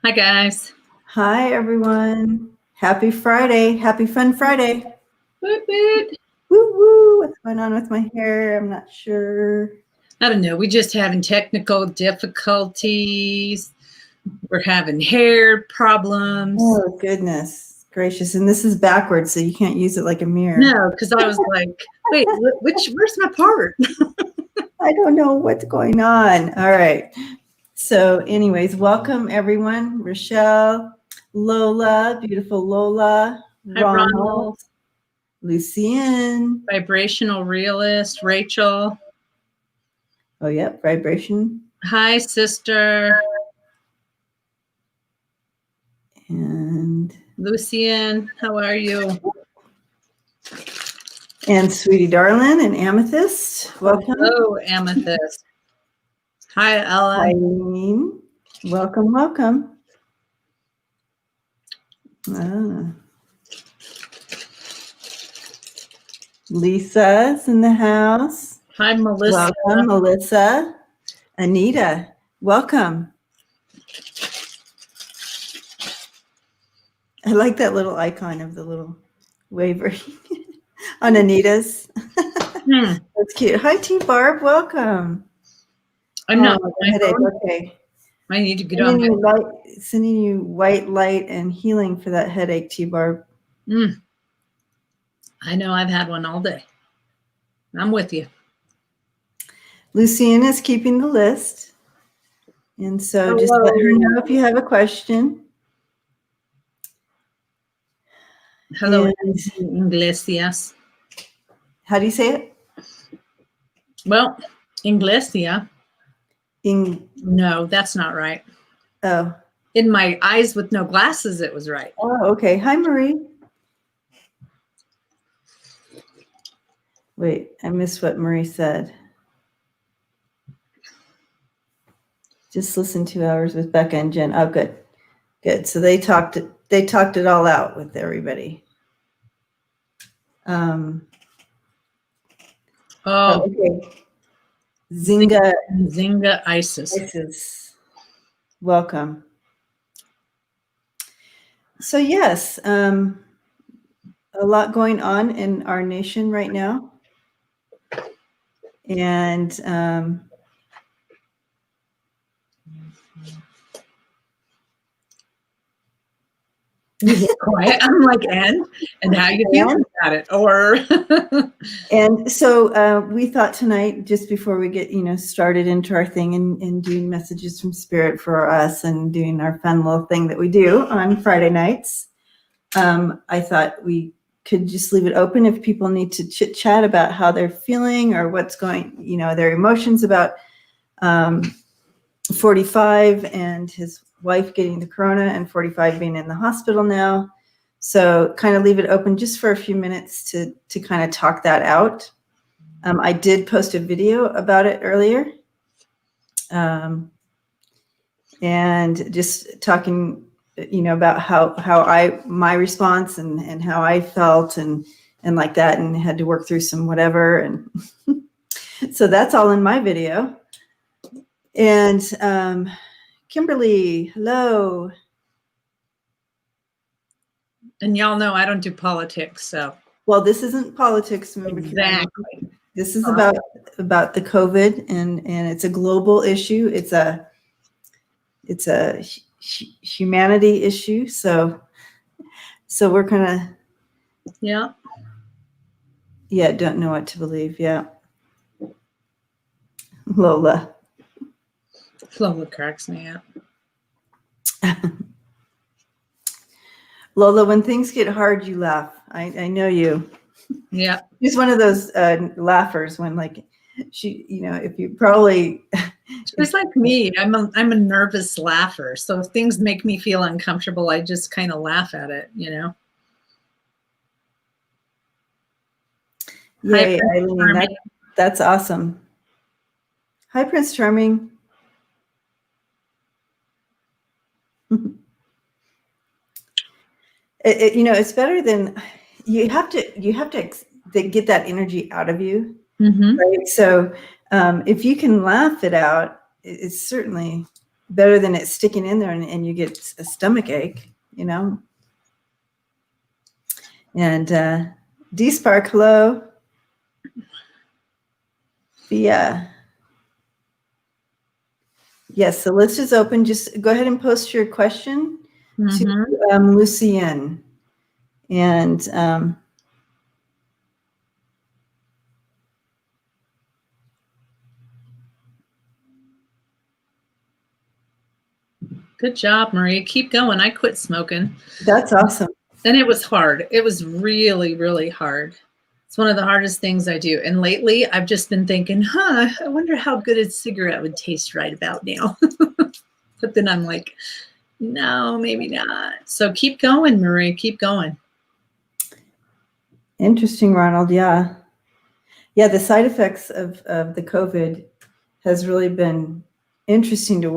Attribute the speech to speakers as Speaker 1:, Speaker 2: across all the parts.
Speaker 1: Hi, guys.
Speaker 2: Hi, everyone. Happy Friday. Happy Fun Friday.
Speaker 1: Woot, woot.
Speaker 2: Woo woo. What's going on with my hair? I'm not sure.
Speaker 1: I don't know. We're just having technical difficulties. We're having hair problems.
Speaker 2: Oh, goodness gracious. And this is backwards, so you can't use it like a mirror.
Speaker 1: No, because I was like, wait, where's my part?
Speaker 2: I don't know what's going on. All right. So anyways, welcome, everyone. Rochelle, Lola, beautiful Lola,
Speaker 1: Hi, Ronald.
Speaker 2: Lucienne.
Speaker 1: Vibrational realist, Rachel.
Speaker 2: Oh, yep, vibration.
Speaker 1: Hi, sister.
Speaker 2: And
Speaker 1: Lucienne, how are you?
Speaker 2: And Sweetie Darling and Amethyst. Welcome.
Speaker 1: Hello, Amethyst. Hi, Ella.
Speaker 2: Eileen. Welcome, welcome. Lisa's in the house.
Speaker 1: Hi, Melissa.
Speaker 2: Welcome, Melissa. Anita, welcome. I like that little icon of the little wavering on Anita's. That's cute. Hi, T. Barb. Welcome.
Speaker 1: I'm not.
Speaker 2: Okay.
Speaker 1: I need to get on.
Speaker 2: Sending you white light and healing for that headache, T. Barb.
Speaker 1: I know. I've had one all day. I'm with you.
Speaker 2: Lucienne is keeping the list. And so just let her know if you have a question.
Speaker 1: Hello, Iglesias.
Speaker 2: How do you say it?
Speaker 1: Well, Iglesia. No, that's not right.
Speaker 2: Oh.
Speaker 1: In my eyes with no glasses, it was right.
Speaker 2: Oh, okay. Hi, Marie. Wait, I missed what Marie said. Just listen 2 hours with Becca and Jen. Oh, good. Good. So they talked it all out with everybody. Okay.
Speaker 1: Zinga Isis.
Speaker 2: Welcome. So yes, a lot going on in our nation right now. And
Speaker 1: you get quiet. I'm like, and how you feeling about it? Or
Speaker 2: and so we thought tonight, just before we get started into our thing and doing messages from spirit for us and doing our fun little thing that we do on Friday nights, I thought we could just leave it open if people need to chit chat about how they're feeling or what's going, their emotions about 45 and his wife getting the corona and 45 being in the hospital now. So kind of leave it open just for a few minutes to kind of talk that out. I did post a video about it earlier. And just talking, about how my response and how I felt and like that, and had to work through some whatever. And so that's all in my video. And Kimberly, hello.
Speaker 1: And y'all know I don't do politics, so.
Speaker 2: Well, this isn't politics.
Speaker 1: Exactly.
Speaker 2: This is about the COVID, and it's a global issue. It's a humanity issue. So we're kind of don't know what to believe. Yeah. Lola
Speaker 1: cracks me up.
Speaker 2: Lola, when things get hard, you laugh. I know you.
Speaker 1: Yeah.
Speaker 2: She's one of those laughers when, like, she, if you probably.
Speaker 1: It's like me. I'm a nervous laugher. So if things make me feel uncomfortable, I just kind of laugh at it,
Speaker 2: Yay, Eileen, that's awesome. Hi, Prince Charming. It's better than you have to get that energy out of you. Right? So if you can laugh it out, it's certainly better than it sticking in there and you get a stomach ache, you know. And D-Spark, hello. Yeah. Yes, so let's just open. Just go ahead and post your question to Lucienne. And
Speaker 1: Good job, Marie. Keep going. I quit smoking.
Speaker 2: That's awesome.
Speaker 1: And it was hard. It was really, really hard. It's one of the hardest things I do. And lately, I've just been thinking, I wonder how good a cigarette would taste right about now. But then I'm like, no, maybe not. So keep going, Marie. Keep going.
Speaker 2: Interesting, Ronald. Yeah. Yeah, the side effects of the COVID has really been interesting to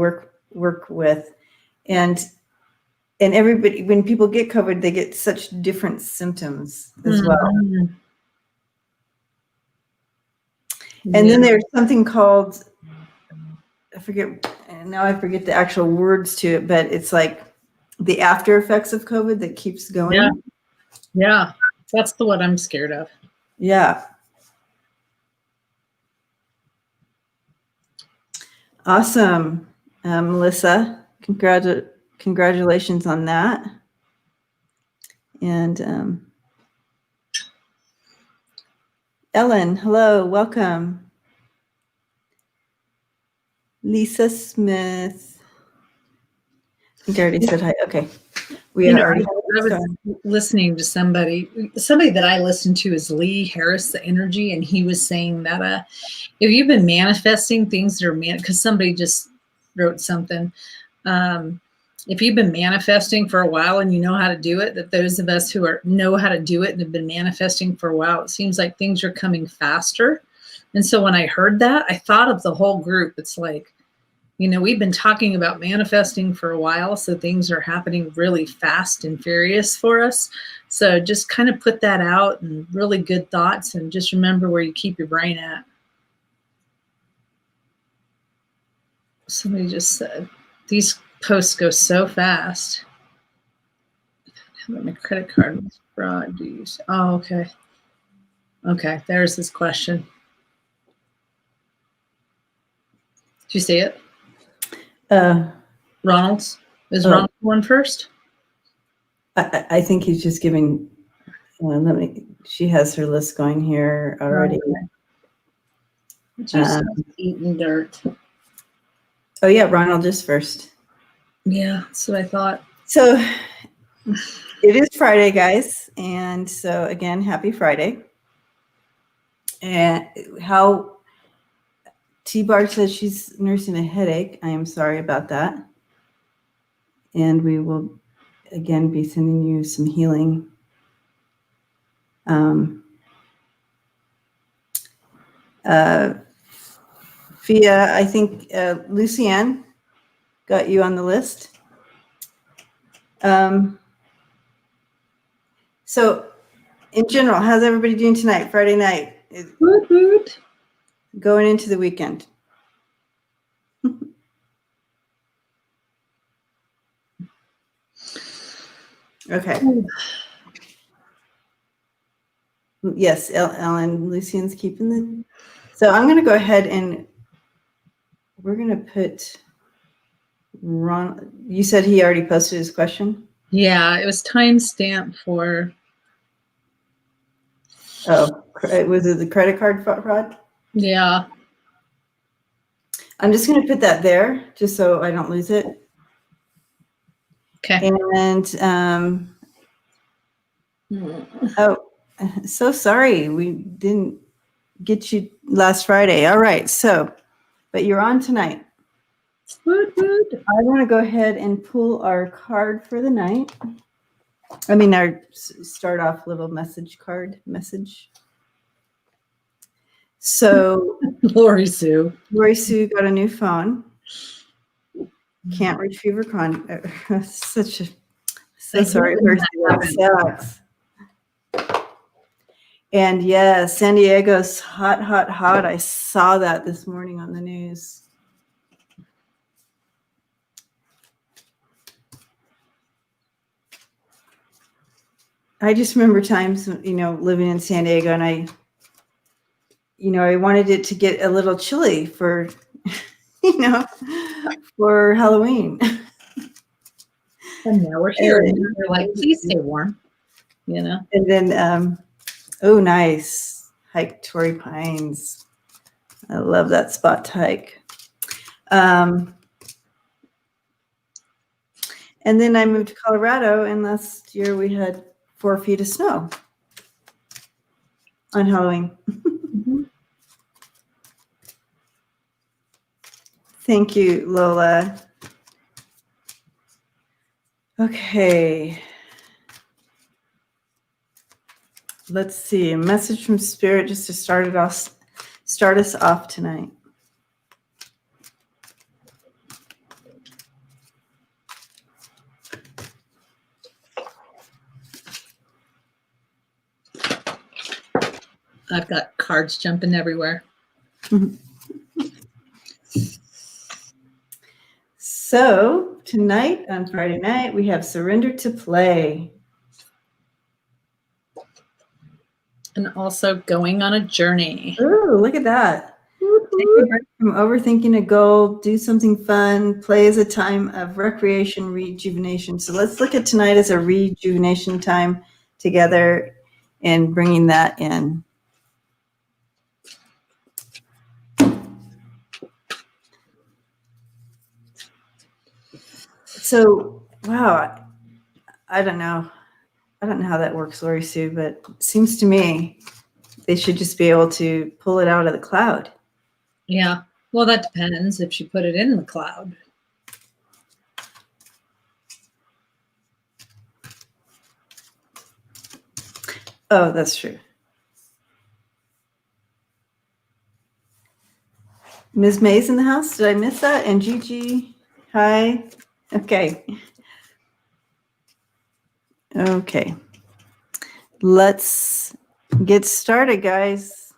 Speaker 2: work with. And everybody, when people get COVID, they get such different symptoms as well. And then there's something called, I forget the actual words to it, but it's like the after effects of COVID that keeps going.
Speaker 1: Yeah. That's the one I'm scared of.
Speaker 2: Yeah. Awesome. Melissa, congratulations on that. And Ellen, hello, welcome. Lisa Smith. I think I already said hi. Okay.
Speaker 1: I was listening to somebody that I listen to is Lee Harris, the Energy, and he was saying that if you've been manifesting things that are because somebody just wrote something, if you've been manifesting for a while and you know how to do it, that those of us who know how to do it and have been manifesting for a while, it seems like things are coming faster. And so when I heard that, I thought of the whole group. It's like, we've been talking about manifesting for a while, so things are happening really fast and furious for us. So just kind of put that out and really good thoughts, and just remember where you keep your brain at. Somebody just said, these posts go so fast. My credit card was fraud. Oh, okay. Okay, there's this question. Did you see it? Ronald's. Is Ronald one first?
Speaker 2: I think he's just giving. She has her list going here already.
Speaker 1: Just eating dirt.
Speaker 2: Oh yeah, Ronald is first.
Speaker 1: Yeah, that's what I thought.
Speaker 2: So it is Friday, guys, and so again, happy Friday. And how T-Bar says she's nursing a headache. I am sorry about that. And we will, again, be sending you some healing. Fia, I think Lucienne got you on the list. So in general, how's everybody doing tonight, Friday night? Going into the weekend. Okay. Yes, Ellen, Lucien's keeping the. So I'm going to go ahead and we're going to put Ron. You said he already posted his question?
Speaker 1: Yeah, it was timestamped for.
Speaker 2: Oh, was it the credit card fraud?
Speaker 1: Yeah.
Speaker 2: I'm just going to put that there just so I don't lose it.
Speaker 1: Okay.
Speaker 2: And oh, so sorry we didn't get you last Friday. All right, so but you're on tonight. I want to go ahead and pull our card for the night. I mean, our start off little message card message. So
Speaker 1: Lori Sue
Speaker 2: got a new phone. Can't reach Fever such a sorry. That sucks. And yeah, San Diego's hot. I saw that this morning on the news. I just remember times, living in San Diego, and I wanted it to get a little chilly for, for Halloween.
Speaker 1: And now we're here. And we're like, please stay warm,
Speaker 2: And then, oh, nice. Hike Torrey Pines. I love that spot to hike. And then I moved to Colorado, and last year we had 4 feet of snow on Halloween.
Speaker 1: Mm-hmm.
Speaker 2: Thank you, Lola. Okay. Let's see. A message from Spirit just to start us off tonight.
Speaker 1: I've got cards jumping everywhere.
Speaker 2: So tonight on Friday night, we have Surrender to Play.
Speaker 1: And also Going on a Journey.
Speaker 2: Oh, look at that. Take a break from overthinking a goal, do something fun, play as a time of recreation, rejuvenation. So let's look at tonight as a rejuvenation time together and bringing that in. So, wow, I don't know. I don't know how that works, Lori Sue, but it seems to me they should just be able to pull it out of the cloud.
Speaker 1: Yeah. Well, that depends if you put it in the cloud.
Speaker 2: Oh, that's true. Ms. May's in the house. Did I miss that? And Gigi, hi. Okay. Okay. Let's get started, guys.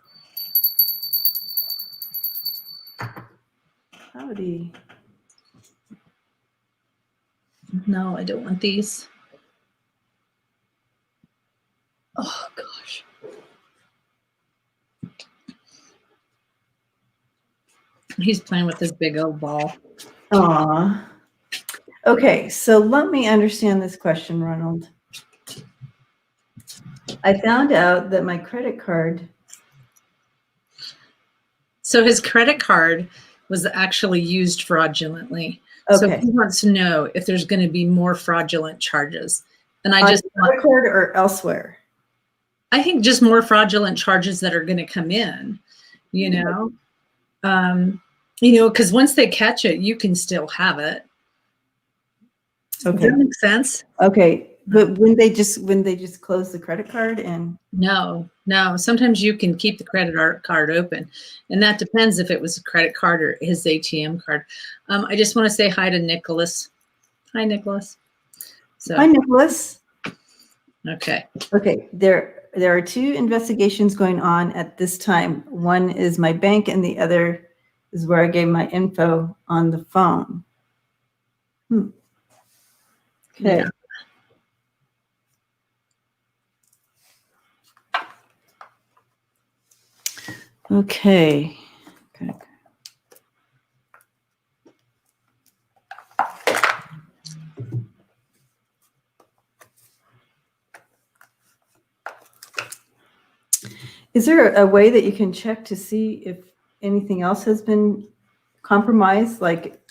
Speaker 2: Howdy.
Speaker 1: No, I don't want these. Oh, gosh. He's playing with this big old ball.
Speaker 2: Aw. Okay, so let me understand this question, Ronald. I found out that my credit card.
Speaker 1: So his credit card was actually used fraudulently.
Speaker 2: Okay.
Speaker 1: So he wants to know if there's going to be more fraudulent charges. And I just
Speaker 2: credit card or elsewhere.
Speaker 1: I think just more fraudulent charges that are going to come in, because once they catch it, you can still have it.
Speaker 2: Okay.
Speaker 1: Does that make sense?
Speaker 2: Okay. But when they just close the credit card and
Speaker 1: No. Sometimes you can keep the credit card open, and that depends if it was a credit card or his ATM card. I just want to say hi to Nicholas. Hi, Nicholas.
Speaker 2: Hi, Nicholas.
Speaker 1: Okay.
Speaker 2: Okay. There are 2 investigations going on at this time. One is my bank, and the other is where I gave my info on the phone. Okay.
Speaker 1: Yeah.
Speaker 2: Okay. Is there a way that you can check to see if anything else has been compromised, like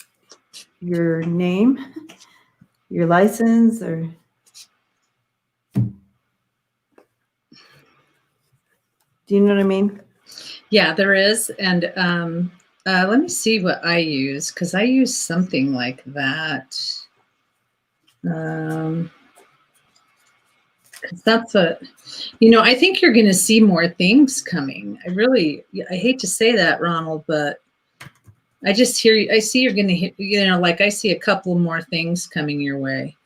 Speaker 2: your name, your license, or? Do you know what I mean?
Speaker 1: Yeah, there is. And let me see what I use, because I use something like that. Because that's I think you're going to see more things coming. I hate to say that, Ronald, but I see you're going to hit, I see a couple more things coming your way.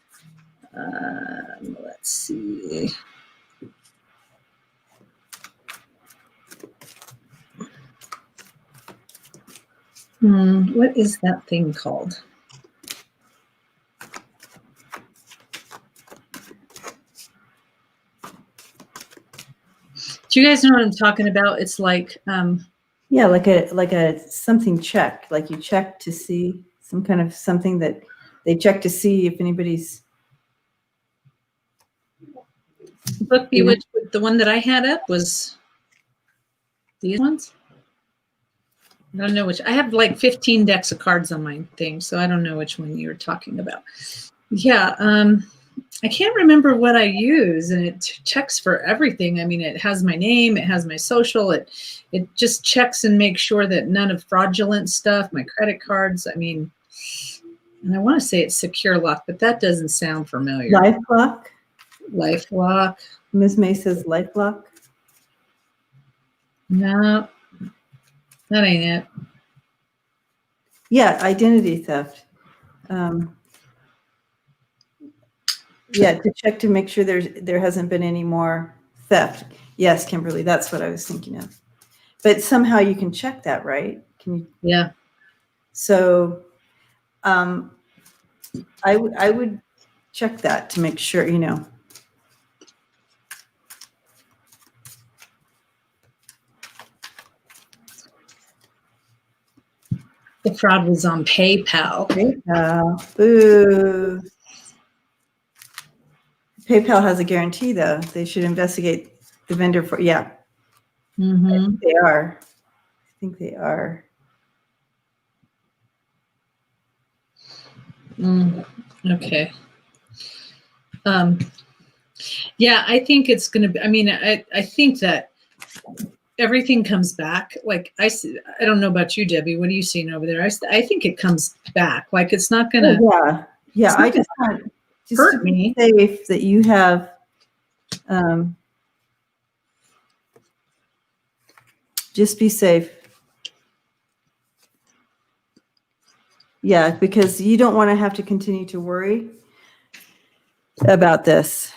Speaker 1: Let's see. What is that thing called? Do you guys know what I'm talking about? It's like,
Speaker 2: yeah, like a something check, like you check to see some kind of something that they check to see if anybody's.
Speaker 1: Book Bewitched, the one that I had up was these ones. I don't know which. I have like 15 decks of cards on my thing, so I don't know which one you were talking about. Yeah, I can't remember what I use, and it checks for everything. I mean, it has my name, it has my social, it just checks and makes sure that none of fraudulent stuff, my credit cards. I mean, and I want to say it's Secure Lock, but that doesn't sound familiar.
Speaker 2: LifeLock.
Speaker 1: LifeLock.
Speaker 2: Ms. May says LifeLock.
Speaker 1: No, that ain't it.
Speaker 2: Yeah, identity theft. Yeah, to check to make sure there hasn't been any more theft. Yes, Kimberly, that's what I was thinking of. But somehow you can check that, right? Can you?
Speaker 1: Yeah.
Speaker 2: So, I would check that to make sure, you know.
Speaker 1: The fraud was on PayPal.
Speaker 2: PayPal. Boo. PayPal has a guarantee, though. They should investigate the vendor for, yeah.
Speaker 1: Mm-hmm.
Speaker 2: I think they are. I think they are.
Speaker 1: Okay. Yeah, I think it's going to be, I mean, I think that everything comes back. Like I don't know about you, Debbie. What are you seeing over there? I think it comes back. Like it's not going to.
Speaker 2: Oh, yeah. I just want
Speaker 1: hurt me.
Speaker 2: Safe that you have. Just be safe. Yeah, because you don't want to have to continue to worry about this.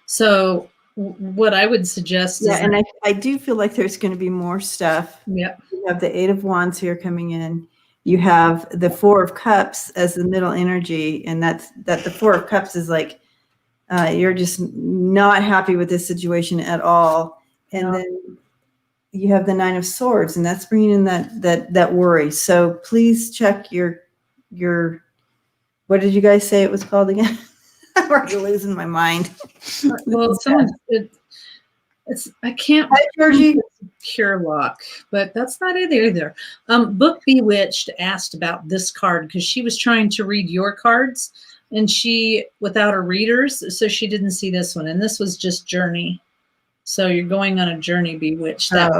Speaker 1: So what I would suggest is,
Speaker 2: and I do feel like there's going to be more stuff.
Speaker 1: Yeah.
Speaker 2: You have the 8 of Wands here coming in. You have the 4 of Cups as the middle energy, and that the 4 of Cups is like you're just not happy with this situation at all. And then you have the 9 of Swords, and that's bringing in that worry. So please check your what did you guys say it was called again? I'm already losing my mind.
Speaker 1: Well, I can't.
Speaker 2: Hi, Georgie.
Speaker 1: Secure Lock, but that's not it either. Book Bewitched asked about this card because she was trying to read your cards, and she without her readers, so she didn't see this one. And this was just Journey. So you're going on a journey, Bewitched. That's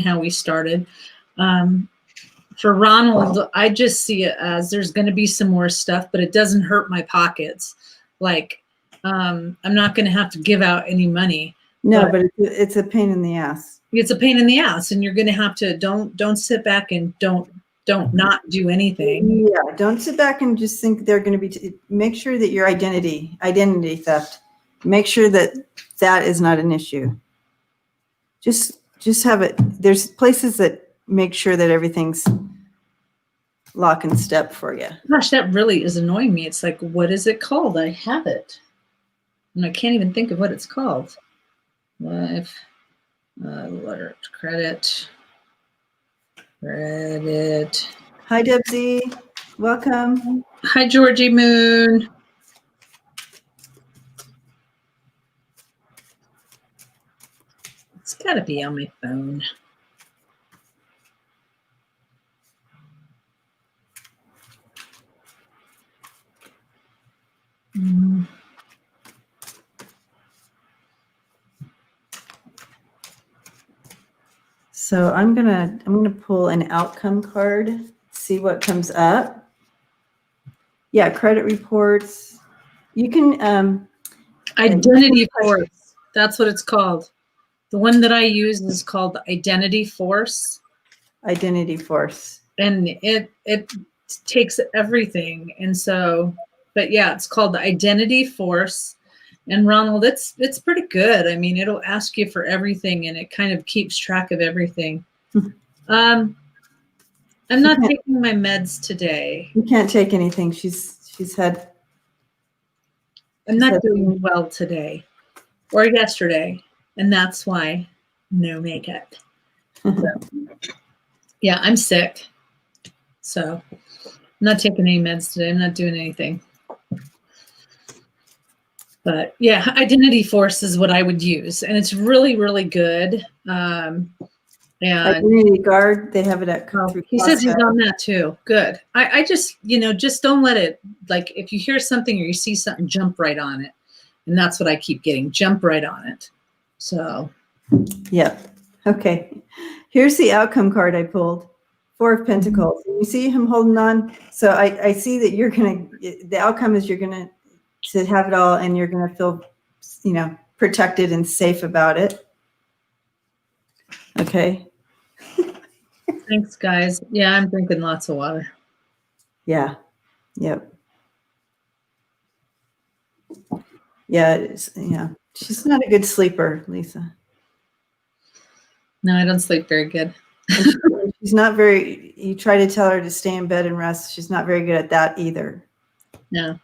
Speaker 1: how we started. For Ronald, I just see it as there's going to be some more stuff, but it doesn't hurt my pockets. Like, I'm not going to have to give out any money.
Speaker 2: No, but it's a pain in the ass.
Speaker 1: It's a pain in the ass, and you're going to have to don't sit back and don't not do anything.
Speaker 2: Yeah, don't sit back and just think they're going to be. Make sure that your identity theft. Make sure that is not an issue. Just have it. There's places that make sure that everything's lock and step for you.
Speaker 1: Gosh, that really is annoying me. It's like, what is it called? I have it, and I can't even think of what it's called. Life, letter, credit.
Speaker 2: Hi, Debsy. Welcome.
Speaker 1: Hi, Georgie Moon. It's got to be on my phone.
Speaker 2: So I'm gonna pull an outcome card, see what comes up. Yeah, credit reports. You can
Speaker 1: Identity Force. That's what it's called. The one that I use is called Identity Force.
Speaker 2: Identity Force.
Speaker 1: And it takes everything. And so, but yeah, it's called the Identity Force. And Ronald, it's pretty good. I mean, it'll ask you for everything, and it kind of keeps track of everything. I'm not taking my meds today.
Speaker 2: You can't take anything. I'm
Speaker 1: not doing well today. or yesterday, and that's why no makeup. So, yeah, I'm sick, so I'm not taking any meds today. I'm not doing anything. But yeah, Identity Force is what I would use, and it's really, really good. And
Speaker 2: Identity Guard, they have it at.
Speaker 1: he says he's on that too. Good. I just, just don't let it, like, if you hear something or you see something, jump right on it. And that's what I keep getting. Jump right on it. So.
Speaker 2: Yep. Okay. Here's the outcome card I pulled. 4 of Pentacles. You see him holding on. So I see that the outcome is you're going to have it all, and you're going to feel, protected and safe about it. Okay.
Speaker 1: Thanks, guys. Yeah, I'm drinking lots of water.
Speaker 2: Yeah. Yep. Yeah. Yeah. She's not a good sleeper, Lisa.
Speaker 1: No, I don't sleep very good.
Speaker 2: She's not you try to tell her to stay in bed and rest. She's not very good at that either.
Speaker 1: No.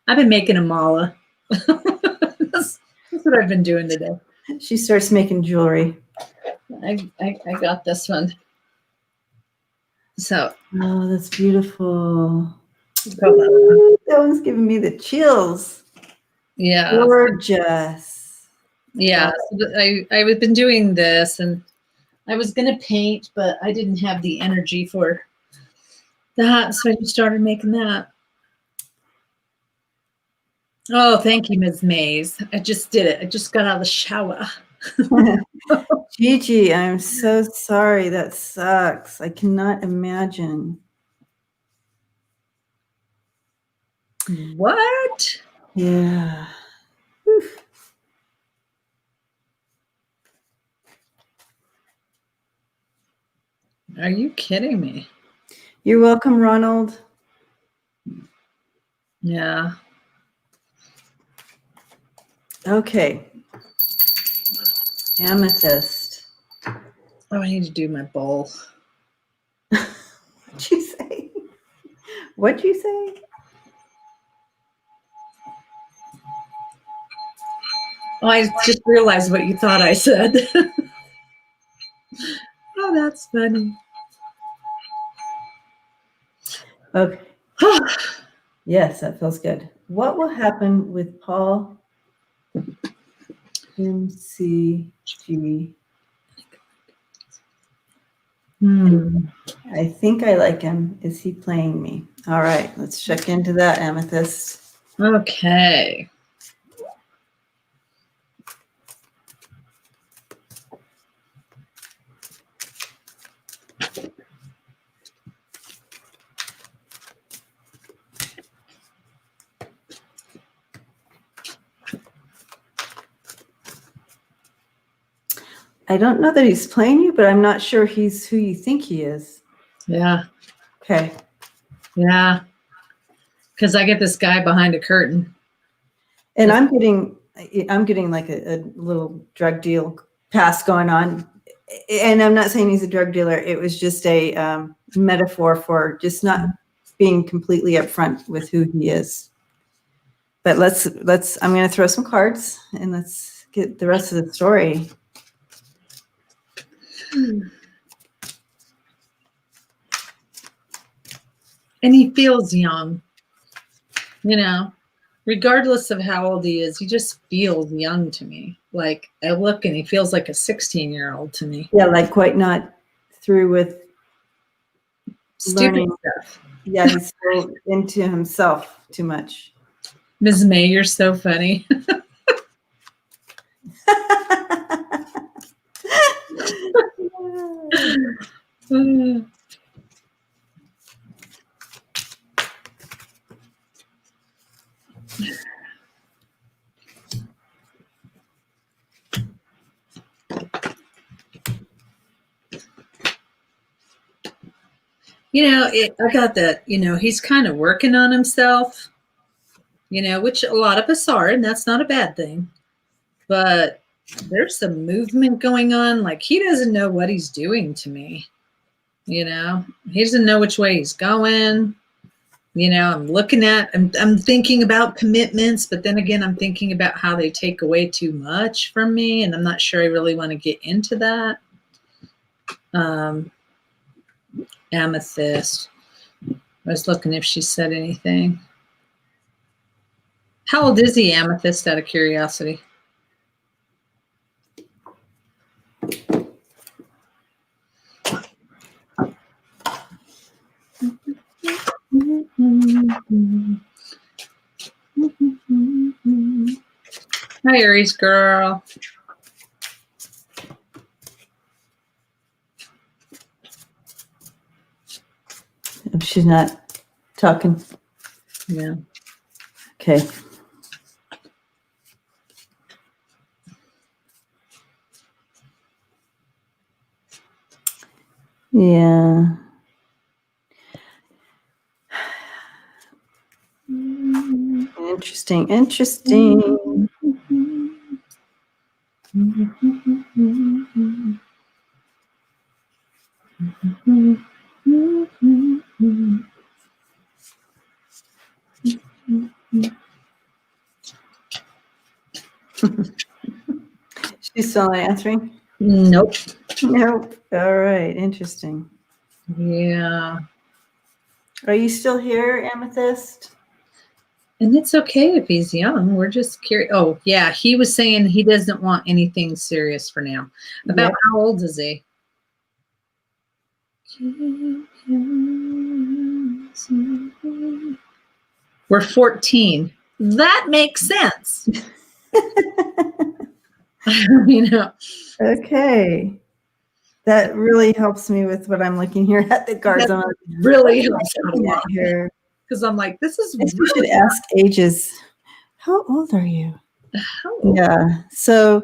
Speaker 1: I've been making a mala. That's what I've been doing today.
Speaker 2: She starts making jewelry.
Speaker 1: I got this one. So.
Speaker 2: Oh, that's beautiful. Ooh, that one's giving me the chills.
Speaker 1: Yeah.
Speaker 2: Gorgeous.
Speaker 1: Yeah. So I've been doing this, and I was going to paint, but I didn't have the energy for that. So I just started making that. Oh, thank you, Ms. Mays. I just did it. I just got out of the shower.
Speaker 2: Gigi, I'm so sorry. That sucks. I cannot imagine.
Speaker 1: What?
Speaker 2: Yeah. Oof.
Speaker 1: Are you kidding me?
Speaker 2: You're welcome, Ronald.
Speaker 1: Yeah.
Speaker 2: Okay. Amethyst.
Speaker 1: Oh, I need to do my bowl.
Speaker 2: What'd you say? What'd you say?
Speaker 1: Oh, I just realized what you thought I said. Oh, that's funny.
Speaker 2: Okay. Yes, that feels good. What will happen with Paul MCG? I think I like him. Is he playing me? All right, let's check into that, Amethyst.
Speaker 1: Okay.
Speaker 2: I don't know that he's playing you, but I'm not sure he's who you think he is.
Speaker 1: Yeah.
Speaker 2: Okay.
Speaker 1: Yeah. Because I get this guy behind a curtain.
Speaker 2: And I'm getting like a little drug deal pass going on. And I'm not saying he's a drug dealer. It was just a metaphor for just not being completely upfront with who he is. But I'm going to throw some cards and let's get the rest of the story.
Speaker 1: And he feels young, regardless of how old he is, he just feels young to me. Like I look and he feels like a 16-year-old to me.
Speaker 2: Yeah, like quite not through with
Speaker 1: stupid
Speaker 2: learning
Speaker 1: stuff.
Speaker 2: Yeah, he's still into himself too much.
Speaker 1: Ms. May, you're so funny. I got that, he's kind of working on himself, which a lot of us are, and that's not a bad thing. But there's some movement going on. Like he doesn't know what he's doing to me. He doesn't know which way he's going. I'm thinking about commitments, but then again, I'm thinking about how they take away too much from me, and I'm not sure I really want to get into that. Amethyst. I was looking if she said anything. How old is the Amethyst, out of curiosity? Hi, Aries girl.
Speaker 2: She's not talking.
Speaker 1: Yeah.
Speaker 2: Okay. Yeah. Interesting. She's still not answering?
Speaker 1: Nope.
Speaker 2: Nope. All right. Interesting.
Speaker 1: Yeah.
Speaker 2: Are you still here, Amethyst?
Speaker 1: And it's okay if he's young. We're just curious. Oh, yeah. He was saying he doesn't want anything serious for now. About how old is he? We're 14. That makes sense.
Speaker 2: Okay. That really helps me with what I'm looking here at the cards.
Speaker 1: That really helps out a lot
Speaker 2: here.
Speaker 1: Because I'm like, this is.
Speaker 2: We should ask ages. How old are you?
Speaker 1: How old?
Speaker 2: Yeah. So,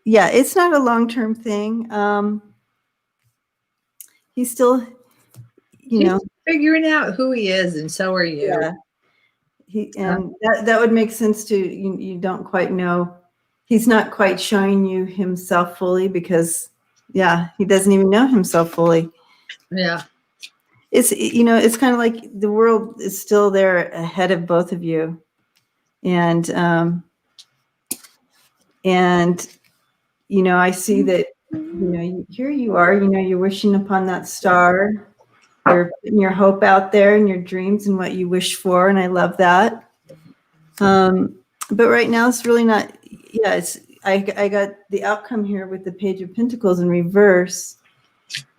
Speaker 2: yeah, it's not a long-term thing. He's still,
Speaker 1: He's figuring out who he is, and so are you.
Speaker 2: Yeah. That would make sense too. You don't quite know. He's not quite showing you himself fully because, yeah, he doesn't even know himself fully.
Speaker 1: Yeah.
Speaker 2: It's kind of like the world is still there ahead of both of you. And I see that, here you are, you're wishing upon that star. You're putting your hope out there and your dreams and what you wish for. And I love that. But right now it's really not, I got the outcome here with the Page of Pentacles in reverse.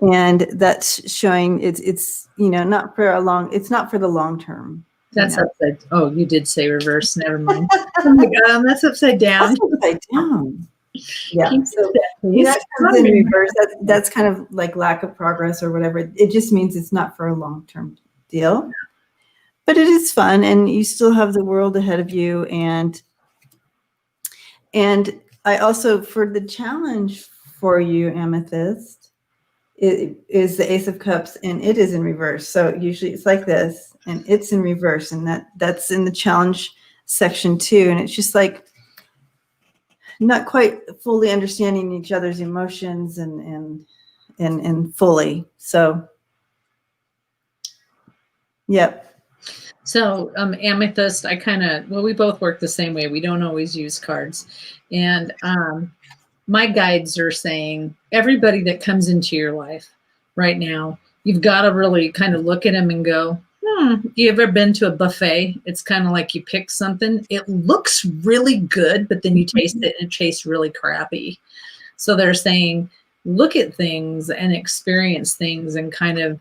Speaker 2: And that's showing it's not for the long term.
Speaker 1: That's upside. Oh, you did say reverse. Never mind. Oh my God, that's upside down.
Speaker 2: That's upside down. Yeah. So that comes in reverse. That's kind of like lack of progress or whatever. It just means it's not for a long term deal. But it is fun, and you still have the world ahead of you. And I also, for the challenge for you, Amethyst, it is the Ace of Cups, and it is in reverse. So usually it's like this, and it's in reverse, and that's in the challenge section too. And it's just like not quite fully understanding each other's emotions and fully. So, yep.
Speaker 1: So Amethyst, we both work the same way. We don't always use cards. And my guides are saying everybody that comes into your life right now, you've got to really kind of look at them and go, you ever been to a buffet? It's kind of like you pick something. It looks really good, but then you taste it and it tastes really crappy. So they're saying, look at things and experience things and kind of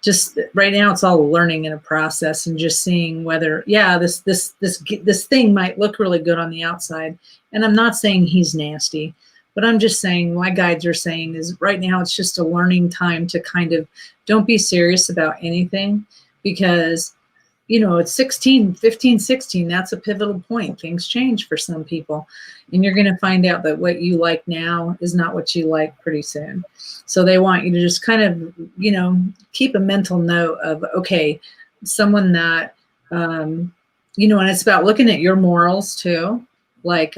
Speaker 1: just right now it's all learning in a process and just seeing whether, this thing might look really good on the outside. And I'm not saying he's nasty, but I'm just saying my guides are saying is right now it's just a learning time to kind of don't be serious about anything because, it's 15, 16, that's a pivotal point. Things change for some people. And you're going to find out that what you like now is not what you like pretty soon. So they want you to just kind of, keep a mental note of, okay, someone that, and it's about looking at your morals too. Like,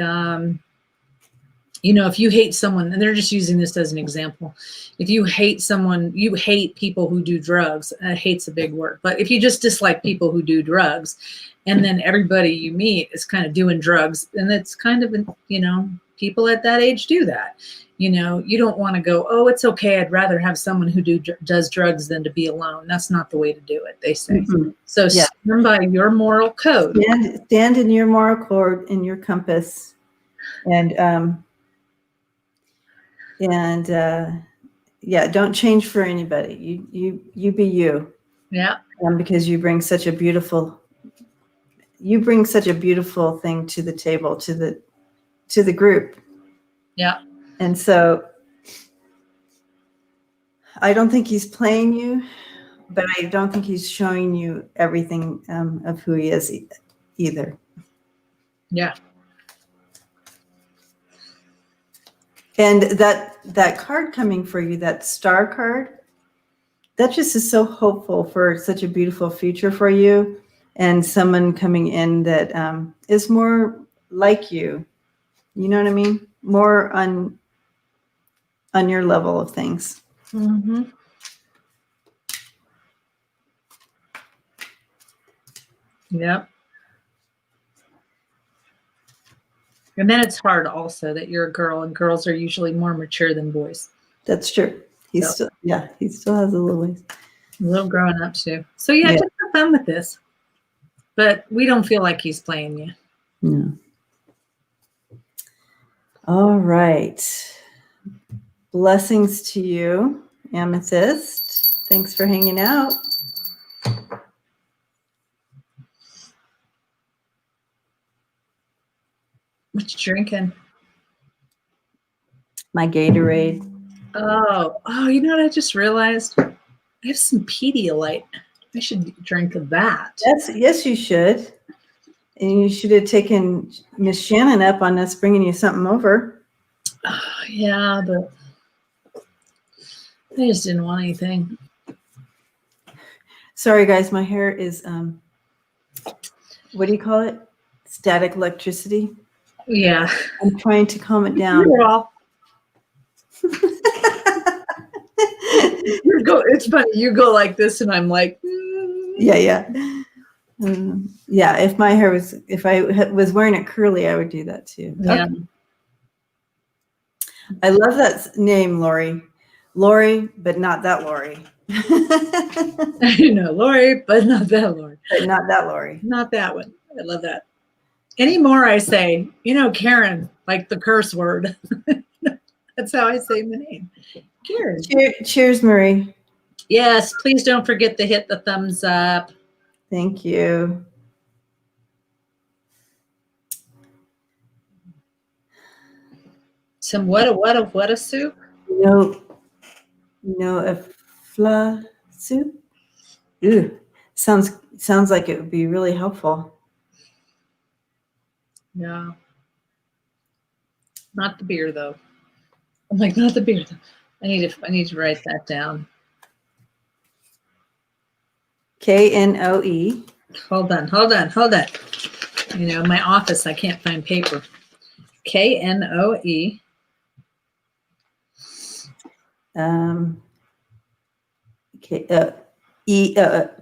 Speaker 1: if you hate someone, and they're just using this as an example, if you hate someone, you hate people who do drugs. Hate's a big word, but if you just dislike people who do drugs, and then everybody you meet is kind of doing drugs, and it's kind of, people at that age do that. You don't want to go, oh, it's okay, I'd rather have someone who does drugs than to be alone. That's not the way to do it, they say.
Speaker 2: Mm-hmm.
Speaker 1: So stand by your moral code.
Speaker 2: Stand in your moral code, in your compass, and don't change for anybody. You be you.
Speaker 1: Yeah.
Speaker 2: Because you bring such a beautiful thing to the table, to the group.
Speaker 1: Yeah.
Speaker 2: And so I don't think he's playing you, but I don't think he's showing you everything of who he is either.
Speaker 1: Yeah.
Speaker 2: And that card coming for you, that star card, that just is so hopeful for such a beautiful future for you, and someone coming in that is more like you. You know what I mean? More on your level of things.
Speaker 1: Mm-hmm. Yep. And then it's hard also that you're a girl, and girls are usually more mature than boys.
Speaker 2: That's true. He still has a little ways.
Speaker 1: A little growing up too. So just have fun with this. But we don't feel like he's playing you.
Speaker 2: No. All right. Blessings to you, Amethyst. Thanks for hanging out.
Speaker 1: What you drinking?
Speaker 2: My Gatorade.
Speaker 1: Oh, you know what I just realized? I have some Pedialyte. I should drink that.
Speaker 2: Yes, you should. And you should have taken Miss Shannon up on us bringing you something over.
Speaker 1: Yeah, but I just didn't want anything.
Speaker 2: Sorry, guys. My hair is, what do you call it? Static electricity.
Speaker 1: Yeah.
Speaker 2: I'm trying to calm it down.
Speaker 1: It's funny. You go like this, and I'm like,
Speaker 2: Yeah. If I was wearing it curly, I would do that too.
Speaker 1: Yeah.
Speaker 2: Okay. I love that name, Lori. Lori, but not that Lori.
Speaker 1: Lori, but not that Lori.
Speaker 2: But not that Lori.
Speaker 1: Not that one. I love that. Anymore, I say, Karen, like the curse word. That's how I say my name. Karen.
Speaker 2: Cheers, Marie.
Speaker 1: Yes, please don't forget to hit the thumbs up.
Speaker 2: Thank you.
Speaker 1: Some what a soup?
Speaker 2: No, a fla soup. Ooh, sounds like it would be really helpful.
Speaker 1: Yeah. Not the beer though. I'm like, not the beer though. I need to write that down.
Speaker 2: Knoe.
Speaker 1: Hold on. My office, I can't find paper. Knoe.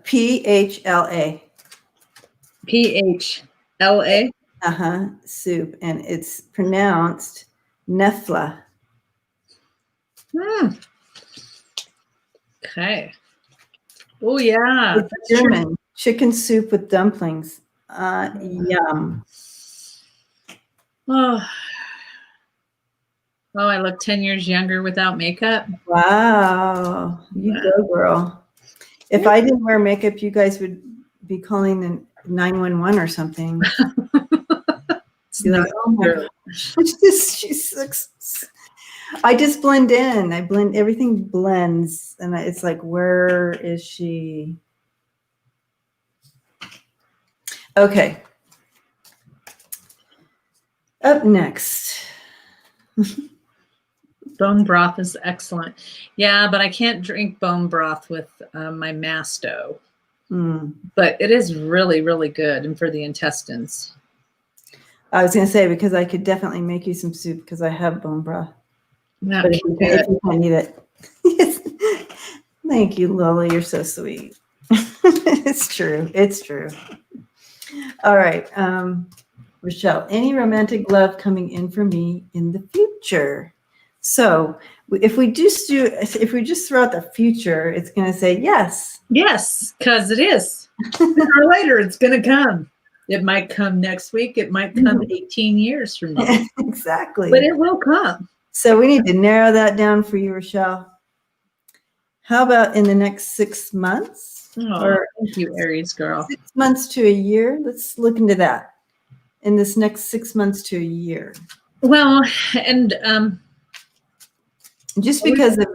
Speaker 2: PHLA.
Speaker 1: PHLA.
Speaker 2: Soup, and it's pronounced Nefla.
Speaker 1: Okay. Oh yeah.
Speaker 2: It's German. Chicken soup with dumplings. Yum.
Speaker 1: Oh, I look 10 years younger without makeup.
Speaker 2: Wow. You go, girl. If I didn't wear makeup, you guys would be calling the 911 or something. Be like, oh my gosh, she looks. I just blend in. Everything blends, and it's like, where is she? Okay. Up next.
Speaker 1: Bone broth is excellent. Yeah, but I can't drink bone broth with my masto. But it is really, really good and for the intestines.
Speaker 2: I was going to say, because I could definitely make you some soup because I have bone broth.
Speaker 1: No,
Speaker 2: But if you can't eat it. Yes. Thank you, Lola. You're so sweet. It's true. It's true. All right. Rochelle, any romantic love coming in for me in the future? So if we just throw out the future, it's going to say yes.
Speaker 1: Yes, because it is. Sooner or later, it's going to come. It might come next week. It might come 18 years from now.
Speaker 2: Exactly.
Speaker 1: But it will come.
Speaker 2: So we need to narrow that down for you, Rochelle. How about in the next 6 months?
Speaker 1: Or thank you, Aries girl.
Speaker 2: 6 months to a year? Let's look into that. In this next 6 months to a year.
Speaker 1: Well, and
Speaker 2: just because of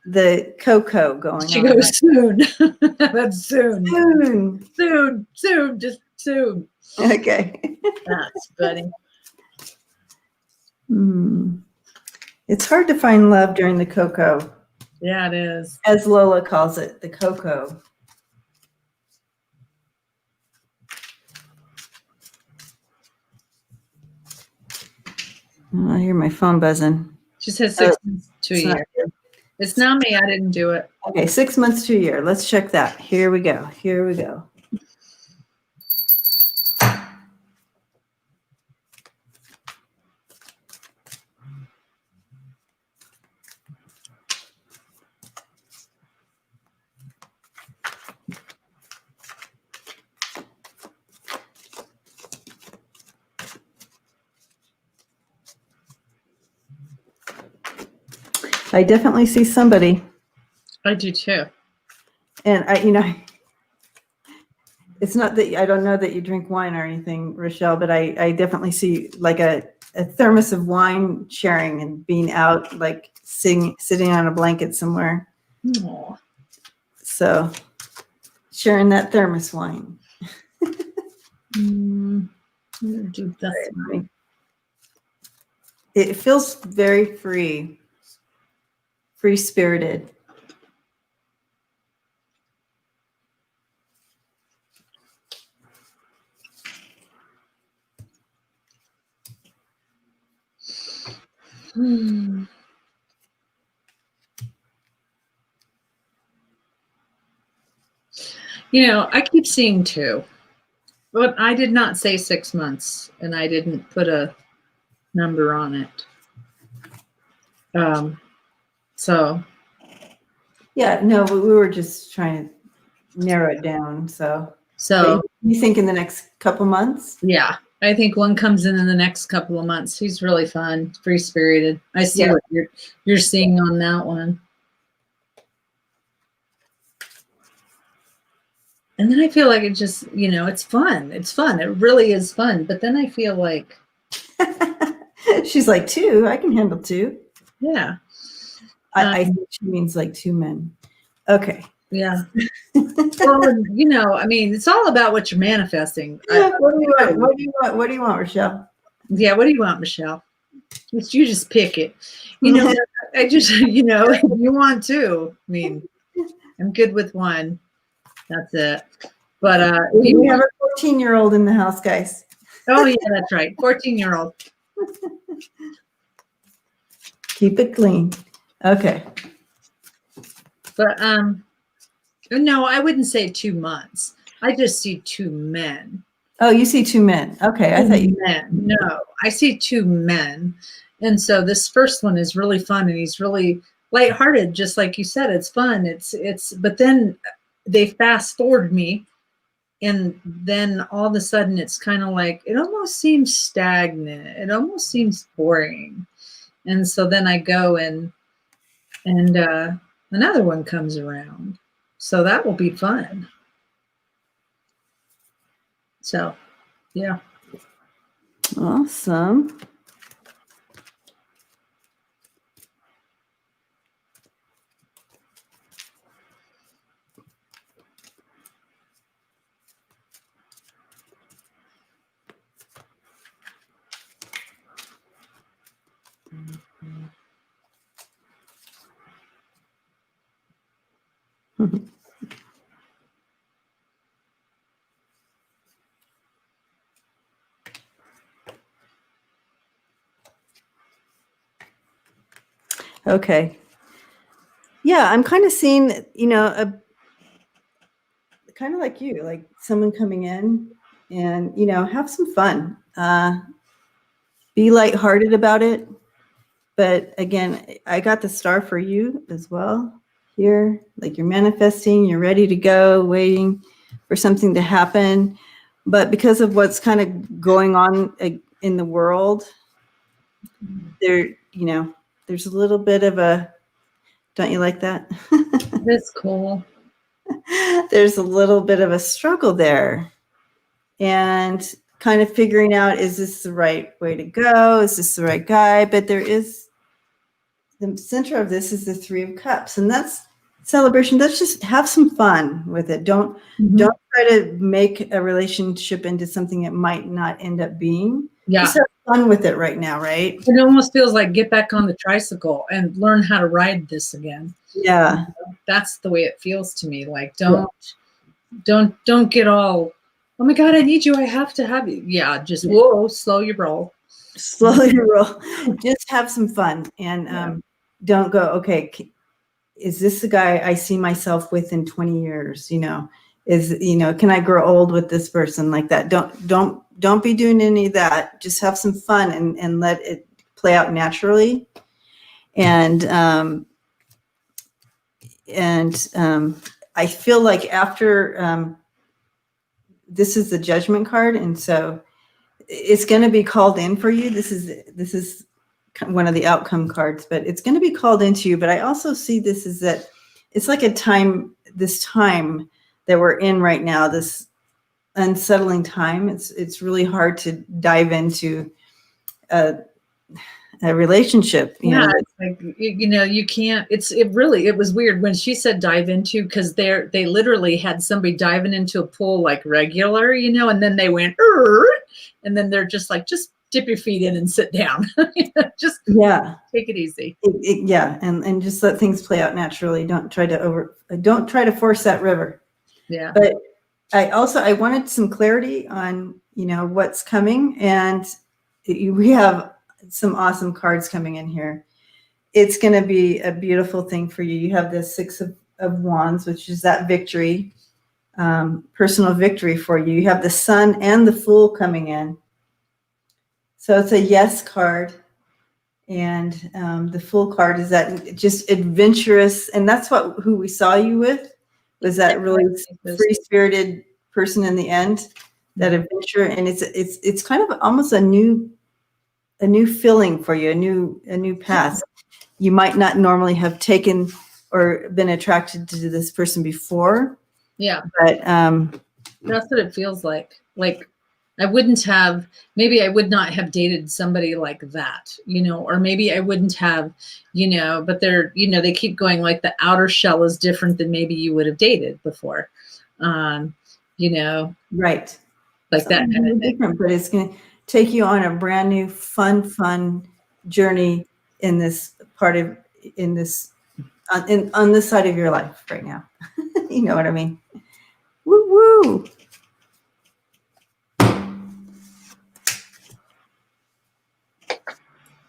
Speaker 2: the cocoa going
Speaker 1: she
Speaker 2: on.
Speaker 1: She goes soon. That's soon.
Speaker 2: Soon.
Speaker 1: Just soon.
Speaker 2: Okay.
Speaker 1: That's funny.
Speaker 2: It's hard to find love during the cocoa.
Speaker 1: Yeah, it is.
Speaker 2: As Lola calls it, the cocoa. Oh, I hear my phone buzzing.
Speaker 1: She said 6 months to a year. It's not me. I didn't do it.
Speaker 2: Okay, 6 months to a year. Let's check that. Here we go. I definitely see somebody.
Speaker 1: I do too.
Speaker 2: And it's not that I don't know that you drink wine or anything, Rochelle, but I definitely see like a thermos of wine sharing and being out, like sitting on a blanket somewhere.
Speaker 1: Aww.
Speaker 2: So sharing that thermos wine.
Speaker 1: Do this one.
Speaker 2: It feels very free-spirited.
Speaker 1: I keep seeing 2, but I did not say 6 months, and I didn't put a number on it. So.
Speaker 2: Yeah, no, but we were just trying to narrow it down. So you think in the next couple months?
Speaker 1: Yeah, I think one comes in the next couple of months. He's really fun, free-spirited. I see what you're seeing on that one. And then I feel like it just, it's fun. It's fun. It really is fun. But then I feel like
Speaker 2: she's like 2. I can handle 2.
Speaker 1: Yeah.
Speaker 2: I think she means like 2 men. Okay.
Speaker 1: Yeah. Well, it's all about what you're manifesting.
Speaker 2: What do you want? What do you want, Rochelle?
Speaker 1: Yeah, what do you want, Michelle? You just pick it. I just, if you want 2. I mean, I'm good with 1. That's it. But
Speaker 2: we have a 14-year-old in the house, guys.
Speaker 1: Oh yeah, that's right. 14-year-old.
Speaker 2: Keep it clean. Okay.
Speaker 1: But no, I wouldn't say 2 months. I just see 2 men.
Speaker 2: Oh, you see 2 men. Okay, I thought you
Speaker 1: men. No, I see 2 men. And so this first one is really fun, and he's really lighthearted, just like you said. It's fun. But then they fast forward me, and then all of a sudden it's kind of like it almost seems stagnant. It almost seems boring. And so then I go and another one comes around. So that will be fun. So, yeah.
Speaker 2: Awesome. Okay. Yeah, I'm kind of seeing, kind of like you, like someone coming in and, have some fun. Be lighthearted about it. But again, I got the star for you as well here. Like you're manifesting, you're ready to go, waiting for something to happen. But because of what's kind of going on in the world, there's a little bit of a, don't you like that?
Speaker 1: That's cool.
Speaker 2: There's a little bit of a struggle there. And kind of figuring out, is this the right way to go? Is this the right guy? But there is, the center of this is the 3 of Cups, and that's celebration. Let's just have some fun with it. Don't try to make a relationship into something it might not end up being.
Speaker 1: Yeah.
Speaker 2: Just have fun with it right now, right?
Speaker 1: It almost feels like get back on the tricycle and learn how to ride this again.
Speaker 2: Yeah.
Speaker 1: That's the way it feels to me. Like don't get all, oh my God, I need you, I have to have you. Yeah, just whoa, slow your roll.
Speaker 2: Slowly roll. Just have some fun and don't go, okay, is this the guy I see myself with in 20 years? Can I grow old with this person like that? Don't be doing any of that. Just have some fun and let it play out naturally. And I feel like after this is the Judgment card, and so it's going to be called in for you. This is one of the outcome cards, but it's going to be called into you. But I also see this as that it's like this time that we're in right now, this unsettling time. It's really hard to dive into a relationship.
Speaker 1: It's like, you can't, it was weird when she said dive into, because they literally had somebody diving into a pool like regular, and then they went, and then they're just like, just dip your feet in and sit down. Just take it easy.
Speaker 2: And just let things play out naturally. Don't try to force that river.
Speaker 1: Yeah.
Speaker 2: But I wanted some clarity on what's coming, and we have some awesome cards coming in here. It's going to be a beautiful thing for you. You have the 6 of Wands, which is that victory, personal victory for you. You have the Sun and the Fool coming in. So it's a yes card. And the Fool card is that just adventurous. And that's who we saw you with, was that really free-spirited person in the end, that adventure. And it's kind of almost a new feeling for you, a new path. You might not normally have taken or been attracted to this person before.
Speaker 1: Yeah.
Speaker 2: But
Speaker 1: that's what it feels like. Like maybe I would not have dated somebody like that, or maybe I wouldn't have, but they're, they keep going like the outer shell is different than maybe you would have dated before. Right. Like that kind of thing.
Speaker 2: Different, but it's going to take you on a brand new, fun journey in this on this side of your life right now. You know what I mean? Woo woo.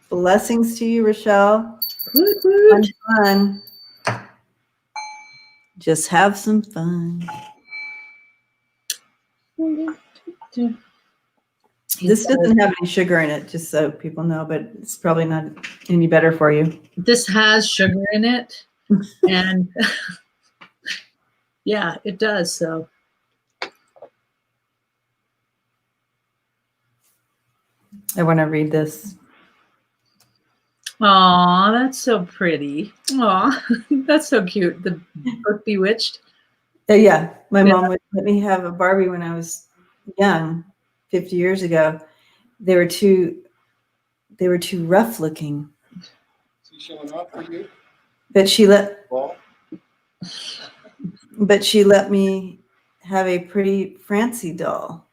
Speaker 2: Blessings to you, Rochelle. Fun. Just have some fun. This doesn't have any sugar in it, just so people know, but it's probably not any better for you.
Speaker 1: This has sugar in it, and yeah, it does. So
Speaker 2: I want to read this.
Speaker 1: Aw, that's so pretty. Aw, that's so cute. The book Bewitched.
Speaker 2: Yeah, my mom would let me have a Barbie when I was young, 50 years ago. They were too rough looking.
Speaker 3: Is he showing off for you?
Speaker 2: But she let me have a pretty Francie doll.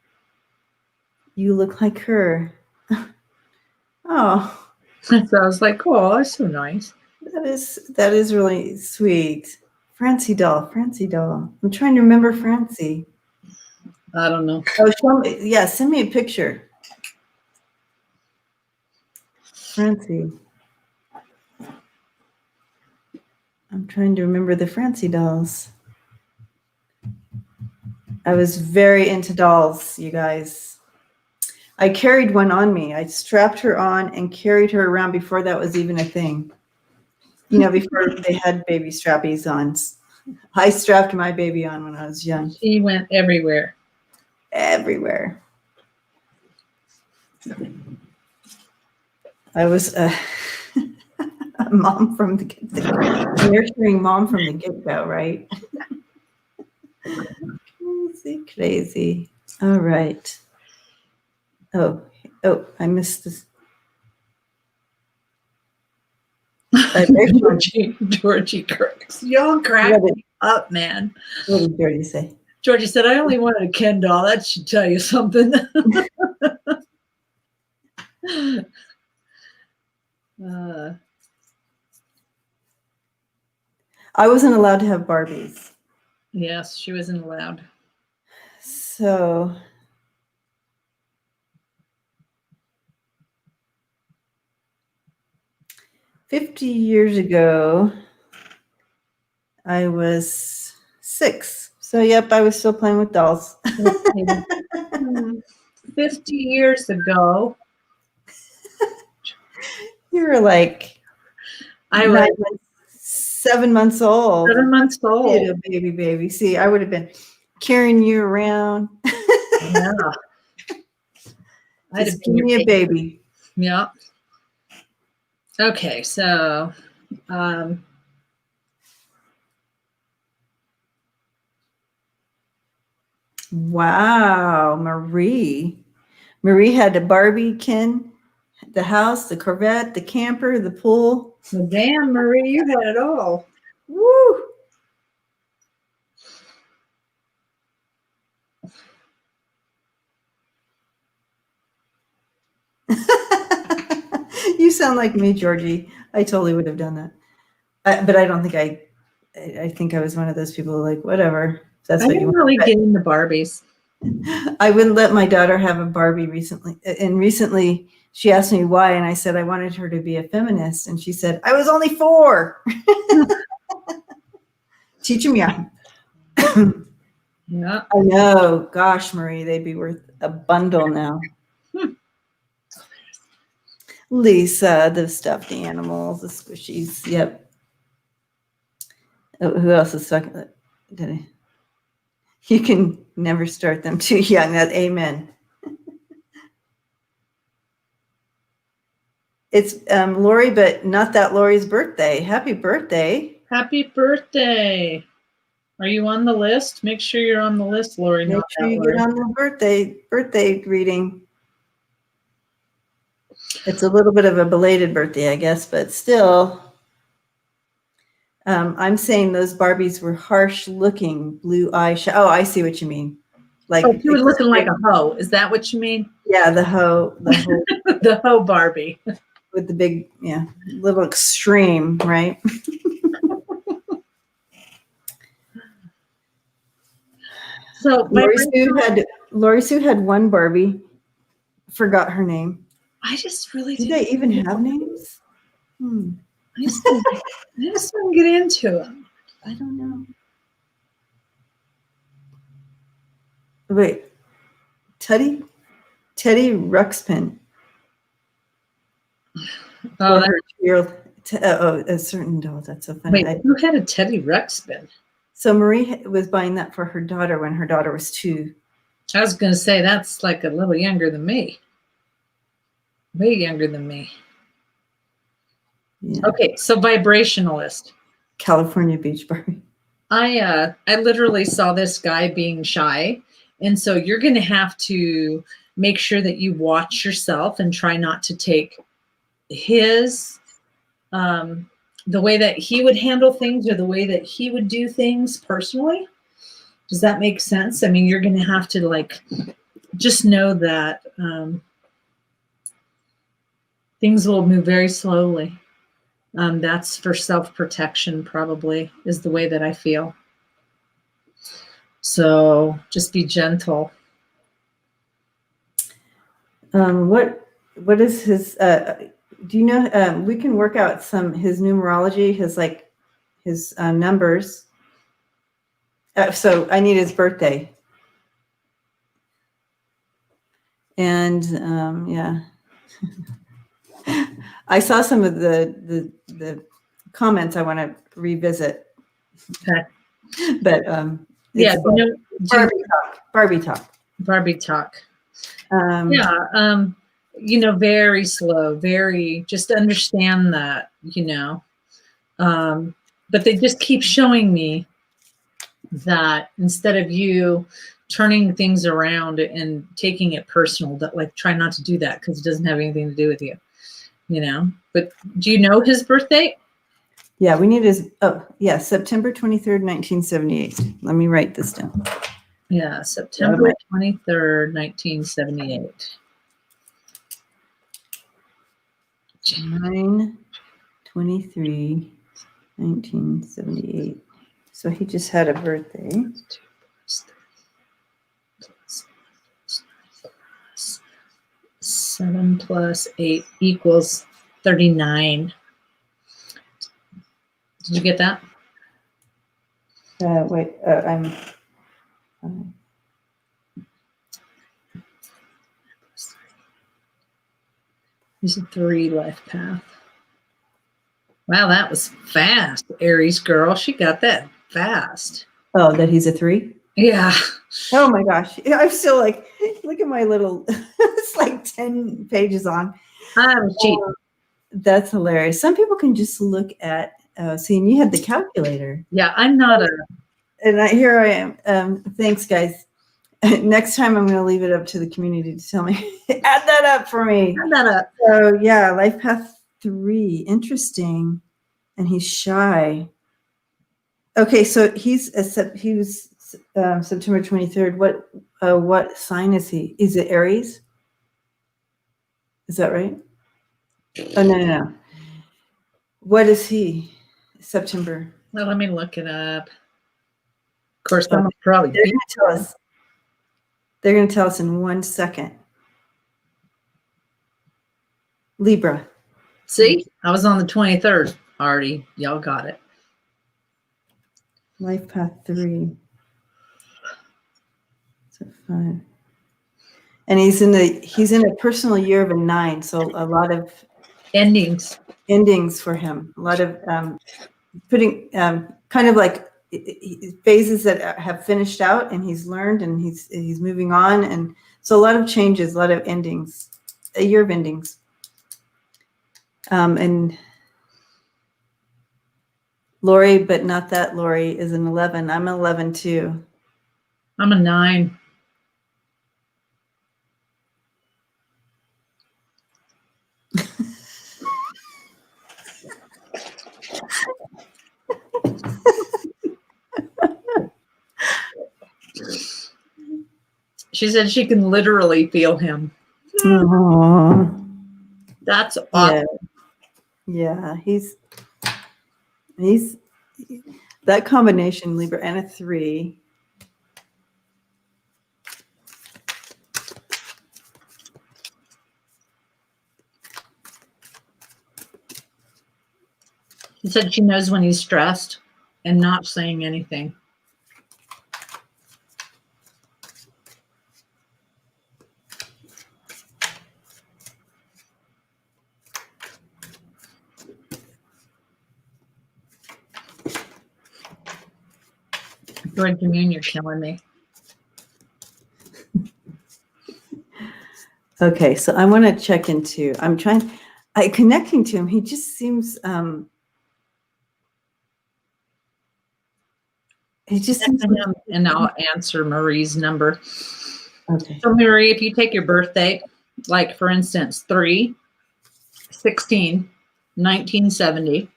Speaker 2: You look like her. Oh.
Speaker 1: So I was like, oh, that's so nice.
Speaker 2: That is really sweet. Francie doll. I'm trying to remember Francie.
Speaker 1: I don't know.
Speaker 2: Oh, show me. Yeah, send me a picture. Francie. I'm trying to remember the Francie dolls. I was very into dolls, you guys. I carried one on me. I strapped her on and carried her around before that was even a thing. You know, before they had baby strappies on. I strapped my baby on when I was young.
Speaker 1: She went everywhere.
Speaker 2: Everywhere. I was a mom from the get-go. Nurturing mom from the get-go, right? Crazy, crazy. All right. Oh, I missed this.
Speaker 1: Georgie cracks. Y'all crack me up, man.
Speaker 2: What did Georgie say?
Speaker 1: Georgie said, I only wanted a Ken doll. That should tell you something.
Speaker 2: I wasn't allowed to have Barbies.
Speaker 1: Yes, she wasn't allowed.
Speaker 2: So $50 years ago, I was 6. So, yep, I was still playing with dolls.
Speaker 1: 50 years ago.
Speaker 2: You were like,
Speaker 1: I was
Speaker 2: 7 months old.
Speaker 1: 7 months old.
Speaker 2: Little baby. See, I would have been carrying you around.
Speaker 1: Yeah.
Speaker 2: Just give me a baby.
Speaker 1: Yeah. Okay, so
Speaker 2: wow, Marie. Marie had a Barbie, Ken, the house, the Corvette, the camper, the pool.
Speaker 1: well, damn, Marie, you had it all.
Speaker 2: Woo! You sound like me, Georgie. I totally would have done that. But I don't think I think I was one of those people like, whatever. That's
Speaker 1: I
Speaker 2: what you
Speaker 1: didn't
Speaker 2: want.
Speaker 1: really get into Barbies.
Speaker 2: I wouldn't let my daughter have a Barbie recently. And recently she asked me why. And I said, I wanted her to be a feminist. And she said, I was only 4. Teach them young.
Speaker 1: Yeah.
Speaker 2: I know. Gosh, Marie, they'd be worth a bundle now. Lisa, the stuffed animals, the squishies. Yep. Oh, who else is talking? You can never start them too young. That amen. It's Lori, but not that Lori's birthday. Happy birthday.
Speaker 1: Happy birthday. Are you on the list? Make sure you're on the list, Lori.
Speaker 2: Make sure you get on the birthday greeting. It's a little bit of a belated birthday, I guess, but still. I'm saying those Barbies were harsh looking, blue eye. Oh, I see what you mean. Like
Speaker 1: she was looking like a hoe. Is that what you mean?
Speaker 2: Yeah, the hoe.
Speaker 1: The hoe Barbie.
Speaker 2: With the big, little extreme, right?
Speaker 1: So
Speaker 2: Lori Sue had one Barbie. Forgot her name.
Speaker 1: I just really
Speaker 2: did they even have names?
Speaker 1: I just didn't get into them.
Speaker 2: I don't know. Wait, Teddy Ruxpin.
Speaker 1: Oh,
Speaker 2: a certain doll. That's so funny.
Speaker 1: Wait, who had a Teddy Ruxpin?
Speaker 2: So Marie was buying that for her daughter when her daughter was 2.
Speaker 1: I was going to say that's like a little younger than me. Way younger than me. Yeah. Okay, so vibrationalist.
Speaker 2: California Beach Barbie.
Speaker 1: I literally saw this guy being shy, and so you're going to have to make sure that you watch yourself and try not to take his the way that he would handle things or the way that he would do things personally. Does that make sense? I mean, you're going to have to just know that things will move very slowly. That's for self-protection, probably, is the way that I feel. So just be gentle.
Speaker 2: What is his, do you know, we can work out his numerology, his his numbers. So I need his birthday. And yeah, I saw some of the comments I want to revisit.
Speaker 1: Okay.
Speaker 2: But
Speaker 1: Yeah,
Speaker 2: Barbie talk.
Speaker 1: Barbie talk. Very slow, very, just understand that, but they just keep showing me that instead of you turning things around and taking it personal, that like, try not to do that because it doesn't have anything to do with you, but do you know his birthday?
Speaker 2: Yeah, we need his, September 23rd, 1978. Let me write this down.
Speaker 1: Yeah, September 23rd, 1978.
Speaker 2: 9/23/1978. So he just had a birthday.
Speaker 1: 7 plus 8 equals 39. Did you get that? He's a 3 life path. Wow, that was fast, Aries girl. She got that fast.
Speaker 2: Oh, that he's a 3?
Speaker 1: Yeah.
Speaker 2: Oh my gosh. I'm still like, look at my little, it's like 10 pages on.
Speaker 1: I was cheap.
Speaker 2: That's hilarious. Some people can just look at, seeing you had the calculator.
Speaker 1: Yeah, I'm not a.
Speaker 2: And here I am. Thanks, guys. Next time I'm going to leave it up to the community to tell me. Add that up for me.
Speaker 1: Add that up.
Speaker 2: So yeah, life path 3. Interesting. And he's shy. Okay, so he was September 23rd. What sign is he? Is it Aries? Is that right? Oh no. What is he? September.
Speaker 1: Well, let me look it up. Of course, I'm probably.
Speaker 2: They're going to tell us. They're going to tell us in 1 second. Libra.
Speaker 1: See, I was on the 23rd already. Y'all got it.
Speaker 2: Life path 3. So 5. And he's in a personal year of a 9. So a lot of endings for him. A lot of putting kind of like phases that have finished out, and he's learned, and he's moving on, and so a lot of changes, a lot of endings, a year of endings. And Lori, but not that Lori, is an 11. I'm an 11 too.
Speaker 1: I'm a 9. She said she can literally feel him.
Speaker 2: Aww.
Speaker 1: That's awesome.
Speaker 2: Yeah, he's that combination, Libra and a 3.
Speaker 1: She said she knows when he's stressed and not saying anything. George, you mean you're killing me?
Speaker 2: Okay, so I want to check into. Connecting to him. He just seems. He just seems.
Speaker 1: And I'll answer Marie's number.
Speaker 2: Okay.
Speaker 1: So Marie, if you take your birthday, like for instance, 3/16/1970,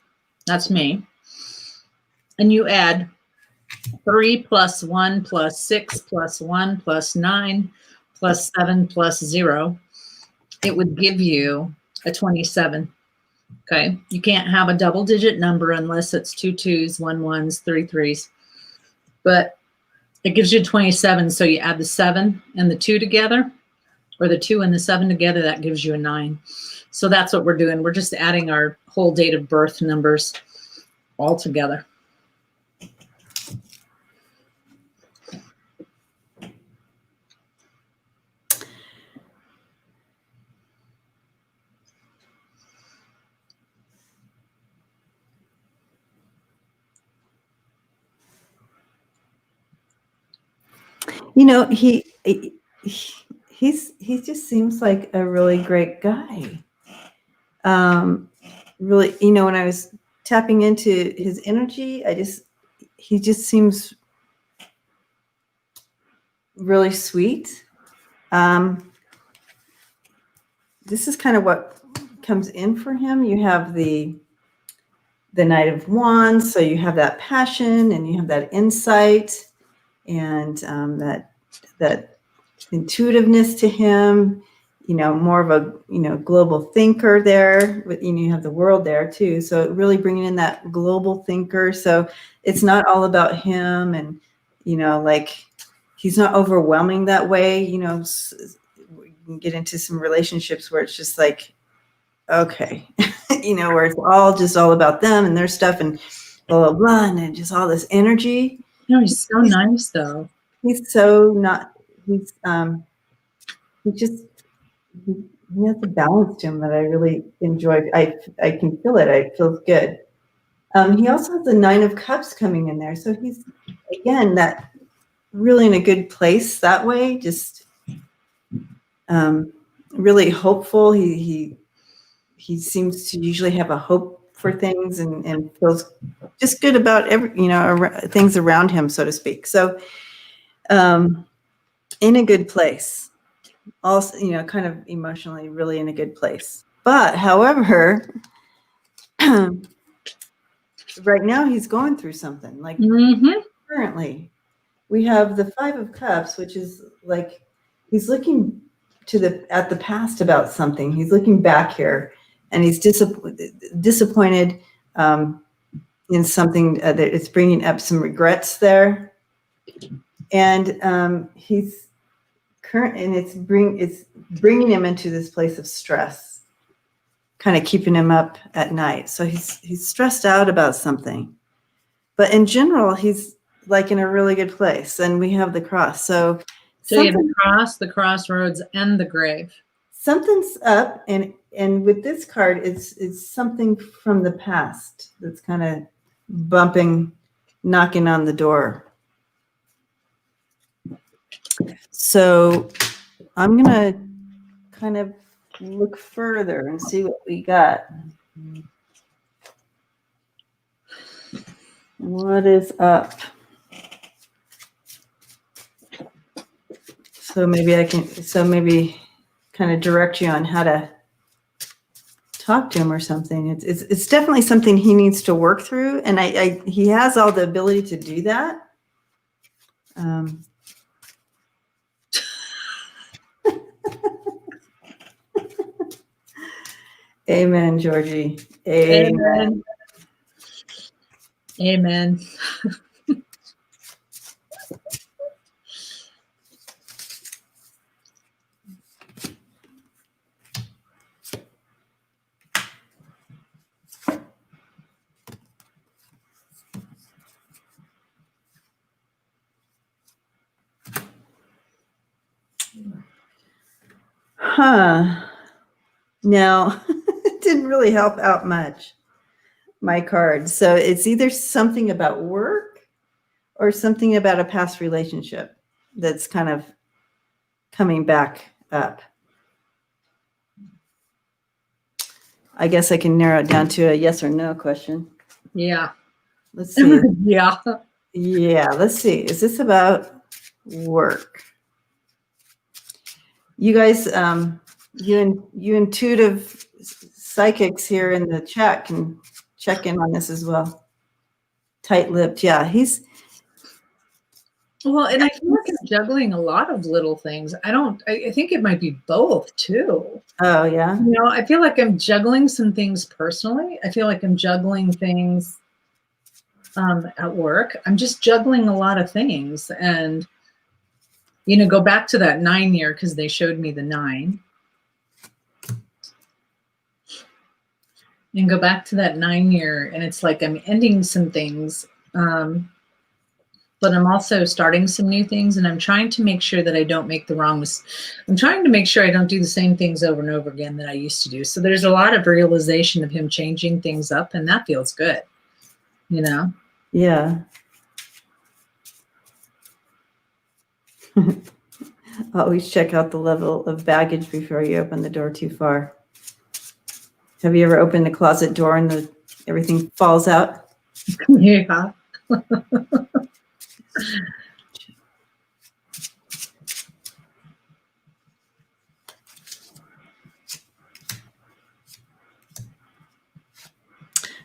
Speaker 1: that's me, and you add 3 plus 1 plus 6 plus 1 plus 9 plus 7 plus 0, it would give you a 27. Okay. You can't have a double digit number unless it's 2 2s, 1 1s, 3 3s. But it gives you 27. So you add the 7 and the 2 together, or the 2 and the 7 together, that gives you a 9. So that's what we're doing. We're just adding our whole date of birth numbers all together.
Speaker 2: You know, he just seems like a really great guy. Really, you know, when I was tapping into his energy, he just seems really sweet. This is kind of what comes in for him. You have the Knight of Wands, so you have that passion and you have that insight and that intuitiveness to him. You know, more of a global thinker there. But you have the World there too, so really bringing in that global thinker. So it's not all about him, and like he's not overwhelming that way. You can get into some relationships where it's just like, okay, where it's all about them and their stuff and blah blah blah, and just all this energy.
Speaker 1: No, he's so nice though.
Speaker 2: He's so not. He's he has a balance to him that I really enjoy. I can feel it. It feels good. He also has the 9 of Cups coming in there, so he's again that really in a good place that way. Just really hopeful. He seems to usually have a hope for things and feels just good about things around him, so to speak. So in a good place. Also, kind of emotionally really in a good place. But however, right now he's going through something like currently. We have the 5 of Cups, which is like he's looking at the past about something. He's looking back here and he's disappointed in something that it's bringing up some regrets there. And he's and it's bringing him into this place of stress, kind of keeping him up at night. So he's stressed out about something, but in general, he's like in a really good place. And we have the cross. So
Speaker 1: you have the cross, the crossroads, and the grave.
Speaker 2: Something's up, and with this card, it's something from the past that's kind of knocking on the door. So I'm going to kind of look further and see what we got. What is up? So maybe kind of direct you on how to talk to him or something. It's definitely something he needs to work through. And he has all the ability to do that. Amen, Georgie. Amen.
Speaker 1: Amen.
Speaker 2: Now, it didn't really help out much, my card. So it's either something about work or something about a past relationship that's kind of coming back up. I guess I can narrow it down to a yes or no question.
Speaker 1: Yeah.
Speaker 2: Let's see.
Speaker 1: Yeah.
Speaker 2: Yeah, let's see. Is this about work? You guys, you intuitive psychics here in the chat can check in on this as well. Tight-lipped, yeah.
Speaker 1: Well, and I feel like I'm juggling a lot of little things. I think it might be both too.
Speaker 2: Oh, yeah.
Speaker 1: I feel like I'm juggling some things personally. I feel like I'm juggling things at work. I'm just juggling a lot of things. And, go back to that 9 year because they showed me the 9. And go back to that 9 year. And it's like I'm ending some things. But I'm also starting some new things, and I'm trying to make sure that I don't make the wrong I'm trying to make sure I don't do the same things over and over again that I used to do. So there's a lot of realization of him changing things up, and that feels good,
Speaker 2: Yeah. Always check out the level of baggage before you open the door too far. Have you ever opened the closet door and everything falls out?
Speaker 1: Yeah.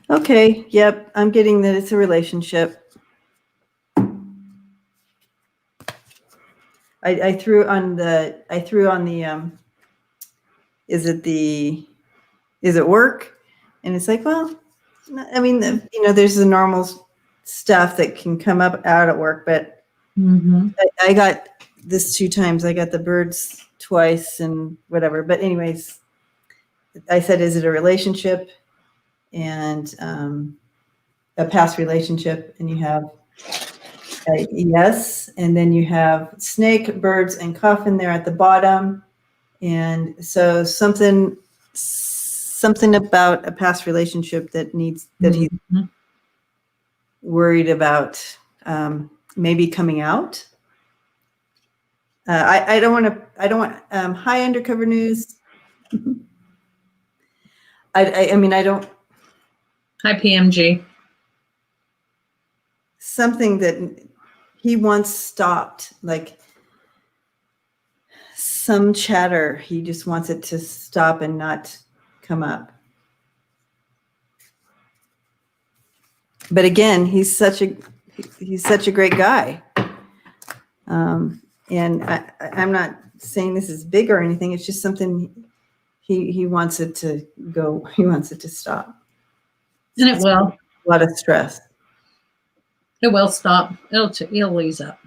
Speaker 2: Okay, yep, I'm getting that it's a relationship. I threw on the is it work? And it's like, well, I mean, there's the normal stuff that can come up out at work, but I got this 2 times. I got the birds twice and whatever. But anyways, I said, is it a relationship? And a past relationship, and you have yes, and then you have snake, birds, and coffin there at the bottom. And so something about a past relationship that he's worried about maybe coming out. I don't want high undercover news. I mean, I don't.
Speaker 1: Hi, PMG.
Speaker 2: Something that he wants stopped, like some chatter. He just wants it to stop and not come up. But again, he's such a great guy. And I'm not saying this is big or anything. It's just something he wants it to go. He wants it to stop.
Speaker 1: And it will.
Speaker 2: A lot of stress.
Speaker 1: It will stop. It'll ease up.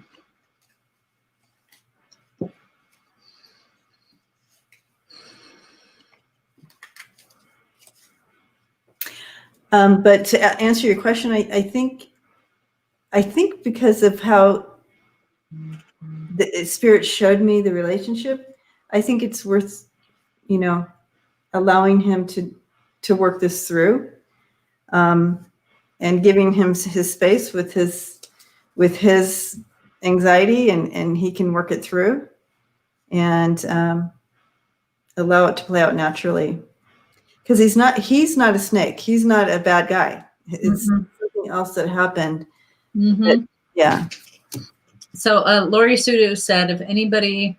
Speaker 2: But to answer your question, I think because of how the Spirit showed me the relationship, I think it's worth, allowing him to work this through, and giving him his space with his anxiety, and he can work it through, and allow it to play out naturally. Because he's not a snake. He's not a bad guy. It's something else that happened. Yeah.
Speaker 1: So Lori Sudo said, if anybody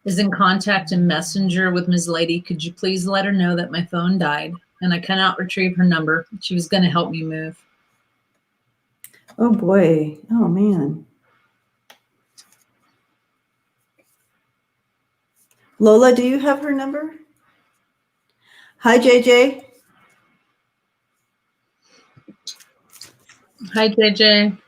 Speaker 1: is in contact in Messenger with Ms. Lady, could you please let her know that my phone died and I cannot retrieve her number. She was going to help me move.
Speaker 2: Oh boy. Oh man. Lola, do you have her number? Hi, JJ.
Speaker 1: Hi, JJ.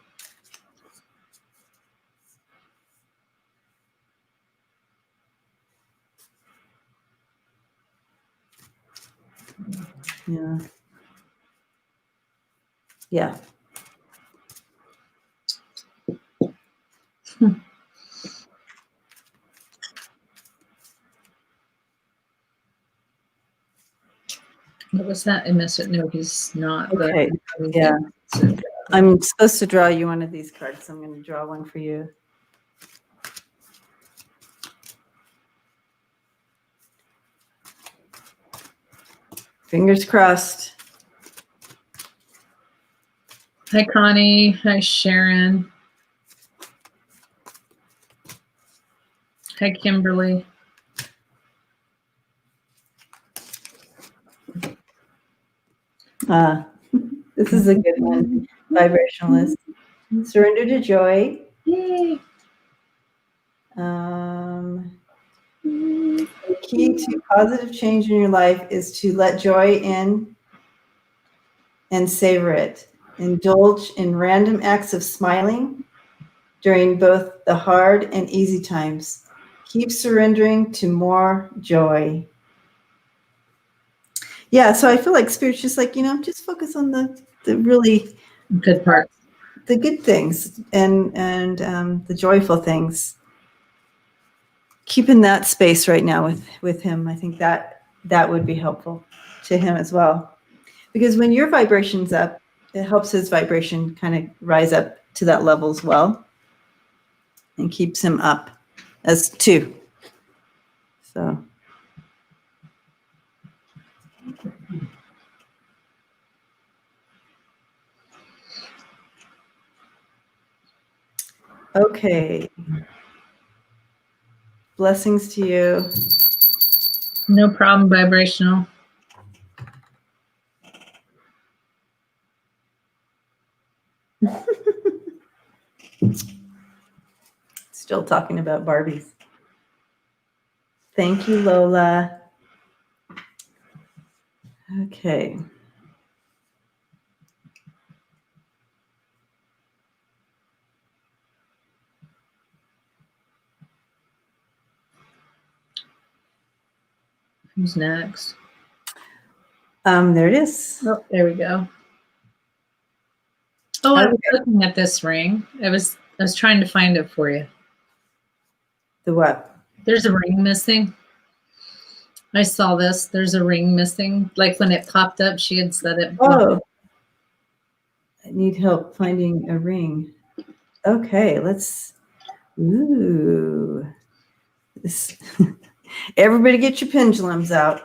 Speaker 2: Yeah. Yeah.
Speaker 1: What was that? I missed it. No, he's not.
Speaker 2: Okay. Yeah. I'm supposed to draw you one of these cards. So I'm going to draw one for you. Fingers crossed.
Speaker 1: Hi, Connie. Hi, Sharon. Hi, Kimberly.
Speaker 2: This is a good one. Vibrationalist. Surrender to joy.
Speaker 1: Yay.
Speaker 2: The key to positive change in your life is to let joy in and savor it. Indulge in random acts of smiling during both the hard and easy times. Keep surrendering to more joy. Yeah, so I feel like Spirit's just like, just focus on the really
Speaker 1: Good part.
Speaker 2: The good things and the joyful things. Keeping that space right now with him, I think that would be helpful to him as well. Because when your vibration's up, it helps his vibration kind of rise up to that level as well and keeps him up. That's 2. So. Okay. Blessings to you.
Speaker 1: No problem, vibrational.
Speaker 2: Still talking about Barbies. Thank you, Lola. Okay.
Speaker 1: Who's next?
Speaker 2: There it is.
Speaker 1: Oh, there we go. Oh, I was looking at this ring. I was trying to find it for you.
Speaker 2: The what?
Speaker 1: There's a ring missing. I saw this. There's a ring missing. Like when it popped up, she had said it.
Speaker 2: Oh, I need help finding a ring. Okay, let's. Ooh. Everybody get your pendulums out.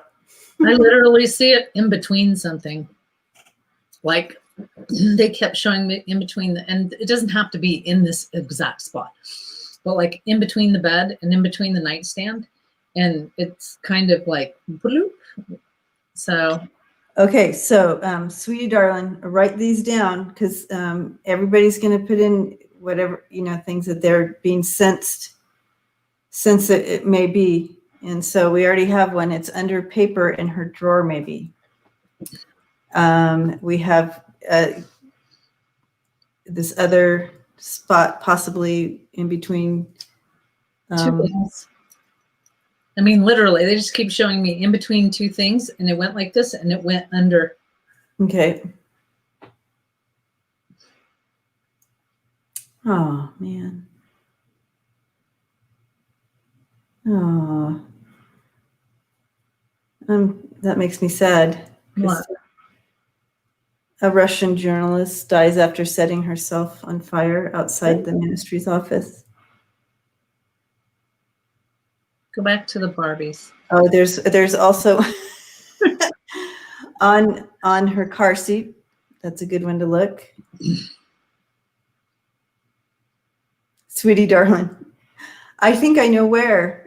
Speaker 1: I literally see it in between something. Like they kept showing me in between and it doesn't have to be in this exact spot, but like in between the bed and in between the nightstand. And it's kind of like bloop. So.
Speaker 2: Okay, so sweetie darling, write these down because everybody's going to put in whatever, things that they're being sensed it may be. And so we already have one. It's under paper in her drawer, maybe. We have this other spot possibly in between.
Speaker 1: Two things. I mean, literally, they just keep showing me in between 2 things, and it went like this, and it went under.
Speaker 2: Okay. Oh, man. Oh. That makes me sad.
Speaker 1: What?
Speaker 2: A Russian journalist dies after setting herself on fire outside the ministry's office.
Speaker 1: Go back to the Barbies.
Speaker 2: Oh, there's also on her car seat. That's a good one to look. Sweetie darling, I think I know where.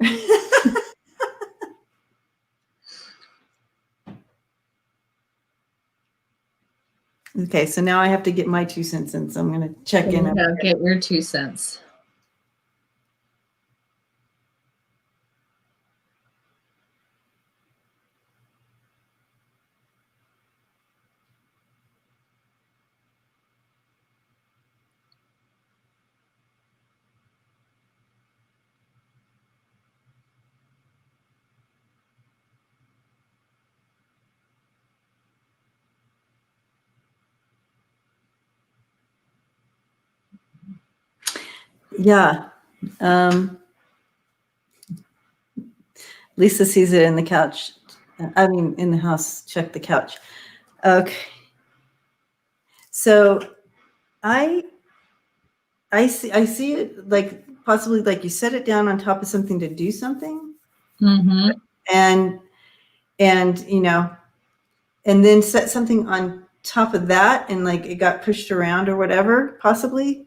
Speaker 2: Okay, so now I have to get my 2 cents in, so I'm going to check in.
Speaker 1: Yeah, get your 2 cents.
Speaker 2: Yeah. Lisa sees it in the couch. In the house. Check the couch. Okay. So I see it like possibly like you set it down on top of something to do something.
Speaker 1: Mm-hmm.
Speaker 2: And and then set something on top of that and like it got pushed around or whatever, possibly.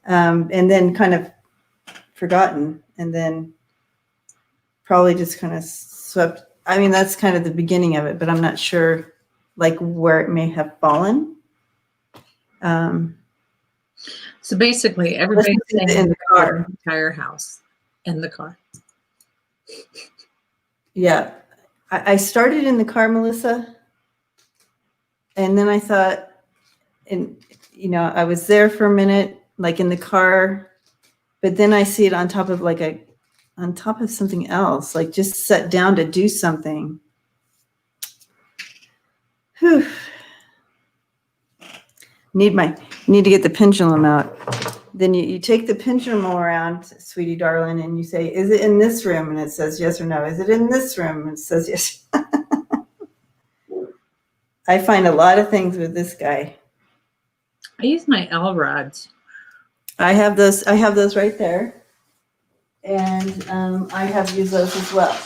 Speaker 2: And then kind of forgotten and then probably just kind of swept. I mean, that's kind of the beginning of it, but I'm not sure like where it may have fallen.
Speaker 1: So basically everybody's saying
Speaker 2: in the car.
Speaker 1: The entire house and the car.
Speaker 2: Yeah. I started in the car, Melissa. And then I thought, I was there for a minute, like in the car, but then I see it on top of something else, like just set down to do something. Whew. Need to get the pendulum out. Then you take the pendulum around, sweetie darling, and you say, is it in this room? And it says yes or no. Is it in this room? And it says yes. I find a lot of things with this guy.
Speaker 1: I use my L rods.
Speaker 2: I have those right there. And I have used those as well.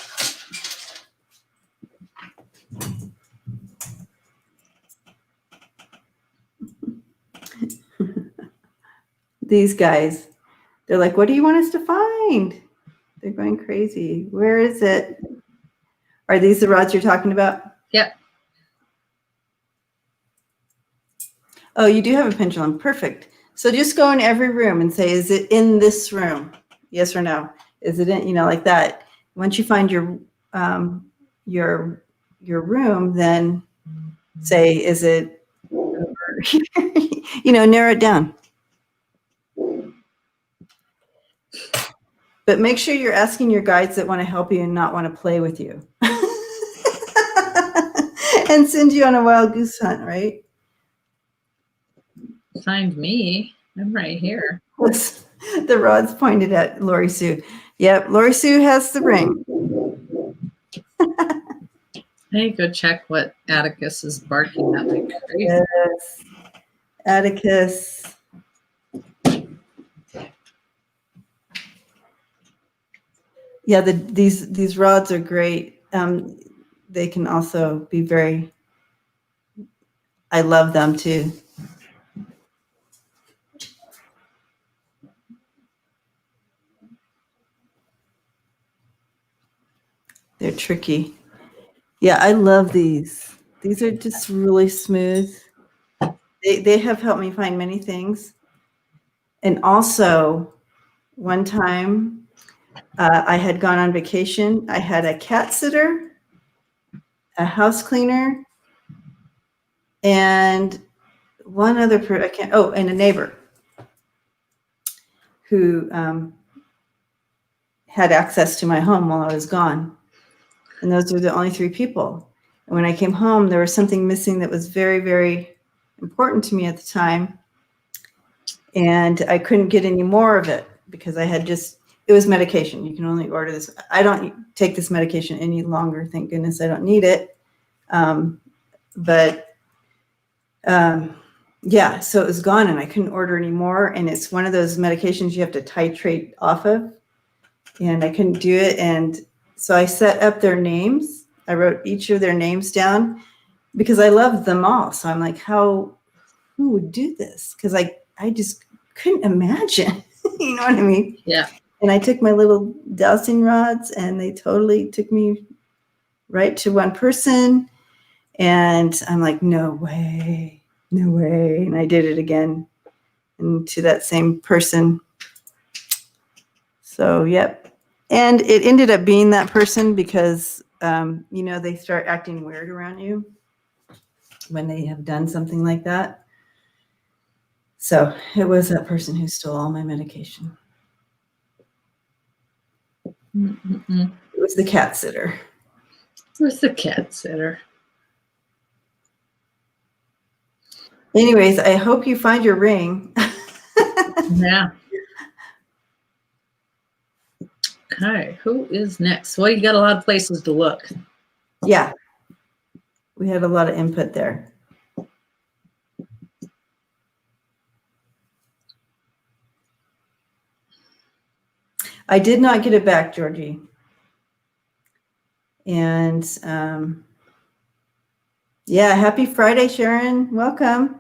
Speaker 2: These guys, they're like, what do you want us to find? They're going crazy. Where is it? Are these the rods you're talking about?
Speaker 1: Yep.
Speaker 2: Oh, you do have a pendulum. Perfect. So just go in every room and say, is it in this room? Yes or no? Is it in, like that? Once you find your room, then say, is it, narrow it down. But make sure you're asking your guides that want to help you and not want to play with you. And send you on a wild goose hunt, right?
Speaker 1: Find me. I'm right here.
Speaker 2: The rod's pointed at Lori Sue. Yep, Lori Sue has the ring.
Speaker 1: I need to go check what Atticus is barking at like crazy.
Speaker 2: Yes. Atticus. Yeah, these rods are great. They can also be very, I love them too. They're tricky. Yeah, I love these. These are just really smooth. They have helped me find many things. And also, one time I had gone on vacation. I had a cat sitter, a house cleaner, and one other person, and a neighbor who had access to my home while I was gone. And those were the only 3 people. And when I came home, there was something missing that was very, very important to me at the time. And I couldn't get any more of it because I had it was medication. You can only order this. I don't take this medication any longer. Thank goodness I don't need it. Yeah, so it was gone and I couldn't order any more. And it's one of those medications you have to titrate off of. And I couldn't do it. And so I set up their names. I wrote each of their names down because I loved them all. So I'm like, who would do this? Because I just couldn't imagine. You know what I mean?
Speaker 1: Yeah.
Speaker 2: And I took my little dowsing rods and they totally took me right to one person. And I'm like, no way. And I did it again and to that same person. So, yep. And it ended up being that person because, they start acting weird around you when they have done something like that. So it was that person who stole all my medication.
Speaker 1: Mm-mm-mm.
Speaker 2: It was the cat sitter.
Speaker 1: Where's the cat sitter?
Speaker 2: Anyways, I hope you find your ring.
Speaker 1: Yeah. Okay, who is next? Well, you got a lot of places to look.
Speaker 2: Yeah. We had a lot of input there. I did not get it back, Georgie. And yeah, happy Friday, Sharon. Welcome.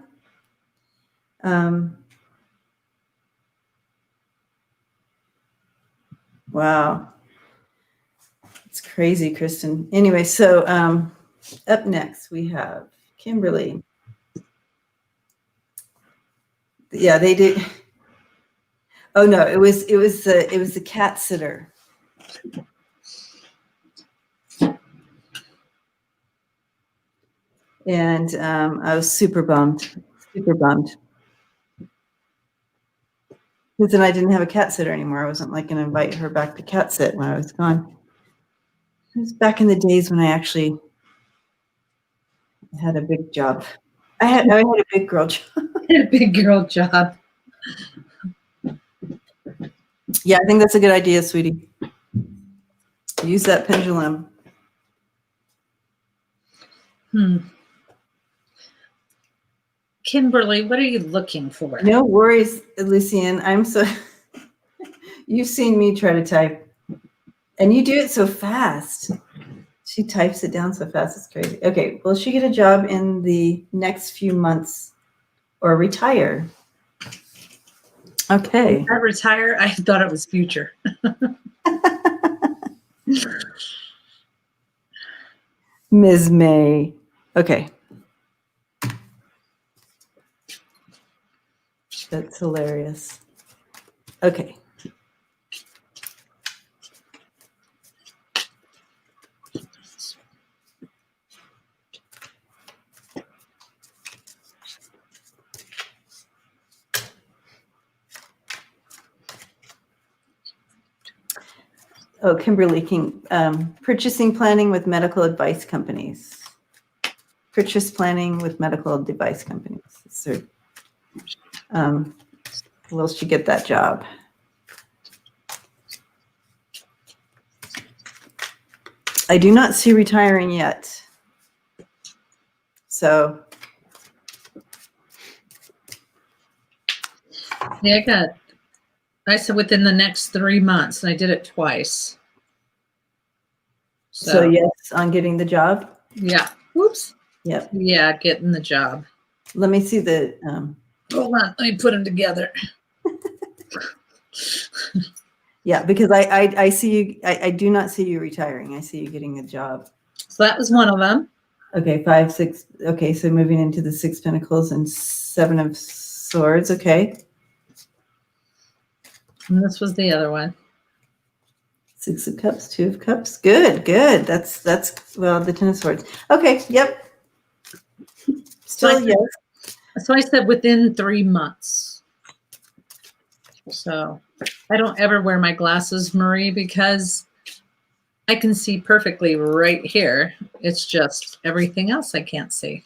Speaker 2: Wow. It's crazy, Kristen. Anyway, so up next we have Kimberly. Yeah, they did. Oh no, it was the cat sitter. And I was super bummed. Because then I didn't have a cat sitter anymore. I wasn't like going to invite her back to cat sit when I was gone. It was back in the days when I actually had a big job. I had a big girl job.
Speaker 1: A big girl job.
Speaker 2: Yeah, I think that's a good idea, sweetie. Use that pendulum.
Speaker 1: Kimberly, what are you looking for?
Speaker 2: No worries, Lucian. I'm so You've seen me try to type, and you do it so fast. She types it down so fast, it's crazy. Okay, will she get a job in the next few months or retire? Okay.
Speaker 1: I retire. I thought it was future.
Speaker 2: Ms. May. Okay. That's hilarious. Okay. Oh, Kimberly King, purchasing planning with medical advice companies. Purchase planning with medical device companies. So, will she get that job? I do not see retiring yet. So.
Speaker 1: Yeah, I said within the next 3 months, and I did it twice.
Speaker 2: So yes, on getting the job?
Speaker 1: Yeah. Whoops.
Speaker 2: Yep.
Speaker 1: Yeah, getting the job.
Speaker 2: Let me see the.
Speaker 1: Hold on. Let me put them together.
Speaker 2: Yeah, because I see you. I do not see you retiring. I see you getting a job.
Speaker 1: So that was one of them.
Speaker 2: Okay, 5, 6. Okay, so moving into the 6 Pentacles and 7 of Swords. Okay.
Speaker 1: And this was the other one.
Speaker 2: 6 of Cups, 2 of Cups. Good, good. That's well, the 10 of Swords. Okay, yep. Still yes.
Speaker 1: So I said within 3 months. So I don't ever wear my glasses, Marie, because I can see perfectly right here. It's just everything else I can't see.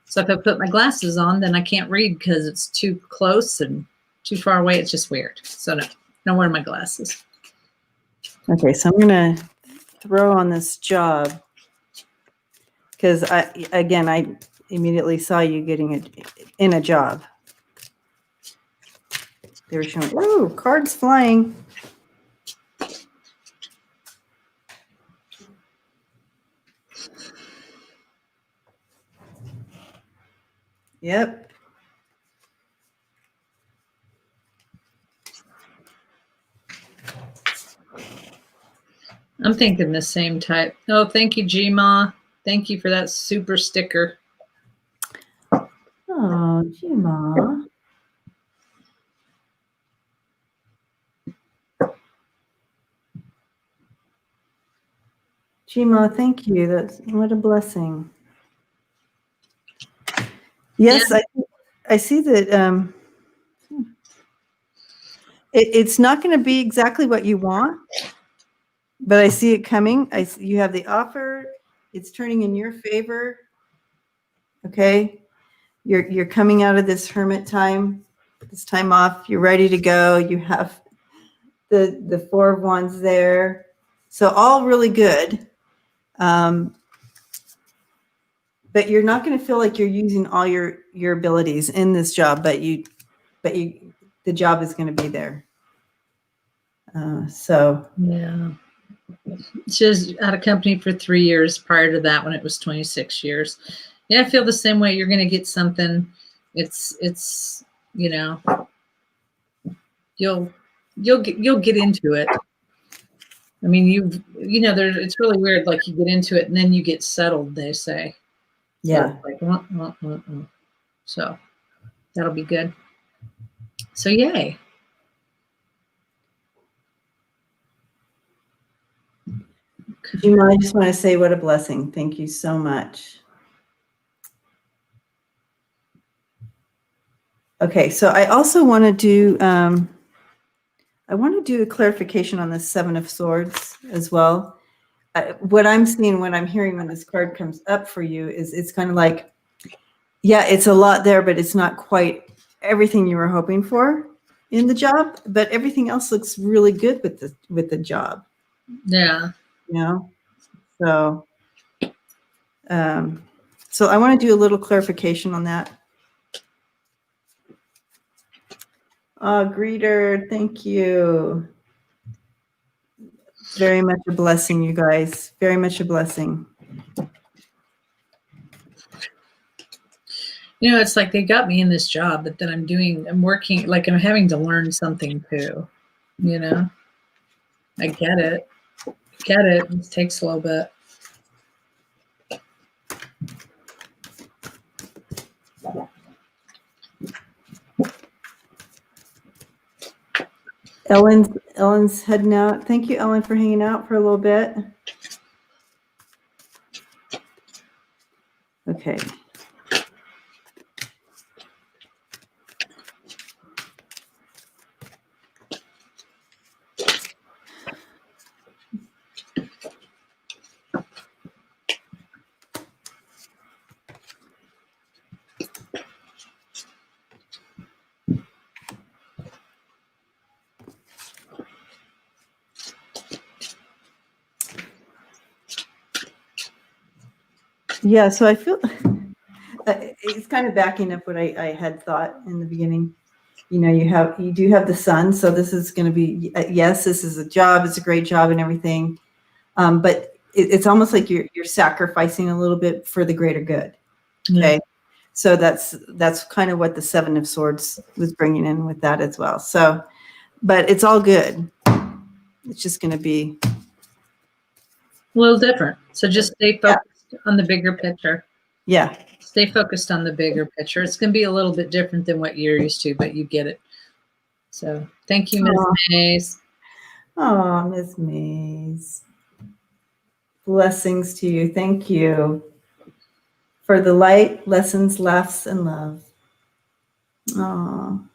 Speaker 1: So if I put my glasses on, then I can't read because it's too close and too far away. It's just weird. So no, don't wear my glasses.
Speaker 2: Okay, so I'm going to throw on this job because I immediately saw you getting in a job. They were showing, oh, cards flying. Yep.
Speaker 1: I'm thinking the same type. Oh, thank you, Gma. Thank you for that super sticker.
Speaker 2: Oh, Gma. Gma, thank you. That's what a blessing. Yes, yeah. I see that it's not going to be exactly what you want, but I see it coming. You have the offer. It's turning in your favor. Okay. You're coming out of this hermit time, this time off. You're ready to go. You have the 4 of Wands there. So all really good. But you're not going to feel like you're using all your abilities in this job, but the job is going to be there. So
Speaker 1: yeah, she was at a company for 3 years. Prior to that, when it was 26 years. Yeah, I feel the same way. You're going to get something. It's you know, you'll get into it. I mean, it's really weird. Like you get into it and then you get settled. They say.
Speaker 2: Yeah.
Speaker 1: So, like, so that'll be good. So yay.
Speaker 2: Gina, I just want to say what a blessing. Thank you so much. Okay, so I also want to do a clarification on the 7 of Swords as well. What I'm seeing, what I'm hearing when this card comes up for you is it's kind of like, yeah, it's a lot there, but it's not quite everything you were hoping for in the job, but everything else looks really good with the job.
Speaker 1: Yeah.
Speaker 2: You know, so I want to do a little clarification on that. Oh, greeter, thank you. Very much a blessing, you guys. Very much a blessing.
Speaker 1: You know, it's like they got me in this job, but then I'm working, like I'm having to learn something too. You know, I get it. It takes a little bit.
Speaker 2: Ellen's heading out. Thank you, Ellen, for hanging out for a little bit. Okay. Yeah, so I feel it's kind of backing up what I had thought in the beginning. You know, you do have the sun, so this is going to be yes, this is a job, it's a great job and everything, but it's almost like you're sacrificing a little bit for the greater good. Okay, yeah. So that's kind of what the Seven of Swords was bringing in with that as well. So, but it's all good. It's just going to be
Speaker 1: a little different. So just stay focused on the bigger picture.
Speaker 2: Yeah.
Speaker 1: Stay focused on the bigger picture. It's going to be a little bit different than what you're used to, but you get it. So thank you, Ms. Mays.
Speaker 2: Oh, Ms. Mays. Blessings to you. Thank you for the light, lessons, laughs, and love. Oh.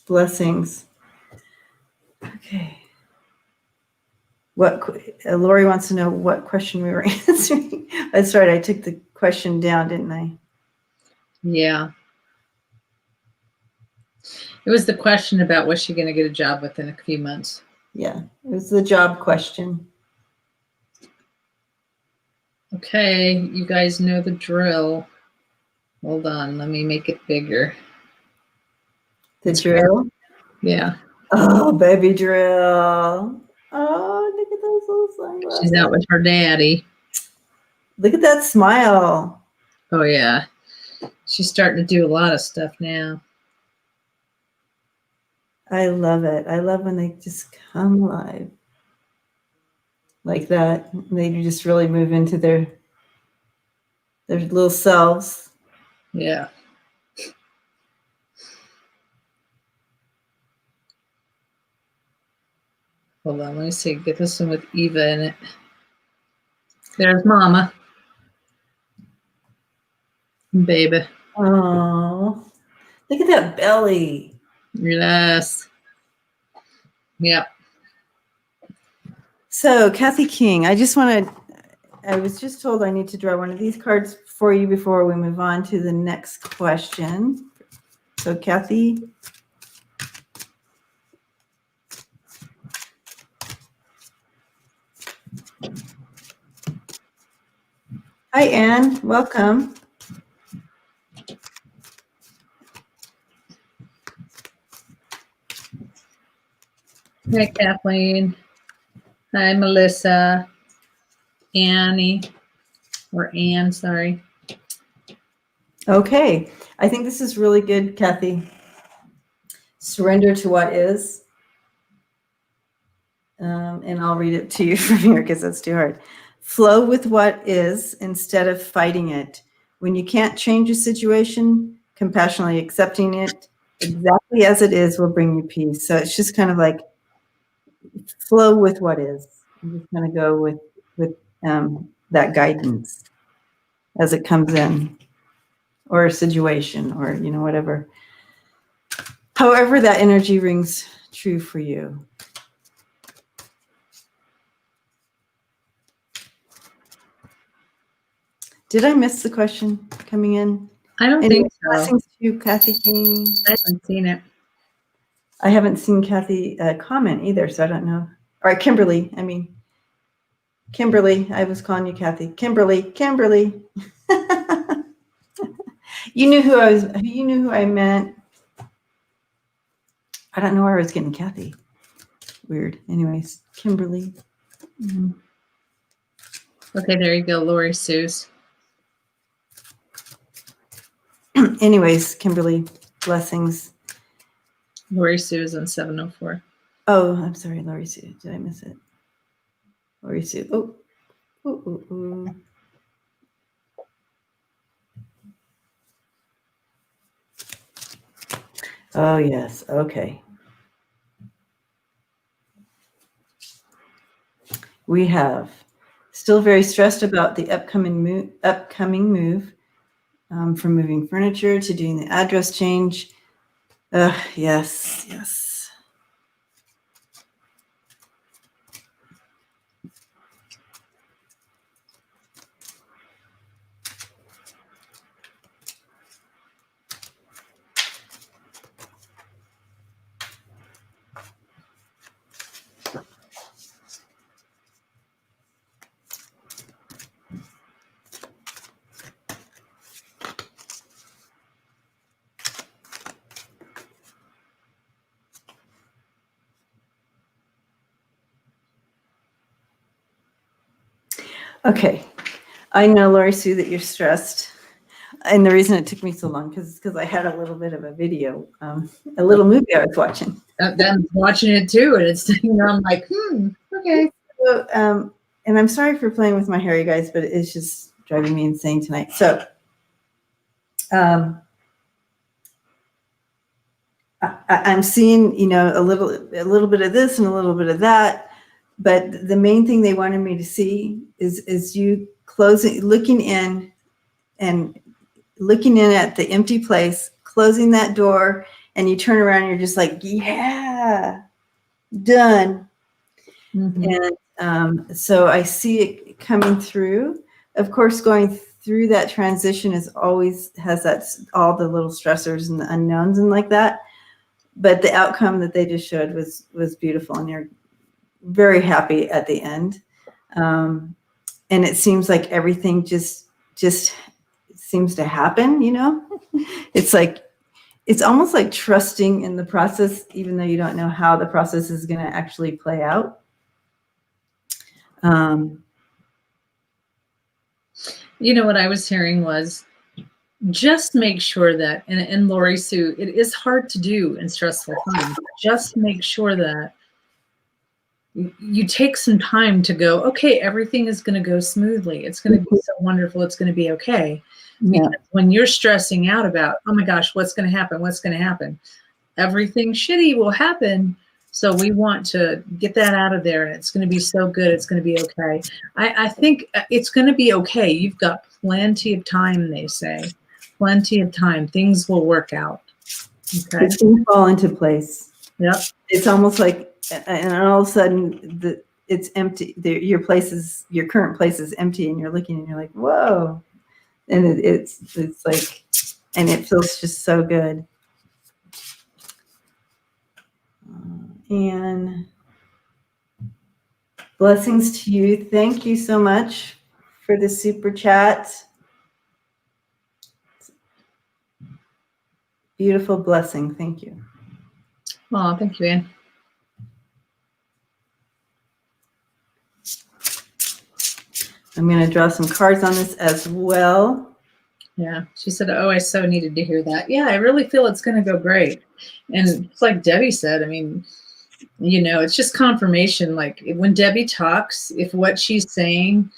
Speaker 2: Blessings. Okay. Lori wants to know what question we were answering. That's right. I took the question down, didn't I?
Speaker 1: Yeah. It was the question about was she going to get a job within a few months?
Speaker 2: Yeah, it was the job question.
Speaker 1: Okay, you guys know the drill. Hold on, let me make it bigger.
Speaker 2: The drill?
Speaker 1: Yeah.
Speaker 2: Oh, baby drill. Oh, look at those little sunglasses.
Speaker 1: She's out with her daddy.
Speaker 2: Look at that smile.
Speaker 1: Oh, yeah. She's starting to do a lot of stuff now.
Speaker 2: I love it. I love when they just come alive like that. They just really move into their little selves.
Speaker 1: Yeah. Hold on, let me see. Get this one with Eva in it. There's Mama. Baby.
Speaker 2: Oh, look at that belly.
Speaker 1: Yes. Yep.
Speaker 2: So, Kathy King, I was just told I need to draw one of these cards for you before we move on to the next question. So, Kathy. Hi, Anne. Welcome.
Speaker 1: Hi, Kathleen. Hi, Melissa. Annie. Or Anne, sorry.
Speaker 2: Okay. I think this is really good, Kathy. Surrender to what is. And I'll read it to you from here because that's too hard. Flow with what is instead of fighting it. When you can't change a situation, compassionately accepting it exactly as it is will bring you peace. So it's just kind of like flow with what is. You just kind of go with that guidance as it comes in, or a situation, or whatever. However, that energy rings true for you. Did I miss the question coming in?
Speaker 1: I don't think so.
Speaker 2: Blessings to you, Kathy King.
Speaker 1: I haven't seen it.
Speaker 2: I haven't seen Kathy comment either, so I don't know. All right, Kimberly. I was calling you Kathy. Kimberly. You knew who I meant. I don't know where I was getting Kathy. Weird. Anyways, Kimberly.
Speaker 1: Mhm. Okay, there you go, Lori Sue's.
Speaker 2: Anyways, Kimberly, blessings.
Speaker 1: Lori Sue is on 704.
Speaker 2: Oh, I'm sorry, Lori Sue. Did I miss it? Lori Sue. Oh. Oh, yes. Okay. We have still very stressed about the upcoming move from moving furniture to doing the address change. Yes. Okay. I know, Lori Sue, that you're stressed. And the reason it took me so long because I had a little bit of a video, a little movie I was watching.
Speaker 1: I'm watching it too, and it's I'm like, okay.
Speaker 2: So, and I'm sorry for playing with my hair, you guys, but it's just driving me insane tonight. So, I'm seeing, a little bit of this and a little bit of that, but the main thing they wanted me to see is you looking in at the empty place, closing that door, and you turn around and you're just like, yeah, done.
Speaker 1: Mm-hmm.
Speaker 2: And so I see it coming through. Of course, going through that transition has all the little stressors and the unknowns and like that. But the outcome that they just showed was beautiful, and you're very happy at the end. And it seems like everything just seems to happen. It's almost like trusting in the process, even though you don't know how the process is going to actually play out.
Speaker 1: What I was hearing was just make sure that, and Lori Sue, it is hard to do in stressful times. Just make sure that you take some time to go, okay, everything is going to go smoothly. It's going to be so wonderful. It's going to be okay.
Speaker 2: Yeah.
Speaker 1: Because when you're stressing out about, oh my gosh, what's going to happen? What's going to happen? Everything shitty will happen. So we want to get that out of there, and it's going to be so good. It's going to be okay. I think it's going to be okay. You've got plenty of time, they say. Plenty of time. Things will work out. Okay.
Speaker 2: It's going to fall into place.
Speaker 1: Yep.
Speaker 2: It's almost like, and all of a sudden, it's empty. Your current place is empty, and you're looking, and you're like, whoa. And it's like, and it feels just so good. And blessings to you. Thank you so much for the super chat. Beautiful blessing. Thank you.
Speaker 1: Oh, thank you, Ann.
Speaker 2: I'm going to draw some cards on this as well.
Speaker 1: Yeah, she said, oh, I so needed to hear that. Yeah, I really feel it's going to go great. And it's like Debbie said, I mean, it's just confirmation. Like when Debbie talks, if what she's saying,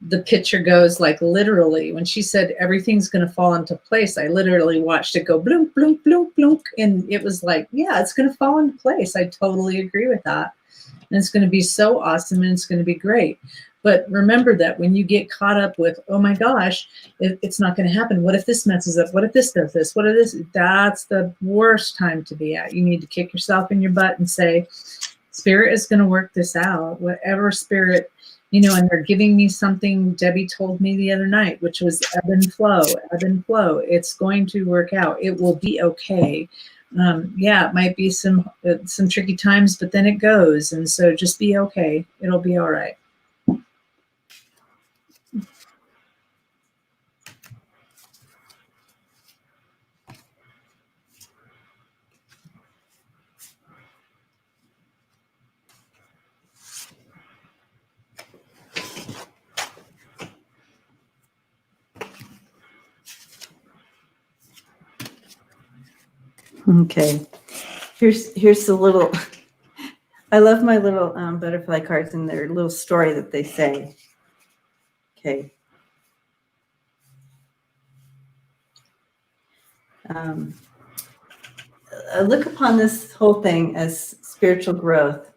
Speaker 1: the picture goes like literally. When she said everything's going to fall into place, I literally watched it go bloom, bloom, bloom, bloom. And it was like, yeah, it's going to fall into place. I totally agree with that. And it's going to be so awesome, and it's going to be great. But remember that when you get caught up with, oh my gosh, it's not going to happen. What if this messes up? What if this does this? What if this? That's the worst time to be at. You need to kick yourself in your butt and say, Spirit is going to work this out. Whatever Spirit, and they're giving me something Debbie told me the other night, which was ebb and flow, ebb and flow. It's going to work out. It will be okay. Yeah, it might be some tricky times, but then it goes. And so just be okay. It'll be all right.
Speaker 2: Okay. Here's the little, I love my little butterfly cards and their little story that they say. Okay. Look upon this whole thing as spiritual growth.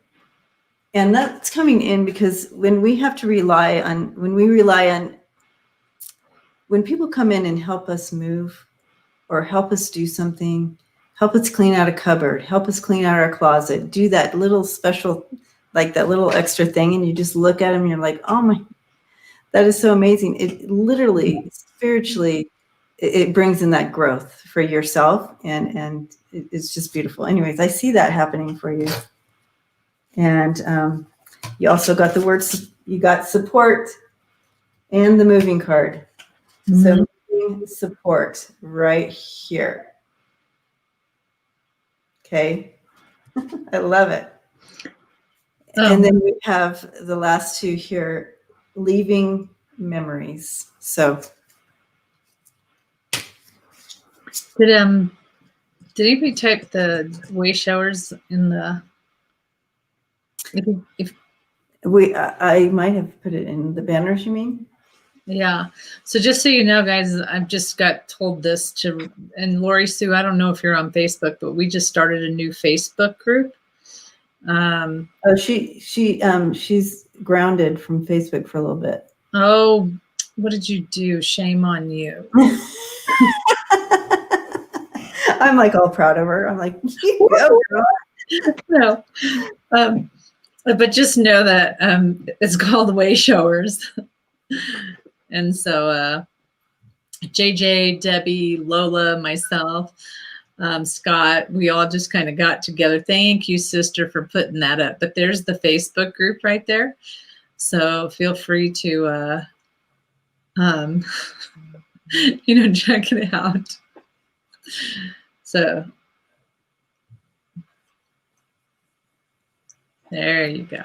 Speaker 2: And that's coming in because when we rely on, when people come in and help us move or help us do something, help us clean out a cupboard, help us clean out our closet, do that little special, like that little extra thing. And you just look at them and you're like, oh my, that is so amazing. It literally, spiritually, it brings in that growth for yourself. And it's just beautiful. Anyways, I see that happening for you. And you also got the words, you got support and the moving card. So moving support right here. Okay. I love it. And then we have the last two here, leaving memories. So
Speaker 1: did anybody type the way showers in the if
Speaker 2: I might have put it in the banners, you mean?
Speaker 1: Yeah. So just so you know, guys, I've just got told this and Lori Sue, I don't know if you're on Facebook, but we just started a new Facebook group.
Speaker 2: Oh, she's grounded from Facebook for a little bit.
Speaker 1: Oh, what did you do? Shame on you.
Speaker 2: I'm like all proud of her. I'm like, you go, girl.
Speaker 1: No. But just know that it's called Way Showers. And so JJ, Debbie, Lola, myself, Scott, we all just kind of got together. Thank you, sister, for putting that up. But there's the Facebook group right there. So feel free to, check it out. So there you go.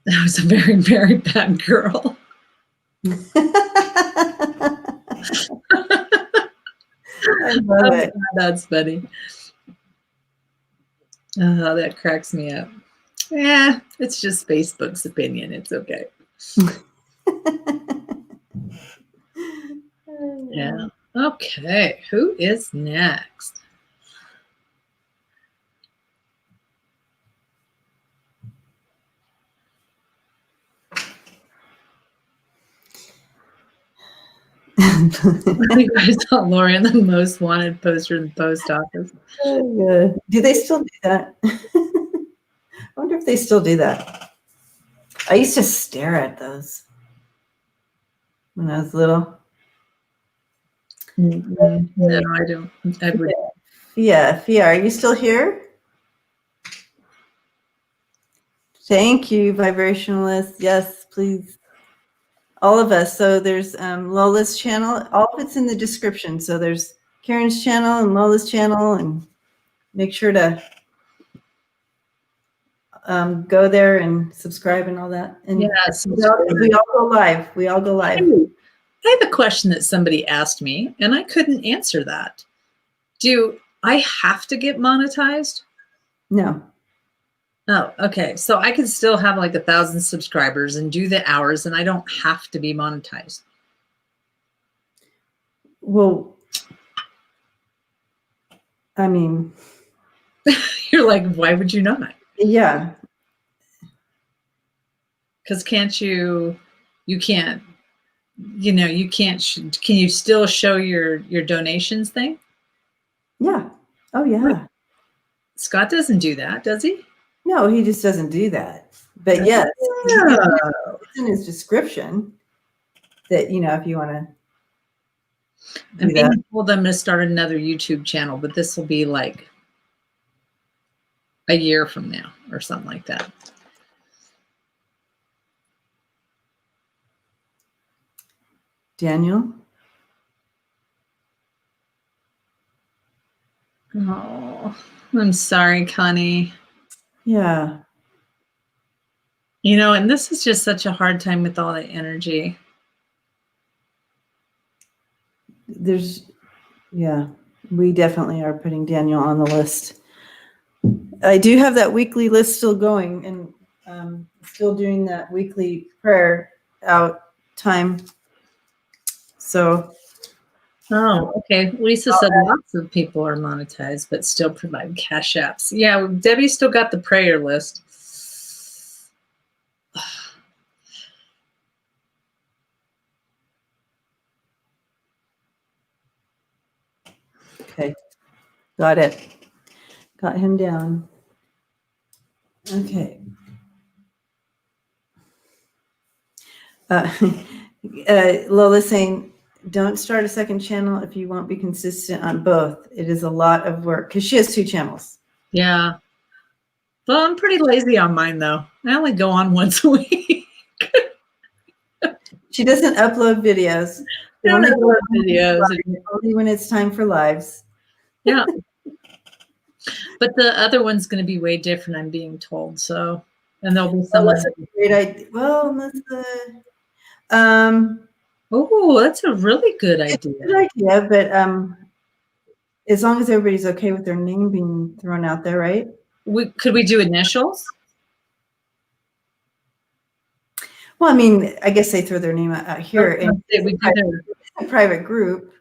Speaker 1: That was a very, very bad girl.
Speaker 2: I love it.
Speaker 1: That's funny. Oh, that cracks me up. Yeah, it's just Facebook's opinion. It's okay. Yeah. Okay. Who is next? You guys saw Lauren, the most wanted poster in the post office.
Speaker 2: Oh, do they still do that? I wonder if they still do that. I used to stare at those when I was little.
Speaker 1: No, I don't. I would.
Speaker 2: Yeah, Fia, are you still here? Thank you, vibrationalist. Yes, please. All of us. So there's Lola's channel. All of it's in the description. So there's Karen's channel and Lola's channel, and make sure to go there and subscribe and all that. And
Speaker 1: yes,
Speaker 2: we all go live. We all go live.
Speaker 1: I have a question that somebody asked me, and I couldn't answer that. Do I have to get monetized?
Speaker 2: No.
Speaker 1: Oh, okay. So I can still have like 1,000 subscribers and do the hours, and I don't have to be monetized.
Speaker 2: Well, I mean,
Speaker 1: you're like, why would you not?
Speaker 2: Yeah.
Speaker 1: Because you can't, can you still show your donations thing?
Speaker 2: Yeah. Oh, yeah.
Speaker 1: Scott doesn't do that, does he?
Speaker 2: No, he just doesn't do that. But yes, it's in his description that, if you want to do that.
Speaker 1: I told them to start another YouTube channel, but this will be like a year from now or something like that.
Speaker 2: Daniel?
Speaker 1: Oh, I'm sorry, Connie.
Speaker 2: Yeah.
Speaker 1: And this is just such a hard time with all the energy.
Speaker 2: We definitely are putting Daniel on the list. I do have that weekly list still going, and still doing that weekly prayer out time. So.
Speaker 1: Oh, okay. Lisa said lots of people are monetized, but still provide cash apps. Yeah, Debbie still got the prayer list.
Speaker 2: Okay, got it. Got him down. Okay. Lola's saying, don't start a second channel if you won't be consistent on both. It is a lot of work because she has 2 channels.
Speaker 1: Yeah. Well, I'm pretty lazy on mine, though. I only go on once a week.
Speaker 2: She doesn't upload videos.
Speaker 1: Only
Speaker 2: when it's time for lives.
Speaker 1: Yeah. But the other one's going to be way different, I'm being told. So, and there'll be someone.
Speaker 2: That's a great idea. Well,
Speaker 1: That's a really good idea.
Speaker 2: Good idea, but as long as everybody's okay with their name being thrown out there, right?
Speaker 1: Could we do initials?
Speaker 2: Well, I mean, I guess they throw their name out here.
Speaker 1: A
Speaker 2: private group.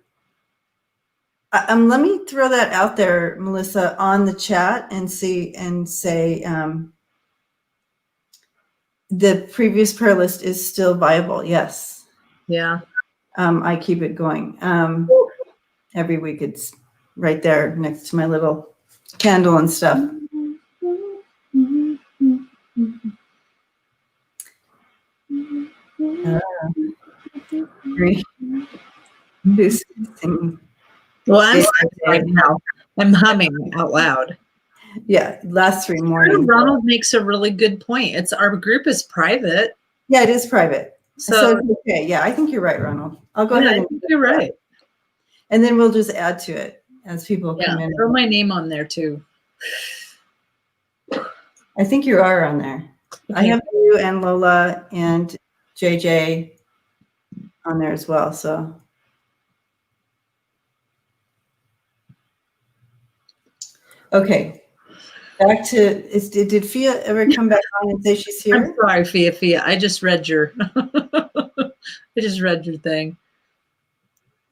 Speaker 2: Let me throw that out there, Melissa, on the chat and say the previous prayer list is still viable. Yes.
Speaker 1: Yeah.
Speaker 2: I keep it going. Every week it's right there next to my little candle and stuff. Who's singing?
Speaker 1: Well, I'm right now. I'm humming out loud.
Speaker 2: Yeah, last 3 mornings.
Speaker 1: Ronald makes a really good point. Our group is private.
Speaker 2: Yeah, it is private.
Speaker 1: So
Speaker 2: it's okay. Yeah, I think you're right, Ronald. I'll go ahead.
Speaker 1: You're right.
Speaker 2: And then we'll just add to it as people come in.
Speaker 1: Throw my name on there too.
Speaker 2: I think you are on there. Okay. I have you and Lola and JJ on there as well. So. Okay. Back to, did Fia ever come back on and say she's here?
Speaker 1: I'm sorry, Fia. I just read your thing.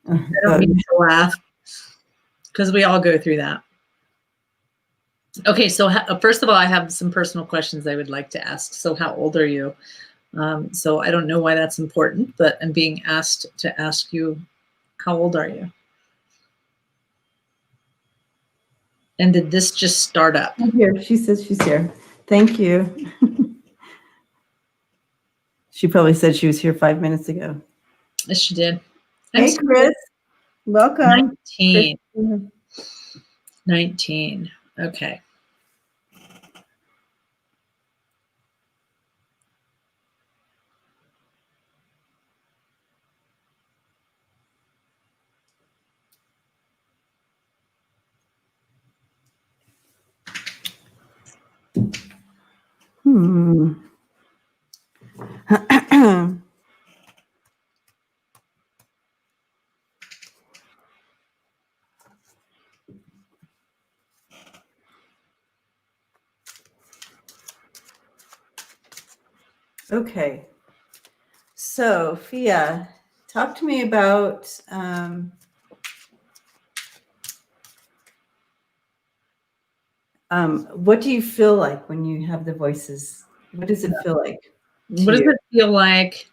Speaker 1: I don't mean to laugh because we all go through that. Okay, so first of all, I have some personal questions I would like to ask. So how old are you? So I don't know why that's important, but I'm being asked to ask you, how old are you? And did this just start up?
Speaker 2: I'm here. She says she's here. Thank you. She probably said she was here 5 minutes ago.
Speaker 1: Yes, she did.
Speaker 2: Hey, Chris. Welcome.
Speaker 1: 19. 19. Okay.
Speaker 2: Okay. So, Fia, talk to me about what do you feel like when you have the voices? What does it feel like?
Speaker 1: What does it feel like?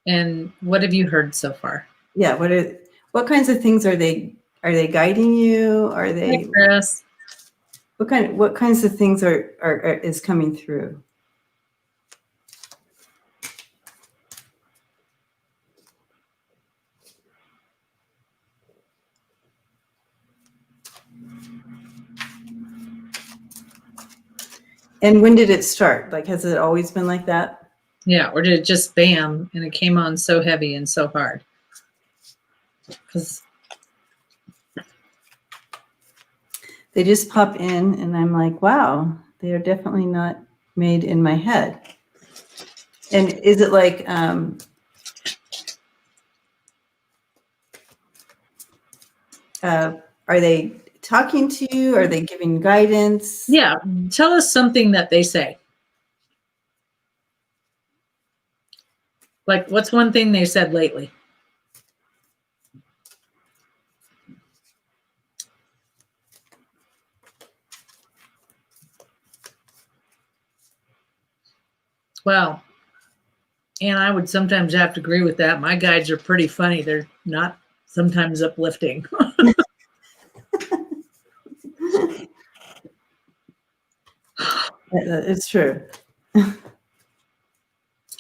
Speaker 1: And what have you heard so far?
Speaker 2: Yeah. What kinds of things are they guiding you? Are they?
Speaker 1: Hey, Chris.
Speaker 2: What kinds of things is coming through? And when did it start? Like, has it always been like that?
Speaker 1: Yeah, or did it just bam and it came on so heavy and so hard? Because
Speaker 2: they just pop in and I'm like, wow, they are definitely not made in my head. And is it like, are they talking to you? Are they giving guidance?
Speaker 1: Yeah. Tell us something that they say. Like, what's one thing they said lately? Well, and I would sometimes have to agree with that. My guides are pretty funny. They're not sometimes uplifting.
Speaker 2: It's true.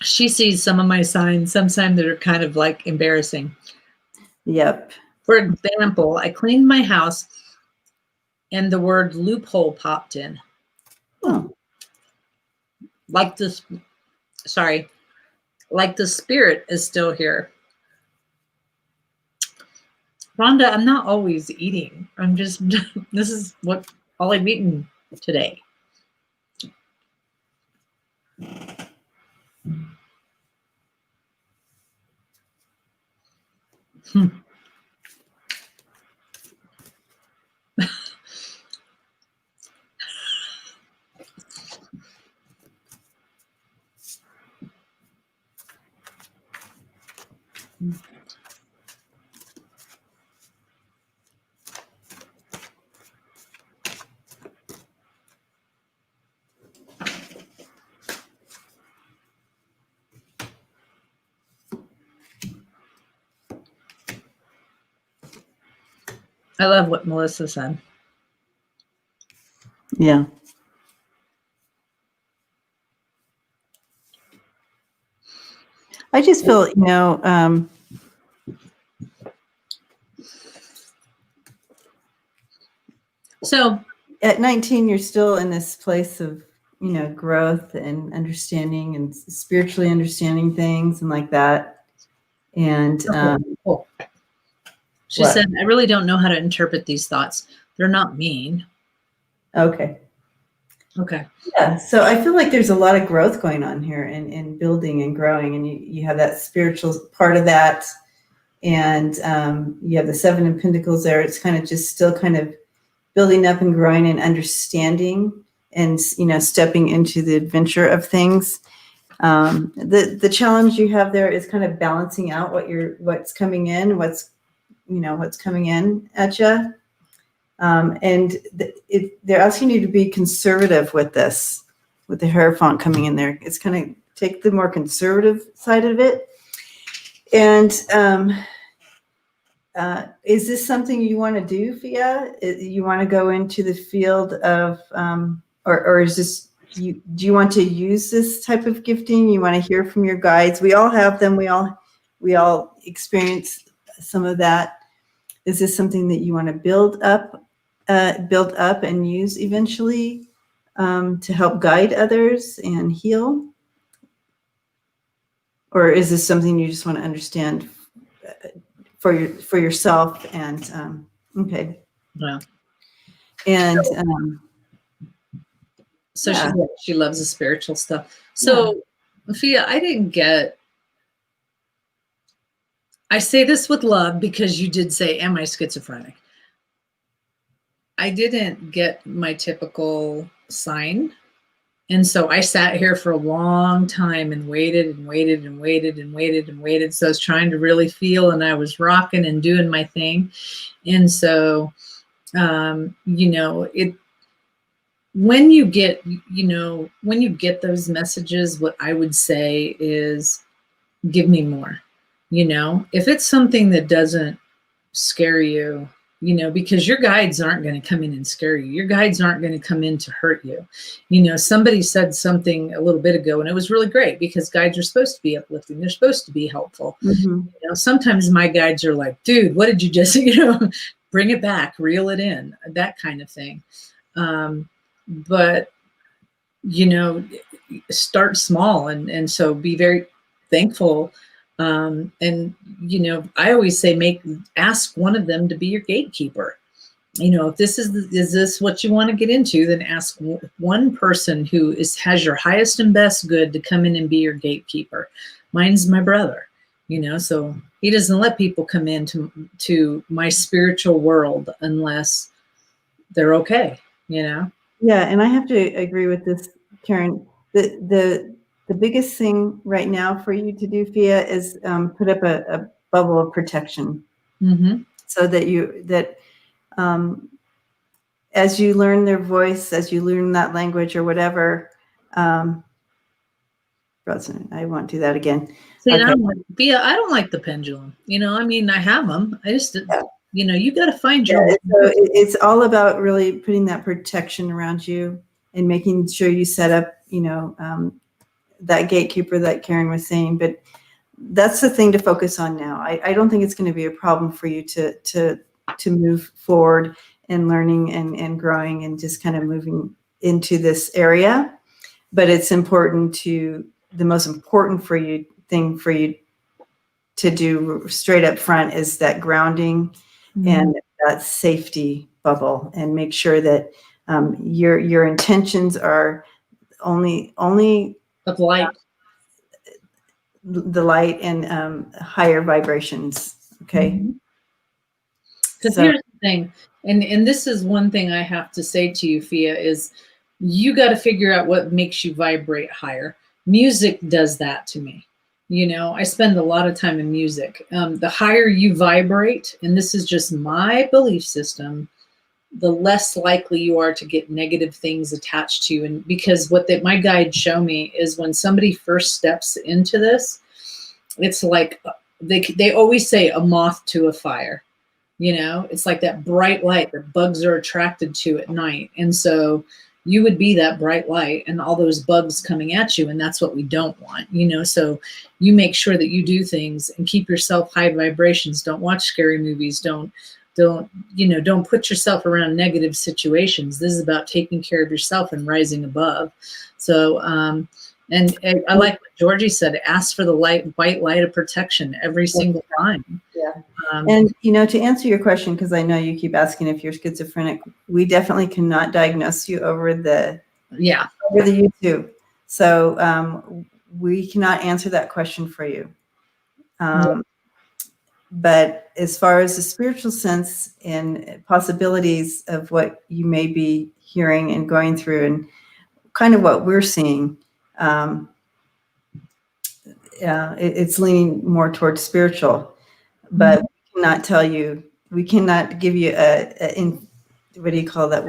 Speaker 1: She sees some of my signs, sometimes that are kind of like embarrassing.
Speaker 2: Yep.
Speaker 1: For example, I cleaned my house and the word loophole popped in.
Speaker 2: Oh.
Speaker 1: Like this, sorry, like the spirit is still here. Rhonda, I'm not always eating. I'm just, this is what all I've eaten today. I love what Melissa said.
Speaker 2: Yeah. I just feel,
Speaker 1: So
Speaker 2: at 19, you're still in this place of, growth and understanding and spiritually understanding things and like that. And
Speaker 1: she
Speaker 2: what?
Speaker 1: said, I really don't know how to interpret these thoughts. They're not mean.
Speaker 2: Okay.
Speaker 1: Okay.
Speaker 2: Yeah. So I feel like there's a lot of growth going on here and building and growing. And you have that spiritual part of that. And you have the 7 of Pentacles there. It's kind of just still kind of building up and growing and understanding and, stepping into the adventure of things. The challenge you have there is kind of balancing out what's coming in, what's coming in at you. And they're asking you to be conservative with this, with the Hierophant coming in there. It's kind of take the more conservative side of it. And is this something you want to do, Fia? You want to go into the field of, or is this, do you want to use this type of gifting? You want to hear from your guides? We all have them. We all experience some of that. Is this something that you want to build up and use eventually to help guide others and heal? Or is this something you just want to understand for yourself? And okay.
Speaker 1: Yeah.
Speaker 2: And
Speaker 1: so
Speaker 2: yeah.
Speaker 1: she loves the spiritual stuff. So Fia, I say this with love because you did say, am I schizophrenic? I didn't get my typical sign. And so I sat here for a long time and waited and waited and waited and waited and waited. So I was trying to really feel, and I was rocking and doing my thing. And so, when you get those messages, what I would say is give me more. If it's something that doesn't scare you, because your guides aren't going to come in and scare you. Your guides aren't going to come in to hurt you. Somebody said something a little bit ago, and it was really great because guides are supposed to be uplifting. They're supposed to be helpful.
Speaker 2: Mm-hmm.
Speaker 1: Sometimes my guides are like, dude, what did you just, bring it back, reel it in, that kind of thing. But, start small. And so be very thankful. And, I always say, ask one of them to be your gatekeeper. if this is this what you want to get into, then ask one person who has your highest and best good to come in and be your gatekeeper. Mine's my brother, so he doesn't let people come into my spiritual world unless they're okay,
Speaker 2: Yeah, and I have to agree with this, Karen. The biggest thing right now for you to do, Fia, is put up a bubble of protection, so that as you learn their voice, as you learn that language or whatever. I won't do that again.
Speaker 1: See, okay. I don't like the pendulum. I have them. I just, you got to find your way.
Speaker 2: So it's all about really putting that protection around you and making sure you set up, that gatekeeper that Karen was saying. But that's the thing to focus on now. I don't think it's going to be a problem for you to move forward and learning and growing and just kind of moving into this area. But it's important the most important thing for you to do straight up front is that grounding and that safety bubble, and make sure that your intentions are only
Speaker 1: of light,
Speaker 2: the light and higher vibrations. Okay.
Speaker 1: Because here's the thing, and this is one thing I have to say to you, Fia, is you got to figure out what makes you vibrate higher. Music does that to me. I spend a lot of time in music. The higher you vibrate, and this is just my belief system, the less likely you are to get negative things attached to you. And because my guides show me is when somebody first steps into this, it's like they always say a moth to a fire. It's like that bright light that bugs are attracted to at night. And so you would be that bright light and all those bugs coming at you. And that's what we don't want, so you make sure that you do things and keep yourself high vibrations. Don't watch scary movies. Don't put yourself around negative situations. This is about taking care of yourself and rising above. So, and I like what Georgie said, ask for the white light of protection every single time.
Speaker 2: Yeah. And, to answer your question, because I know you keep asking if you're schizophrenic, we definitely cannot diagnose you over the YouTube. So we cannot answer that question for you. But as far as the spiritual sense and possibilities of what you may be hearing and going through and kind of what we're seeing, it's leaning more towards spiritual. But we cannot tell you, we cannot give you what do you call that?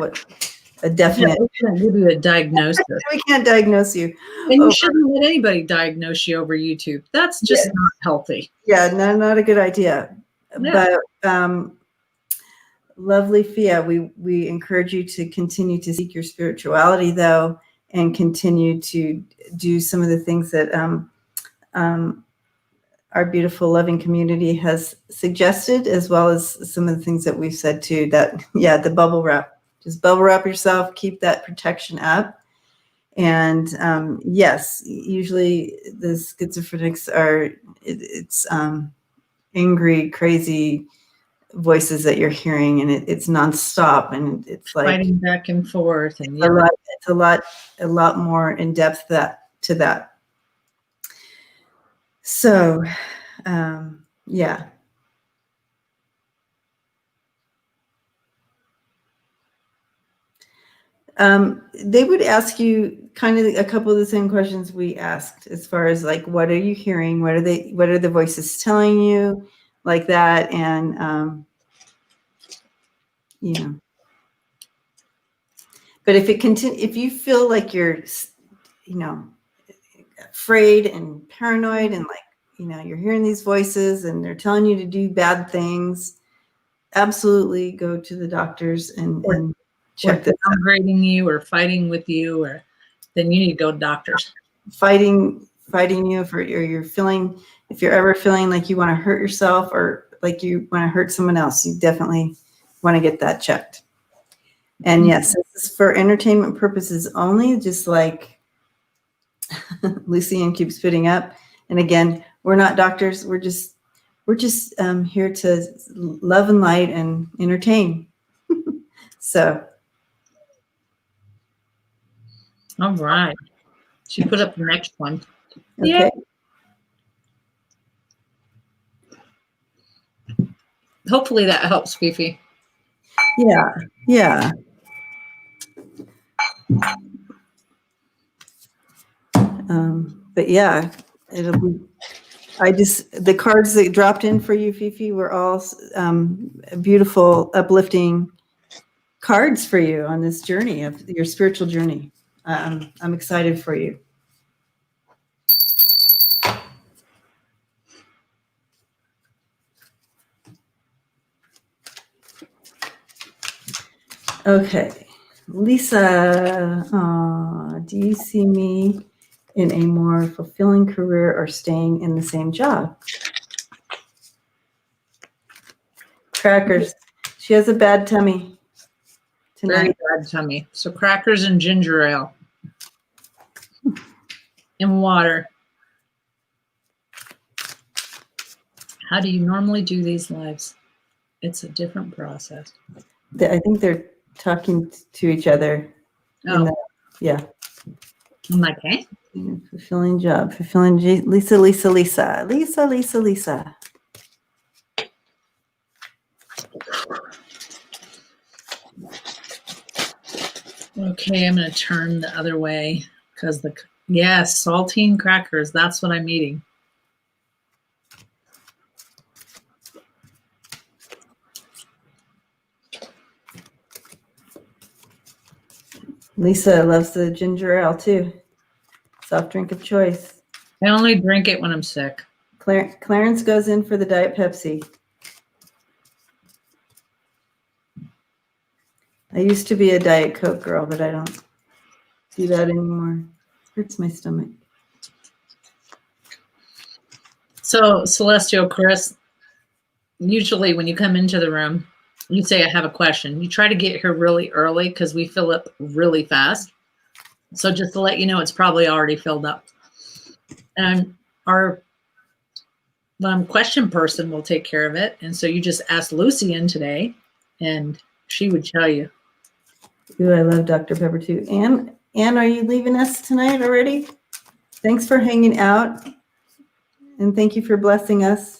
Speaker 2: A definite.
Speaker 1: We can't give you a diagnosis.
Speaker 2: We can't diagnose you.
Speaker 1: And you shouldn't let anybody diagnose you over YouTube. That's just not healthy.
Speaker 2: Yeah, not a good idea. Yeah. But lovely Fia, we encourage you to continue to seek your spirituality, though, and continue to do some of the things that our beautiful, loving community has suggested, as well as some of the things that we've said too. That the bubble wrap. Just bubble wrap yourself, keep that protection up. And yes, usually the schizophrenics it's angry, crazy voices that you're hearing, and it's nonstop, and it's like
Speaker 1: fighting back and forth, and
Speaker 2: it's a lot more in depth to that. So, yeah. They would ask you kind of a couple of the same questions we asked, as far as like, what are you hearing? What are the voices telling you, like that? And, but if you feel like you're, afraid and paranoid and like, you're hearing these voices and they're telling you to do bad things, absolutely go to the doctors and check that.
Speaker 1: Downgrading you or fighting with you, or then you need to go to doctors.
Speaker 2: Fighting you if you're ever feeling like you want to hurt yourself or like you want to hurt someone else, you definitely want to get that checked. And yes, this is for entertainment purposes only, just like Lucian keeps putting up. And again, we're not doctors. We're just here to love and light and entertain. So,
Speaker 1: All right. She put up the next one.
Speaker 2: okay.
Speaker 1: Hopefully that helps, Fifi.
Speaker 2: Yeah. Yeah. But yeah, it'll be, the cards that dropped in for you, Fifi, were all beautiful, uplifting cards for you on this journey of your spiritual journey. I'm excited for you. Okay. Lisa, do you see me in a more fulfilling career or staying in the same job? Crackers. She has a bad tummy tonight.
Speaker 1: Very bad tummy. So crackers and ginger ale. And water. How do you normally do these lives? It's a different process.
Speaker 2: I think they're talking to each other.
Speaker 1: Oh.
Speaker 2: Yeah.
Speaker 1: I'm like, hey?
Speaker 2: Fulfilling job. Fulfilling Lisa.
Speaker 1: Okay, I'm going to turn the other way because yes, saltine crackers. That's what I'm eating.
Speaker 2: Lisa loves the ginger ale too. Soft drink of choice.
Speaker 1: I only drink it when I'm sick.
Speaker 2: Clarence goes in for the Diet Pepsi. I used to be a Diet Coke girl, but I don't do that anymore. It hurts my stomach.
Speaker 1: So, Celestial Chris, usually when you come into the room, you say, I have a question. You try to get here really early because we fill up really fast. So just to let you know, it's probably already filled up. And our question person will take care of it. And so you just ask Lucy in today, and she would tell you.
Speaker 2: Ooh, I love Dr. Pepper too. Anne, are you leaving us tonight already? Thanks for hanging out. And thank you for blessing us.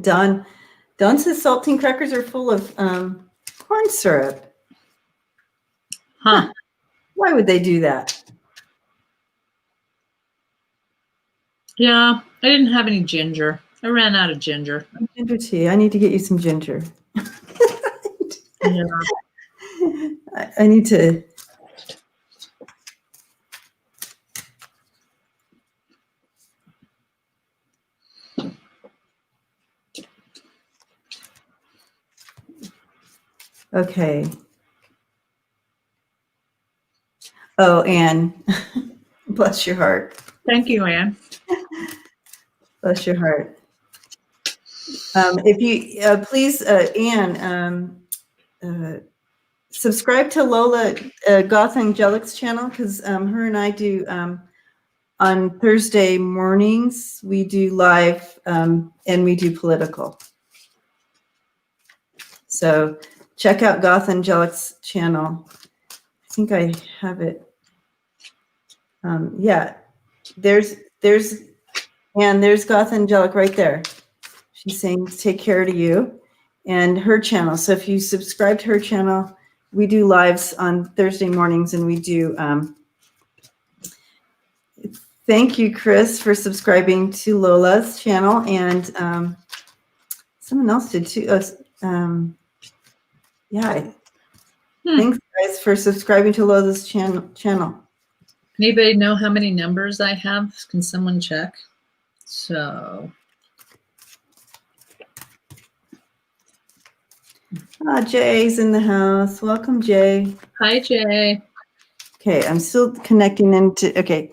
Speaker 2: Don says saltine crackers are full of corn syrup.
Speaker 1: Huh.
Speaker 2: Why would they do that?
Speaker 1: Yeah, I didn't have any ginger. I ran out of ginger.
Speaker 2: Ginger tea. I need to get you some ginger.
Speaker 1: Yeah.
Speaker 2: I need to. Okay. Oh, Anne, bless your heart.
Speaker 1: Thank you, Anne.
Speaker 2: Bless your heart. If you please, Anne, subscribe to Lola Gothangelic's channel, because her and I do on Thursday mornings, we do live and we do political. So check out Gothangelic's channel. I think I have it. Yeah, there's Gothangelic right there. She's saying take care to you, and her channel. So if you subscribe to her channel, we do lives on Thursday mornings, and we do. Thank you, Chris, for subscribing to Lola's channel, and someone else did too. Yeah. Thanks, guys, for subscribing to Lola's channel.
Speaker 1: Anybody know how many numbers I have? Can someone check? So.
Speaker 2: Jay's in the house. Welcome, Jay.
Speaker 1: Hi, Jay.
Speaker 2: Okay, I'm still connecting into. Okay.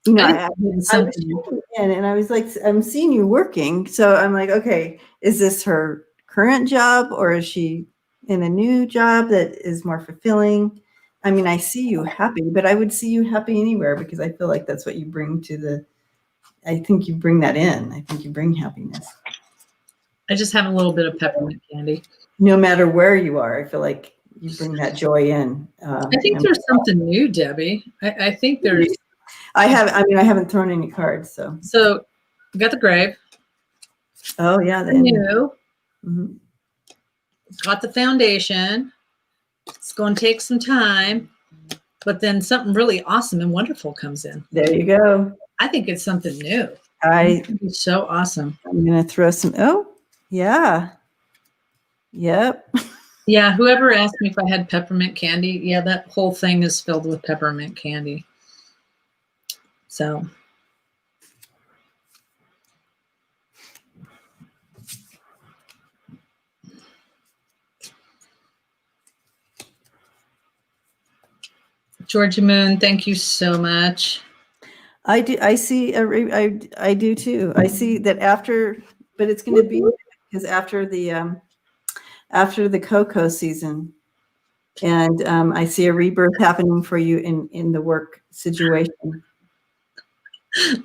Speaker 2: You know, I was checking in, and I was like, I'm seeing you working. So I'm like, okay, is this her current job, or is she in a new job that is more fulfilling? I mean, I see you happy, but I would see you happy anywhere because I feel like that's what you bring to I think you bring that in. I think you bring happiness.
Speaker 1: I just have a little bit of peppermint candy.
Speaker 2: No matter where you are, I feel like you bring that joy in.
Speaker 1: I think there's something new, Debbie. I think there's.
Speaker 2: I haven't thrown any cards, so.
Speaker 1: So, we got the grave.
Speaker 2: Oh yeah,
Speaker 1: The new.
Speaker 2: Mm-hmm.
Speaker 1: Got the foundation. It's going to take some time, but then something really awesome and wonderful comes in.
Speaker 2: There you go.
Speaker 1: I think it's something new. It's so awesome.
Speaker 2: I'm going to throw some. Oh, yeah. Yep.
Speaker 1: Yeah. Whoever asked me if I had peppermint candy, yeah, that whole thing is filled with peppermint candy. So. Georgia Moon, thank you so much.
Speaker 2: I do. I see. I do too. I see that after, but it's going to be because after the cocoa season, and I see a rebirth happening for you in the work situation.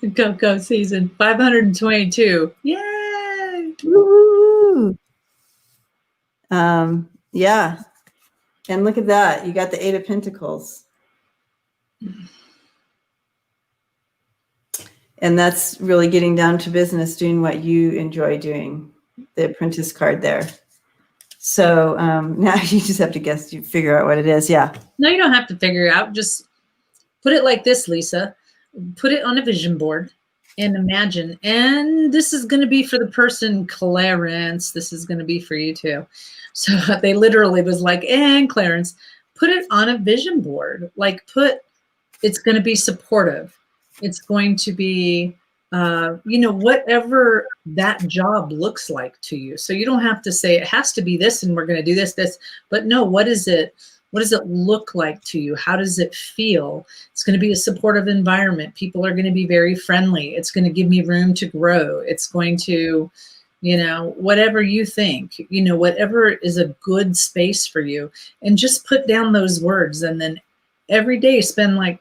Speaker 1: The cocoa season, 522. Yay!
Speaker 2: Woo! Yeah. And look at that. You got the 8 of Pentacles. And that's really getting down to business, doing what you enjoy doing. The Apprentice card there. So now you just have to guess, you figure out what it is. Yeah.
Speaker 1: No, you don't have to figure it out. Just put it like this, Lisa. Put it on a vision board and imagine. And this is going to be for the person, Clarence. This is going to be for you too. So they literally was like, and Clarence, put it on a vision board. Like it's going to be supportive. It's going to be, whatever that job looks like to you. So you don't have to say it has to be this and we're going to do this, but no, what is it? What does it look like to you? How does it feel? It's going to be a supportive environment. People are going to be very friendly. It's going to give me room to grow. It's going to, whatever you think, whatever is a good space for you, and just put down those words. And then every day spend like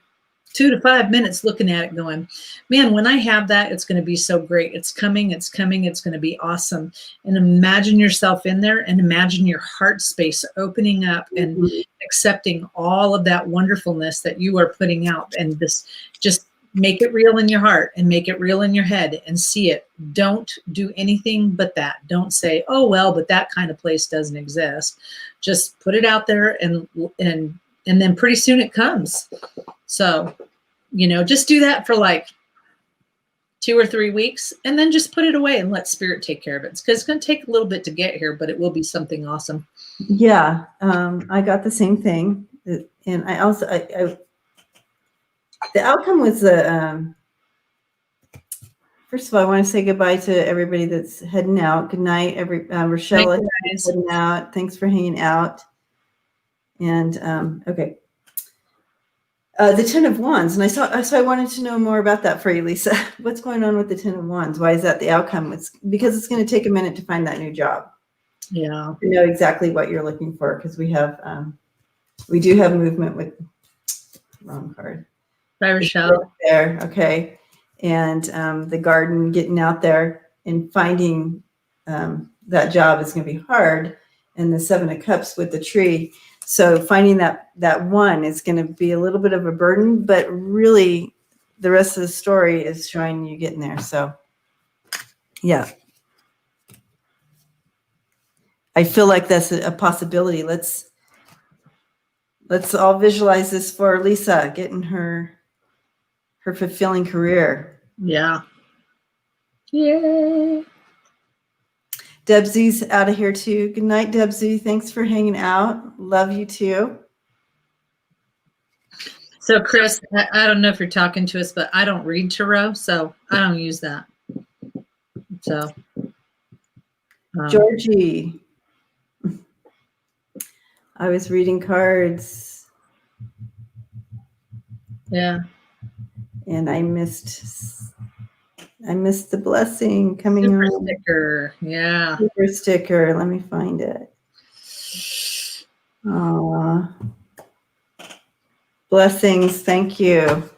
Speaker 1: 2 to 5 minutes looking at it going, man, when I have that, it's going to be so great. It's coming. It's going to be awesome. And imagine yourself in there and imagine your heart space opening up and accepting all of that wonderfulness that you are putting out. And just make it real in your heart and make it real in your head and see it. Don't do anything but that. Don't say, oh, well, but that kind of place doesn't exist. Just put it out there and then pretty soon it comes. So, just do that for like 2 or 3 weeks and then just put it away and let spirit take care of it. Because it's going to take a little bit to get here, but it will be something awesome.
Speaker 2: Yeah. I got the same thing. And I also, the outcome was first of all, I want to say goodbye to everybody that's heading out. Good night, Rochelle is heading out. Thanks for hanging out. And okay. The 10 of Wands, and so I wanted to know more about that for you, Lisa. What's going on with the 10 of Wands? Why is that the outcome? It's because it's going to take a minute to find that new job.
Speaker 1: Yeah,
Speaker 2: to know exactly what you're looking for, because we do have movement with wrong card.
Speaker 1: Bye, Rochelle.
Speaker 2: There, okay, and the garden, getting out there and finding that job is going to be hard, and the 7 of Cups with the tree. So finding that one is going to be a little bit of a burden, but really the rest of the story is showing you getting there. So yeah, I feel like that's a possibility. Let's all visualize this for Lisa getting her fulfilling career.
Speaker 1: Yeah. Yay.
Speaker 2: Debsy's out of here too. Good night, Debsy. Thanks for hanging out. Love you too.
Speaker 1: So, Chris, I don't know if you're talking to us, but I don't read tarot, so I don't use that. So,
Speaker 2: Georgie, I was reading cards.
Speaker 1: Yeah.
Speaker 2: And I missed the blessing coming
Speaker 1: Super
Speaker 2: on.
Speaker 1: sticker. Yeah.
Speaker 2: Super sticker. Let me find it. Blessings. Thank you.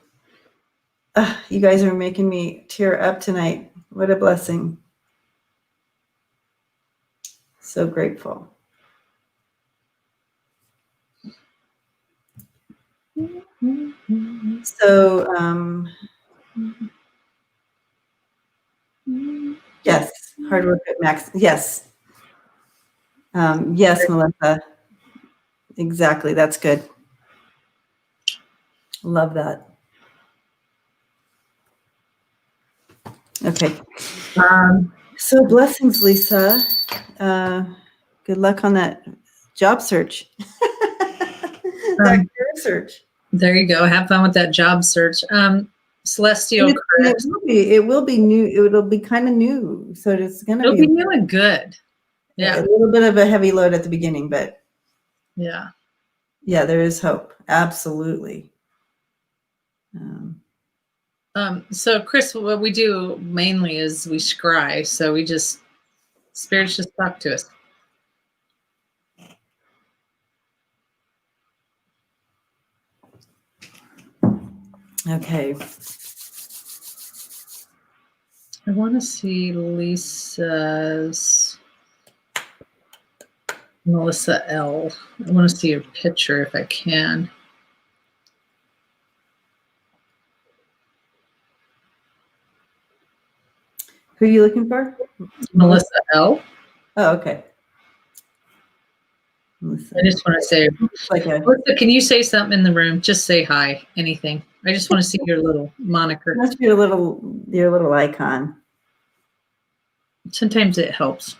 Speaker 2: You guys are making me tear up tonight. What a blessing. So grateful. So, yes, hard work at max. Yes. Yes, Melissa. Exactly. That's good. Love that. Okay. So blessings, Lisa. Good luck on that job search. That career search.
Speaker 1: There you go. Have fun with that job search. Celestial Chris.
Speaker 2: It will be new. It'll be kind of new. So it's going to
Speaker 1: It'll be new and good. Yeah.
Speaker 2: A little bit of a heavy load at the beginning, but
Speaker 1: yeah,
Speaker 2: there is hope. Absolutely.
Speaker 1: So Chris, what we do mainly is we scry. So we just, spirits just talk to us.
Speaker 2: Okay.
Speaker 1: I want to see Lisa's, Melissa L. I want to see your picture if I can.
Speaker 2: Who are you looking for?
Speaker 1: Melissa L.
Speaker 2: Oh, okay. Melissa.
Speaker 1: I just want to say, Melissa, can you say something in the room? Just say hi, anything. I just want to see your little moniker.
Speaker 2: That's your little icon.
Speaker 1: Sometimes it helps.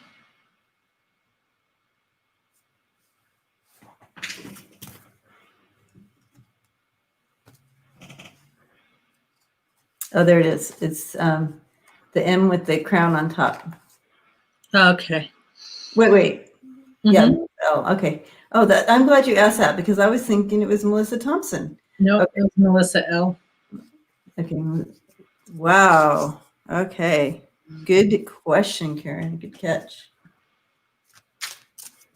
Speaker 2: Oh, there it is. It's the M with the crown on top.
Speaker 1: Okay.
Speaker 2: Wait.
Speaker 1: Mm-hmm.
Speaker 2: Yeah. Oh, okay. Oh, I'm glad you asked that because I was thinking it was Melissa Thompson.
Speaker 1: No,
Speaker 2: okay.
Speaker 1: It was Melissa L.
Speaker 2: Okay. Wow. Okay. Good question, Karen. Good catch.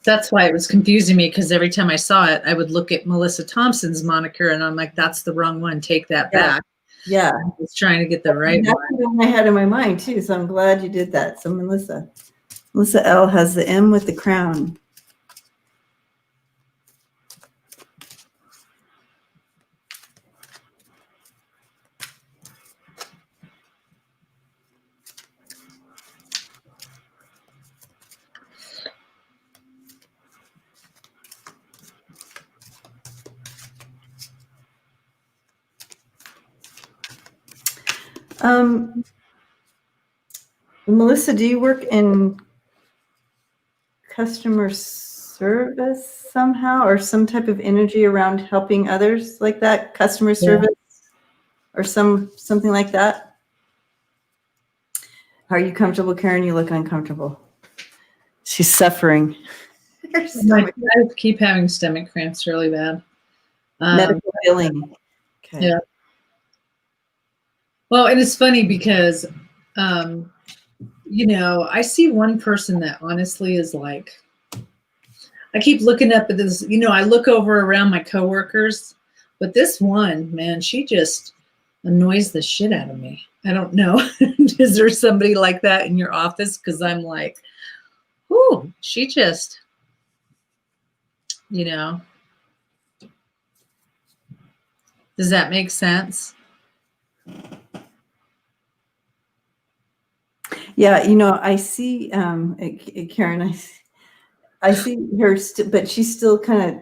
Speaker 1: That's why it was confusing me, because every time I saw it, I would look at Melissa Thompson's moniker and I'm like, that's the wrong one. Take that back.
Speaker 2: Yeah.
Speaker 1: I was trying to get the right one.
Speaker 2: That's the one I had in my mind too. So I'm glad you did that. So Melissa L has the M with the crown. Melissa, do you work in customer service somehow, or some type of energy around helping others like that? Customer service, or something like that? Are you comfortable, Karen? You look uncomfortable. She's suffering.
Speaker 1: I keep having stomach cramps really bad.
Speaker 2: Medical billing. Okay.
Speaker 1: Yeah. Well, and it's funny because, I see one person that honestly is like, I keep looking up at this, I look over around my coworkers, but this one, man, she just annoys the shit out of me. I don't know. Is there somebody like that in your office? Because I'm like, ooh, she just, does that make sense?
Speaker 2: Yeah, I see, Karen, I see her, but she still kind of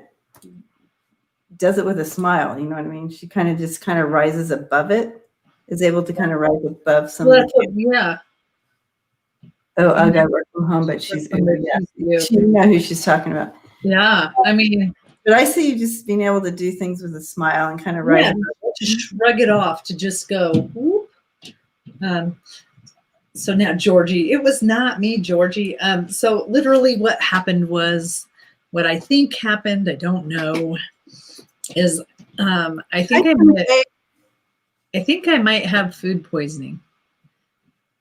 Speaker 2: does it with a smile. You know what I mean? She kind of rises above it, is able to kind of rise above somebody.
Speaker 1: Yeah.
Speaker 2: Oh, I got work from home, but she's good. Yeah. She knows who she's talking about.
Speaker 1: Yeah, I mean,
Speaker 2: but I see you just being able to do things with a smile and kind of rise.
Speaker 1: To shrug it off, to just go. Whoop. So now, Georgie, it was not me, Georgie. So literally, what happened was, what I think happened, I don't know, is I think I might have food poisoning.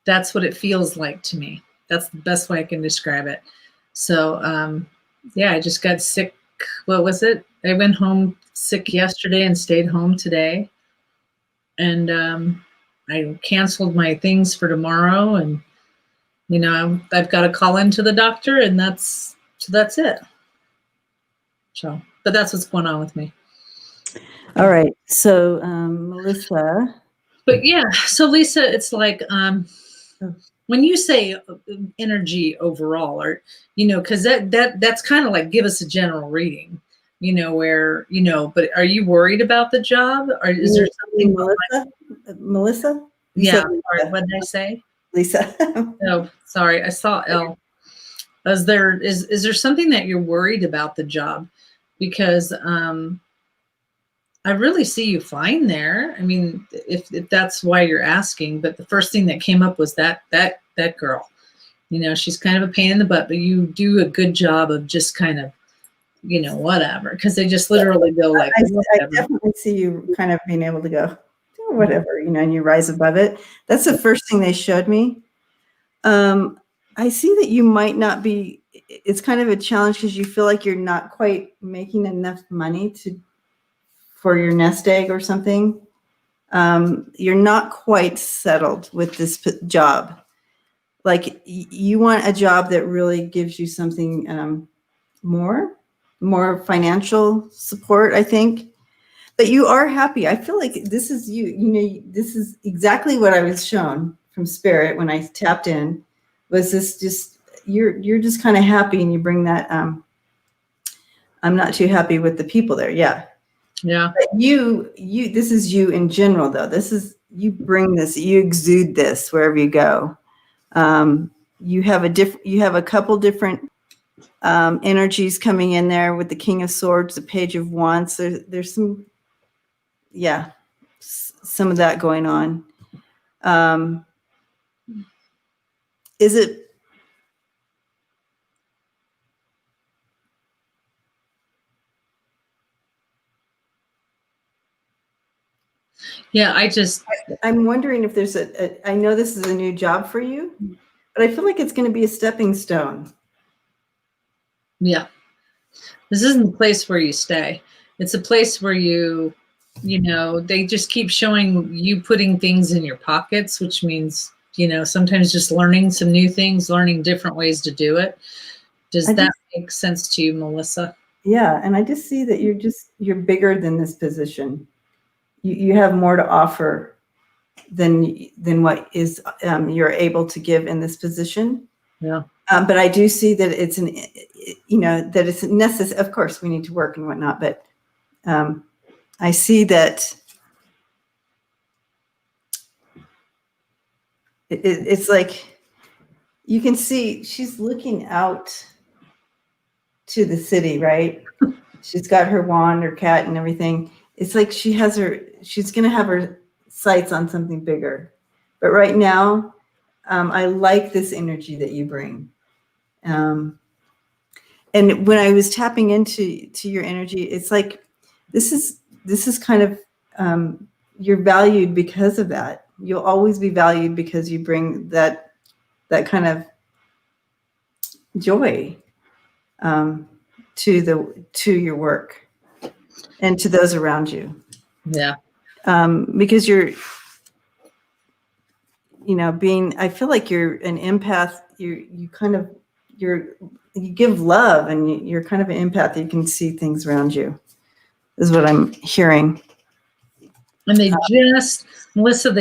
Speaker 1: That's what it feels like to me. That's the best way I can describe it. So, I just got sick. What was it? I went home sick yesterday and stayed home today. And I canceled my things for tomorrow, and I've got to call into the doctor, and that's it. So, but that's what's going on with me.
Speaker 2: All right. So, Melissa.
Speaker 1: But yeah, so Lisa, it's like when you say energy overall, or because that's kind of like give us a general reading, where But are you worried about the job, or is there something?
Speaker 2: Melissa?
Speaker 1: Yeah. Sorry, what did I say?
Speaker 2: Lisa.
Speaker 1: Oh, sorry, I saw L. Is there something that you're worried about the job? Because I really see you fine there. I mean, if that's why you're asking, but the first thing that came up was that girl. She's kind of a pain in the butt, but you do a good job of just kind of, whatever, because they just literally go like,
Speaker 2: I definitely see you kind of being able to go, whatever, and you rise above it. That's the first thing they showed me. I see that you might not be, it's kind of a challenge because you feel like you're not quite making enough money for your nest egg or something. You're not quite settled with this job. Like you want a job that really gives you something more financial support, I think. But you are happy. I feel like this is you. This is exactly what I was shown from Spirit when I tapped in. Was this just you're just kind of happy, and you bring that. I'm not too happy with the people there. Yeah. But you this is you in general, though. This is you bring this. You exude this wherever you go. You have a couple different energies coming in there with the King of Swords, the Page of Wands. There's some. Yeah, some of that going on. Is it?
Speaker 1: Yeah,
Speaker 2: I'm wondering if there's I know this is a new job for you, but I feel like it's going to be a stepping stone.
Speaker 1: Yeah. This isn't a place where you stay. It's a place where they just keep showing you putting things in your pockets, which means, sometimes just learning some new things, learning different ways to do it. Does that make sense to you, Melissa?
Speaker 2: Yeah. And I just see that you're bigger than this position. You have more to offer than what is you're able to give in this position.
Speaker 1: Yeah.
Speaker 2: But I do see that it's that it's necessary. Of course, we need to work and whatnot, but I see that it's like you can see she's looking out to the city, right? She's got her wand, her cat, and everything. It's like she's going to have her sights on something bigger. But right now, I like this energy that you bring. And when I was tapping into your energy, it's like this is kind of you're valued because of that. You'll always be valued because you bring that kind of joy to your work and to those around you.
Speaker 1: Yeah.
Speaker 2: Because you're I feel like you're an empath. You give love, and you're kind of an empath. You can see things around you, is what I'm hearing.
Speaker 1: And Melissa,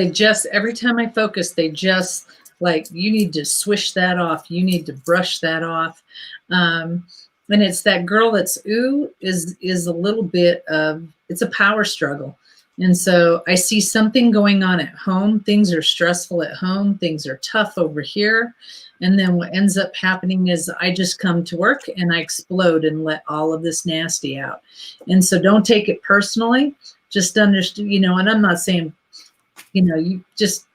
Speaker 1: every time I focus, they just like, you need to swish that off. You need to brush that off. And it's that girl that's is a little bit of, it's a power struggle. And so I see something going on at home. Things are stressful at home. Things are tough over here. And then what ends up happening is I just come to work and I explode and let all of this nasty out. And so don't take it personally. Just understand, and I'm not saying, you just,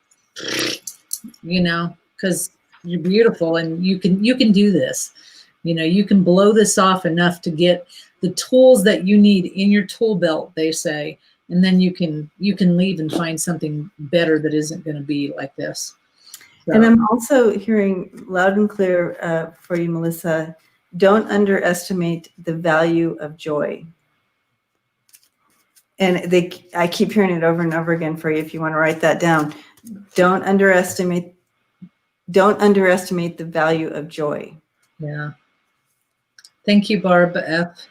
Speaker 1: because you're beautiful and you can do this. You can blow this off enough to get the tools that you need in your tool belt, they say, and then you can leave and find something better that isn't going to be like this. So.
Speaker 2: And I'm also hearing loud and clear for you, Melissa, don't underestimate the value of joy. and I keep hearing it over and over again for you if you want to write that down. Don't underestimate the value of joy.
Speaker 1: Yeah. Thank you, Barb F.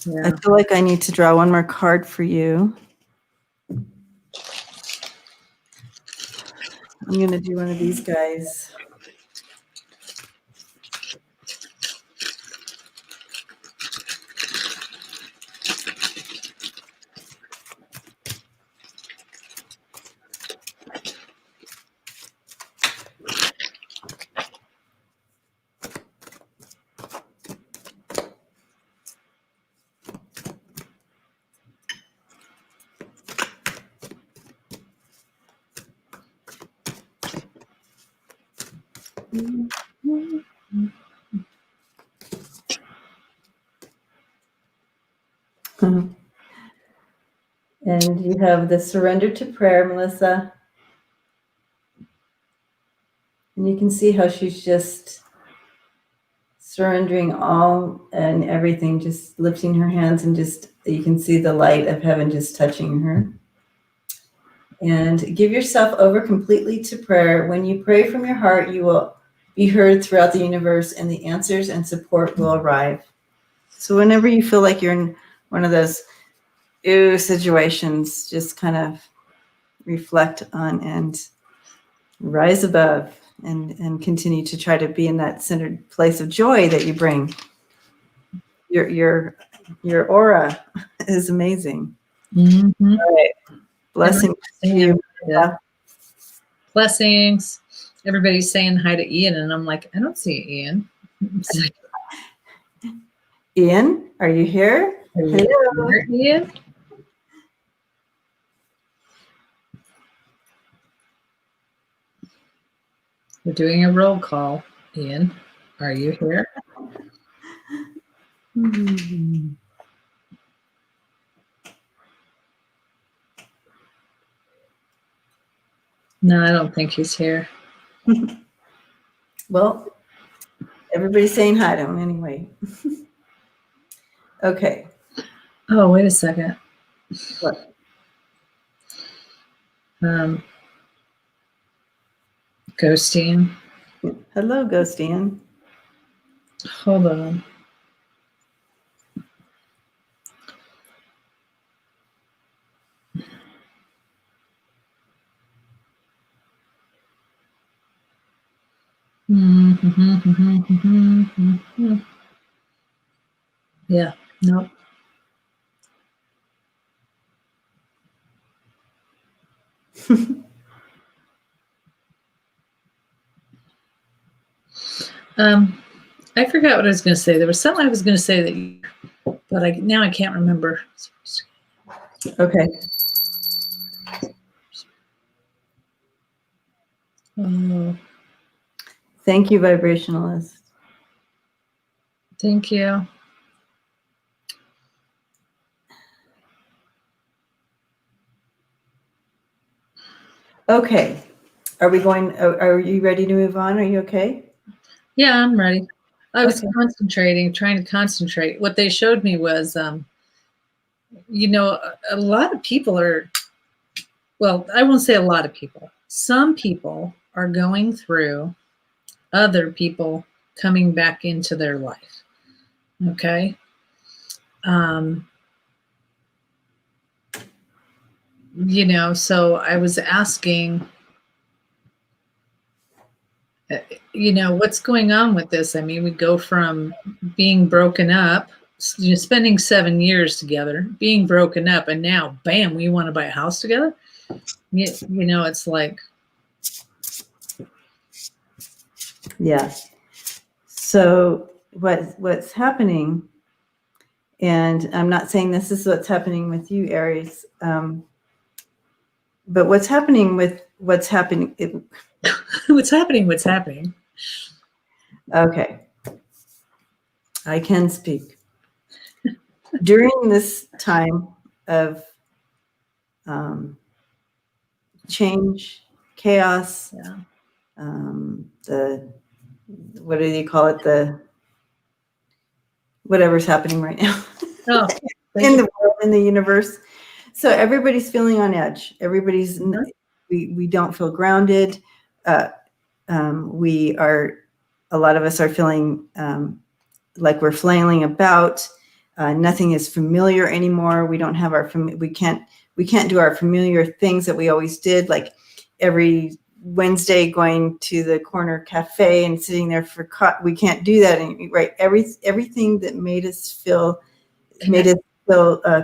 Speaker 1: Yeah.
Speaker 2: I feel like I need to draw one more card for you. I'm going to do one of these guys. And you have the surrender to prayer, Melissa. And you can see how she's just surrendering all and everything, just lifting her hands, and just you can see the light of heaven just touching her. And give yourself over completely to prayer. When you pray from your heart, you will be heard throughout the universe, and the answers and support will arrive. So whenever you feel like you're in one of those situations, just kind of reflect on and rise above, and continue to try to be in that centered place of joy that you bring. Your aura is amazing.
Speaker 1: Mm-hmm.
Speaker 2: All right. Blessings to you.
Speaker 1: Yeah. Blessings. Everybody's saying hi to Ian, and I'm like, I don't see Ian. Like,
Speaker 2: Ian, are you here?
Speaker 1: Hello, Ian. We're doing a roll call. Ian, are you here?
Speaker 2: Mm-hmm.
Speaker 1: No, I don't think he's here.
Speaker 2: Well, everybody's saying hi to him anyway. Okay.
Speaker 1: Oh, wait a second.
Speaker 2: What?
Speaker 1: Ghosting.
Speaker 2: Hello, Ghostian.
Speaker 1: Hold on. Yeah, nope. I forgot what I was going to say. There was something I was going to say that, but now I can't remember.
Speaker 2: Okay.
Speaker 1: Oh,
Speaker 2: Thank you, vibrationalist.
Speaker 1: thank you.
Speaker 2: Okay. Are you ready to move on? Are you okay?
Speaker 1: Yeah, I'm ready. I was
Speaker 2: Okay.
Speaker 1: trying to concentrate. What they showed me was, a lot of people are, well, I won't say a lot of people. Some people are going through other people coming back into their life. Okay. So I was asking, what's going on with this? I mean, we go from being broken up, spending 7 years together, being broken up, and now, bam, we want to buy a house together. It's like,
Speaker 2: Yeah. So what's happening, and I'm not saying this is what's happening with you, Aries, but what's happening.
Speaker 1: what's happening?
Speaker 2: Okay. I can speak. During this time of change, chaos,
Speaker 1: Yeah.
Speaker 2: what do you call it? whatever's happening right now
Speaker 1: Oh,
Speaker 2: in the world, in the universe. So everybody's feeling on edge. Everybody's, we don't feel grounded. We are, a lot of us are feeling like we're flailing about. Nothing is familiar anymore. We don't have our, we can't do our familiar things that we always did, like every Wednesday going to the corner cafe and sitting there for we can't do that anymore, right? Everything that made us feel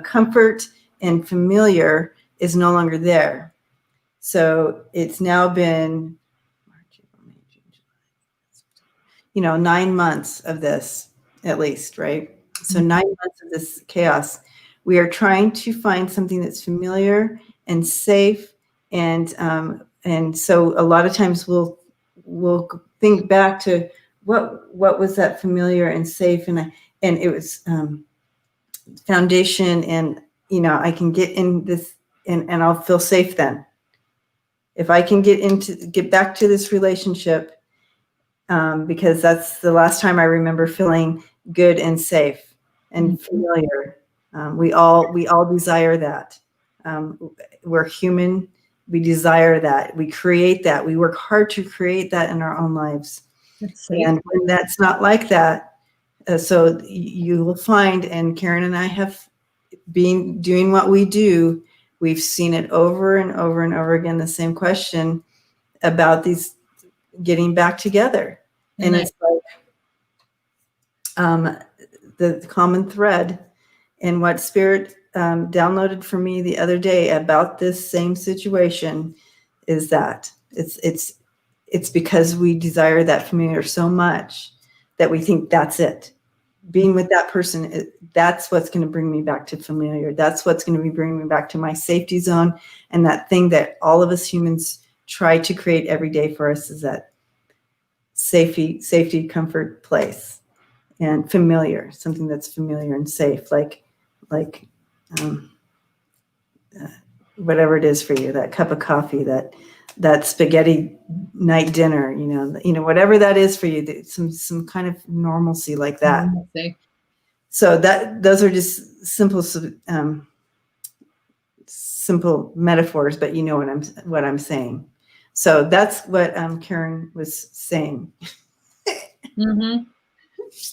Speaker 2: comfort and familiar is no longer there. So it's now been, 9 months of this at least, right? So 9 months of this chaos. We are trying to find something that's familiar and safe, and so a lot of times we'll think back to what was that familiar and safe, and it was foundation, and I can get in this, and I'll feel safe then. If I can get back to this relationship, because that's the last time I remember feeling good and safe and familiar. We all desire that. We're human. We desire that. We create that. We work hard to create that in our own lives. And when that's not like that, so you will find, and Karen and I have been doing what we do. We've seen it over and over and over again, the same question about these getting back together. And it's like the common thread, and what Spirit downloaded for me the other day about this same situation is that it's because we desire that familiar so much that we think that's it. Being with that person, that's what's going to bring me back to familiar. That's what's going to be bringing me back to my safety zone. And that thing that all of us humans try to create every day for us is that safety, comfort place, and familiar, something that's familiar and safe, like whatever it is for you, that cup of coffee, that spaghetti night dinner, whatever that is for you, some kind of normalcy like that. So those are just simple metaphors, but you know what I'm saying. So that's what Karen was saying.
Speaker 1: Mm-hmm.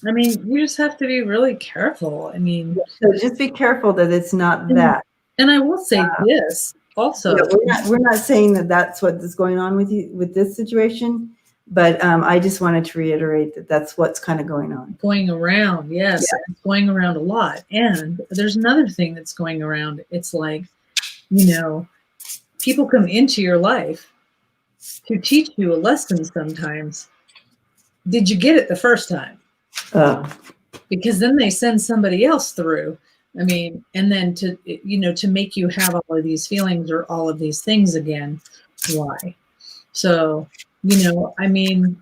Speaker 1: I mean, you just have to be really careful. I mean,
Speaker 2: so just be careful that it's not that.
Speaker 1: And I will say this also.
Speaker 2: We're not saying that that's what is going on with you with this situation, but I just wanted to reiterate that that's what's kind of going on.
Speaker 1: Going around, yes, yeah. It's going around a lot. And there's another thing that's going around. It's like, people come into your life to teach you a lesson sometimes. Did you get it the first time? Because then they send somebody else through. I mean, and then to make you have all of these feelings or all of these things again. Why? So, I mean,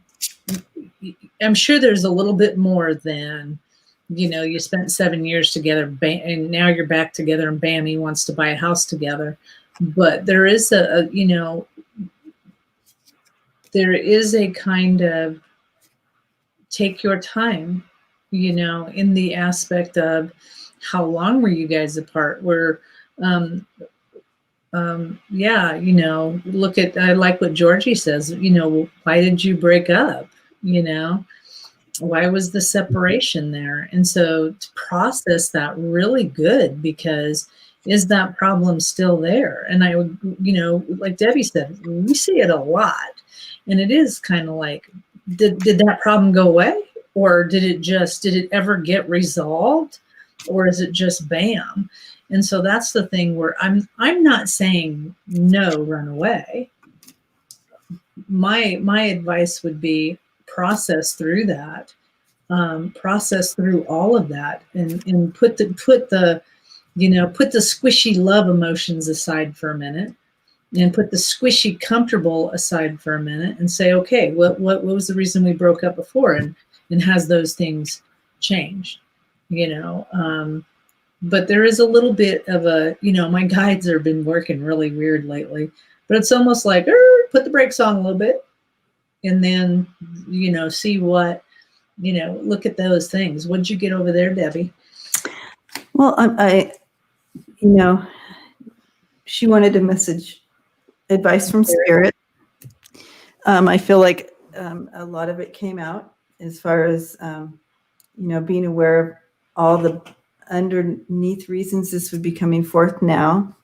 Speaker 1: I'm sure there's a little bit more than, you spent 7 years together and now you're back together and bam, he wants to buy a house together. But there is there is a kind of take your time, in the aspect of how long were you guys apart? Look at, I like what Georgie says, why did you break up? Why was the separation there? And so to process that really good, because is that problem still there? And I would, like Debbie said, we see it a lot. And it is kind of like, did that problem go away? Or did it ever get resolved? Or is it just bam? And so that's the thing where I'm not saying no, run away. My advice would be process through that, process through all of that, and put the squishy love emotions aside for a minute, and put the squishy comfortable aside for a minute, and say, okay, what was the reason we broke up before, and has those things changed? But there is a little bit of a, my guides have been working really weird lately, but it's almost like, put the brakes on a little bit, and then, see what look at those things. What'd you get over there, Debbie?
Speaker 2: Well, she wanted a message, advice from Spirit. I feel like a lot of it came out as far as, being aware of all the underneath reasons this would be coming forth now.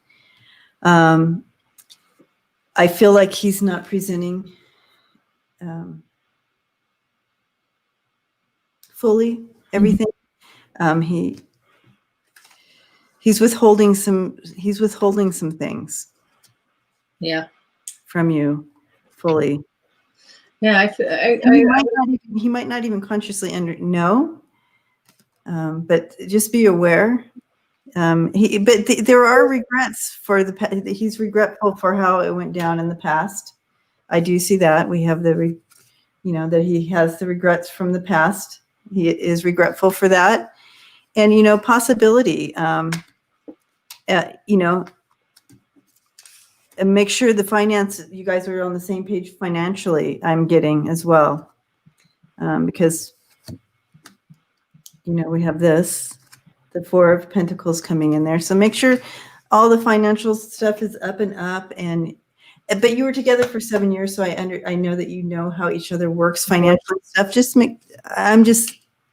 Speaker 2: I feel like he's not presenting fully everything. He's withholding some things.
Speaker 1: Yeah.
Speaker 2: From you fully.
Speaker 1: Yeah.
Speaker 2: He might not even consciously know. But just be aware. There are regrets for he's regretful for how it went down in the past. I do see that. We have that he has the regrets from the past. He is regretful for that. And, possibility, and make sure the finance, you guys are on the same page financially, I'm getting as well. Because, we have the Four of Pentacles coming in there. So make sure all the financial stuff is up and up. But you were together for 7 years. So I know that you know how each other works financial stuff.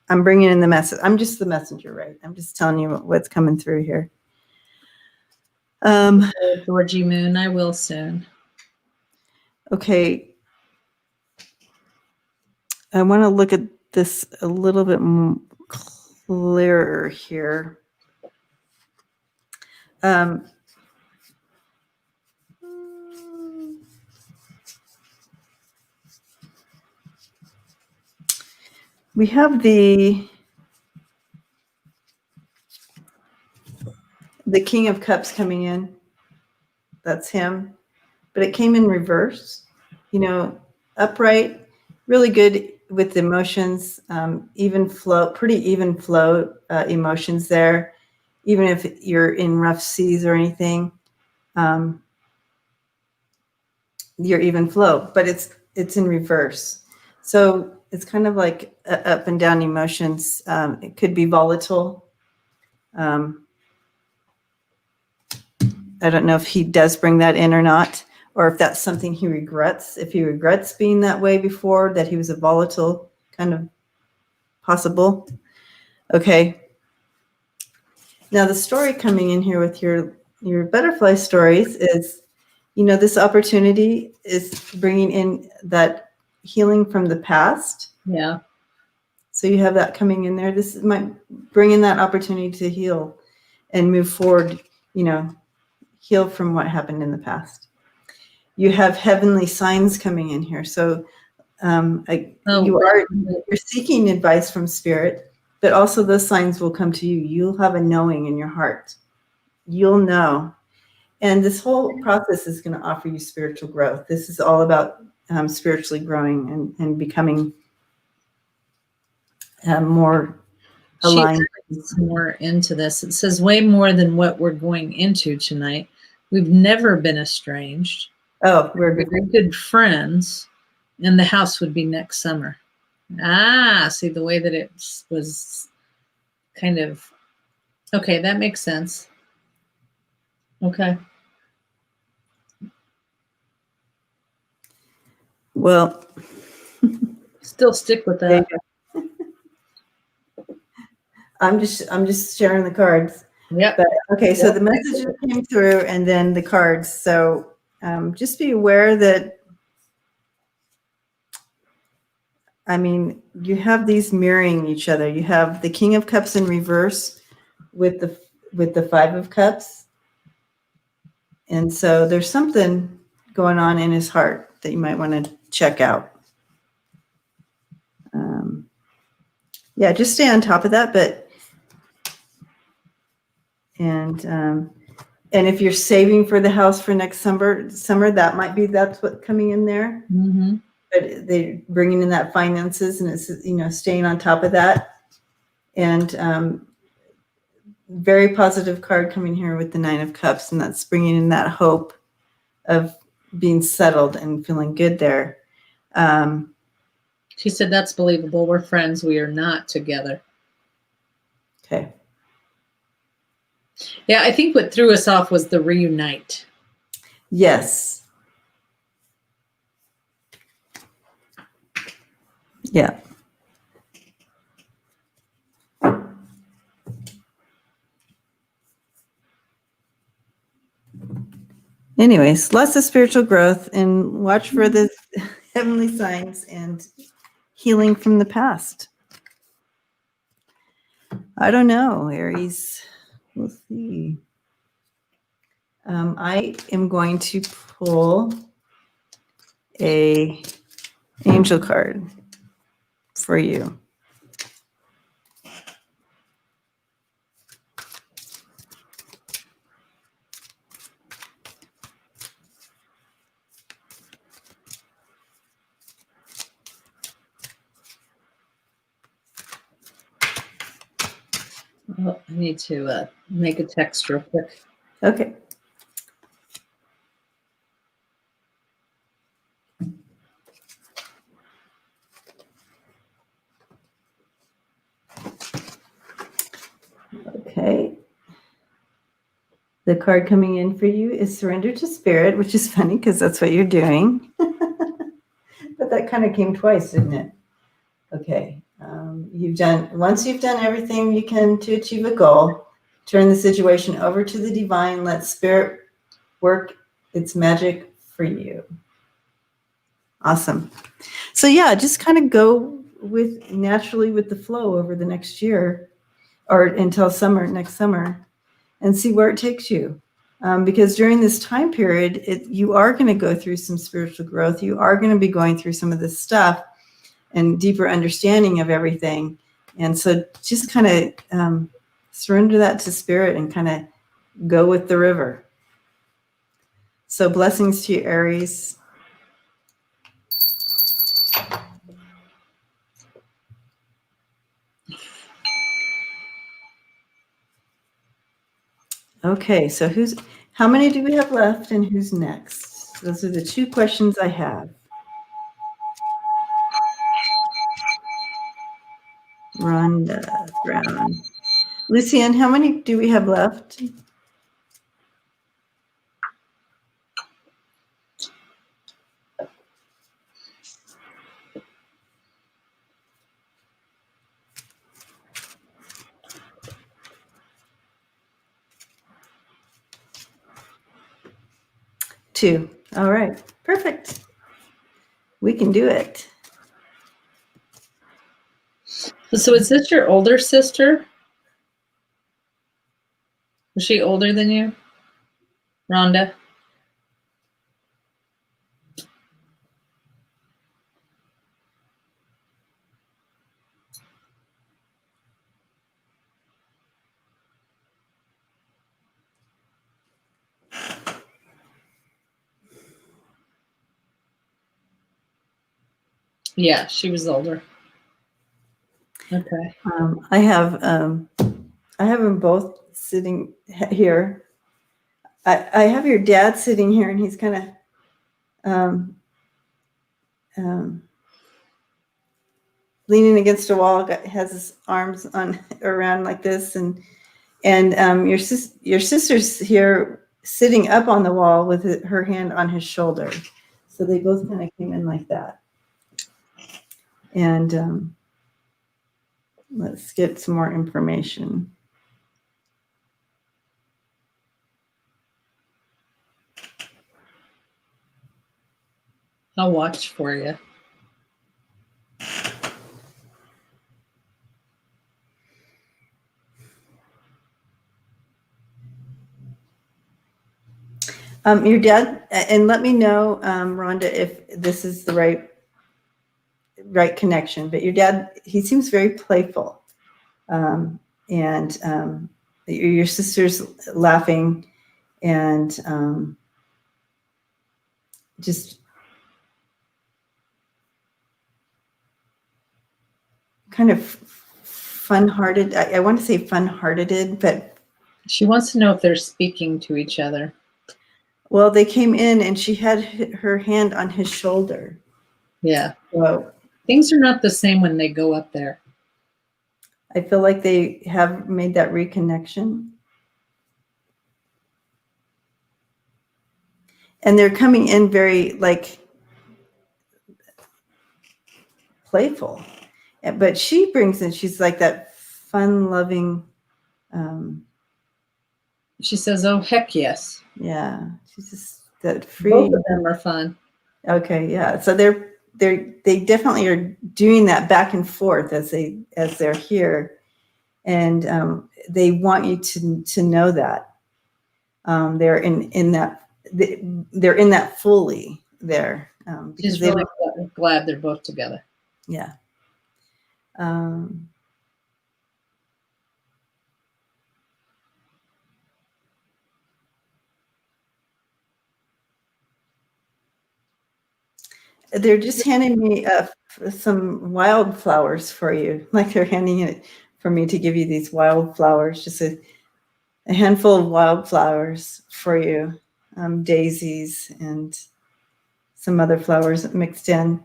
Speaker 2: I'm bringing in the message. I'm just the messenger, right? I'm just telling you what's coming through here.
Speaker 1: Georgie Moon, I will soon.
Speaker 2: Okay. I want to look at this a little bit clearer here. We have the King of Cups coming in. That's him. But it came in reverse. Upright, really good with emotions, even flow, pretty even flow emotions there. Even if you're in rough seas or anything, you're even flow, but it's in reverse. So it's kind of like up and down emotions. It could be volatile. I don't know if he does bring that in or not, or if that's something he regrets. If he regrets being that way before, that he was a volatile kind of possible. Okay. Now the story coming in here with your butterfly stories is, this opportunity is bringing in that healing from the past.
Speaker 1: Yeah.
Speaker 2: So you have that coming in there. This might bring in that opportunity to heal and move forward, heal from what happened in the past. You have heavenly signs coming in here. So you're seeking advice from Spirit, but also those signs will come to you. You'll have a knowing in your heart. You'll know. And this whole process is going to offer you spiritual growth. This is all about spiritually growing and becoming more aligned.
Speaker 1: More into this. It says way more than what we're going into tonight. We've never been estranged.
Speaker 2: Oh,
Speaker 1: we're good friends, and the house would be next summer. See the way that it was kind of, okay, that makes sense. Okay.
Speaker 2: Well,
Speaker 1: still stick with that.
Speaker 2: I'm just sharing the cards.
Speaker 1: Yep.
Speaker 2: But okay, so the messages came through and then the cards. So just be aware that, you have these mirroring each other. You have the King of Cups in reverse with the Five of Cups. And so there's something going on in his heart that you might want to check out. Yeah, just stay on top of that. And if you're saving for the house for next summer, that's what's coming in there.
Speaker 1: Mm-hmm.
Speaker 2: But they're bringing in that finances, and it's staying on top of that. And very positive card coming here with the Nine of Cups, and that's bringing in that hope of being settled and feeling good there.
Speaker 1: She said, that's believable. We're friends. We are not together.
Speaker 2: Okay.
Speaker 1: Yeah, I think what threw us off was the reunite.
Speaker 2: Yes. Yeah. Anyways, lots of spiritual growth, and watch for the heavenly signs and healing from the past. I don't know, Aries. We'll see. I am going to pull a angel card for you.
Speaker 1: Oh, I need to make a text real quick.
Speaker 2: Okay. Okay. The card coming in for you is Surrender to Spirit, which is funny because that's what you're doing. But that kind of came twice, didn't it? Okay. Once you've done everything you can to achieve a goal, turn the situation over to the divine. Let Spirit work its magic for you. Awesome. So yeah, just kind of go naturally with the flow over the next year or until next summer, and see where it takes you. Because during this time period, you are going to go through some spiritual growth. You are going to be going through some of this stuff and deeper understanding of everything. And so just kind of surrender that to Spirit and kind of go with the river. So blessings to you, Aries. Okay, so how many do we have left and who's next? Those are the two questions I have. Rhonda Brown. Lucienne, how many do we have left? Two. All right, perfect. We can do it.
Speaker 1: So is this your older sister? Was she older than you, Rhonda? Yeah, she was older. Okay.
Speaker 2: I have them both sitting here. I have your dad sitting here, and he's kind of leaning against a wall. Has his arms around like this, and your sister's here sitting up on the wall with her hand on his shoulder. So they both kind of came in like that. And let's get some more information.
Speaker 1: I'll watch for you.
Speaker 2: Your dad, and let me know, Rhonda, if this is the right connection. But your dad, he seems very playful, and your sister's laughing, and just kind of fun-hearted. I want to say fun-hearted, but
Speaker 1: She wants to know if they're speaking to each other.
Speaker 2: well, they came in and she had her hand on his shoulder.
Speaker 1: Yeah.
Speaker 2: So
Speaker 1: Things are not the same when they go up there.
Speaker 2: I feel like they have made that reconnection. And they're coming in very like playful. But she brings in, she's like that fun loving,
Speaker 1: She says, oh, heck yes.
Speaker 2: yeah. She's just that free.
Speaker 1: Both of them are fun.
Speaker 2: Okay, yeah. So they definitely are doing that back and forth as they're here. And they want you to know that. They're in that fully there.
Speaker 1: She's really glad they're both together.
Speaker 2: Yeah. They're just handing me some wildflowers for you. Like they're handing it for me to give you these wildflowers, just a handful of wildflowers for you, daisies and some other flowers mixed in.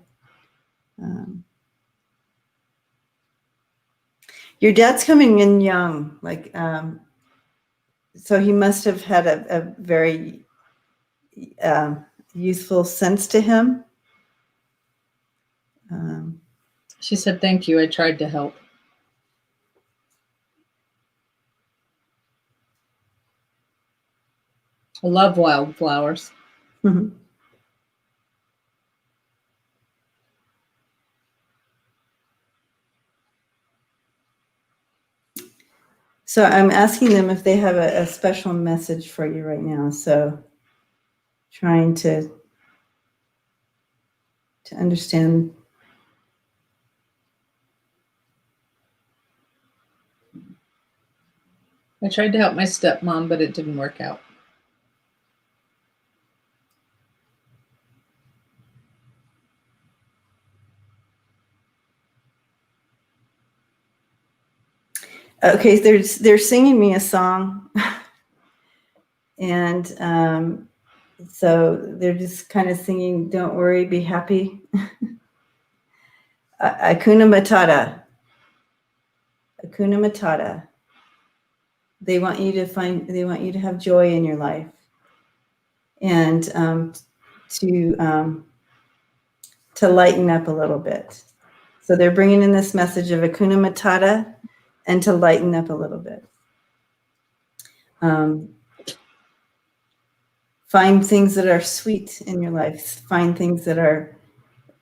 Speaker 2: Your dad's coming in young, like, so he must have had a very youthful sense to him.
Speaker 1: She said, thank you. I tried to help. I love wildflowers.
Speaker 2: Mm-hmm. So I'm asking them if they have a special message for you right now. So trying to understand.
Speaker 1: I tried to help my stepmom, but it didn't work out.
Speaker 2: Okay, they're singing me a song, and so they're just kind of singing, "Don't worry, be happy." Hakuna Matata. Hakuna Matata. They want you to have joy in your life, and to lighten up a little bit. So they're bringing in this message of Hakuna Matata and to lighten up a little bit. Find things that are sweet in your life. Find things that are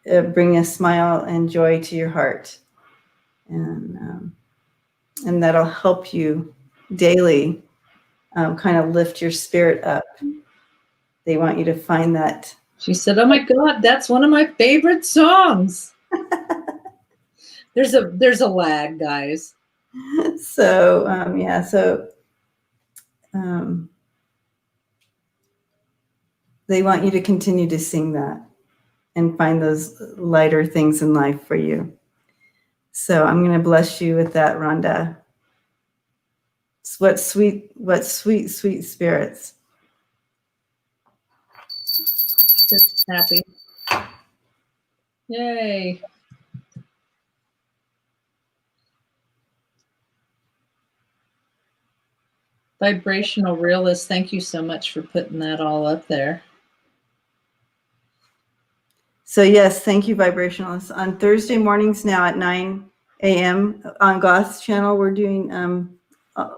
Speaker 2: bring a smile and joy to your heart, and that'll help you daily, kind of lift your spirit up. They want you to find that.
Speaker 1: She said, oh my God, that's one of my favorite songs. There's a lag, guys.
Speaker 2: So yeah, so they want you to continue to sing that and find those lighter things in life for you. So I'm going to bless you with that, Rhonda. What sweet spirits.
Speaker 1: Just happy. Yay. Vibrational Realist, thank you so much for putting that all up there.
Speaker 2: So yes, thank you, Vibrationalists. On Thursday mornings now at 9 a.m. on Goth's channel, we're doing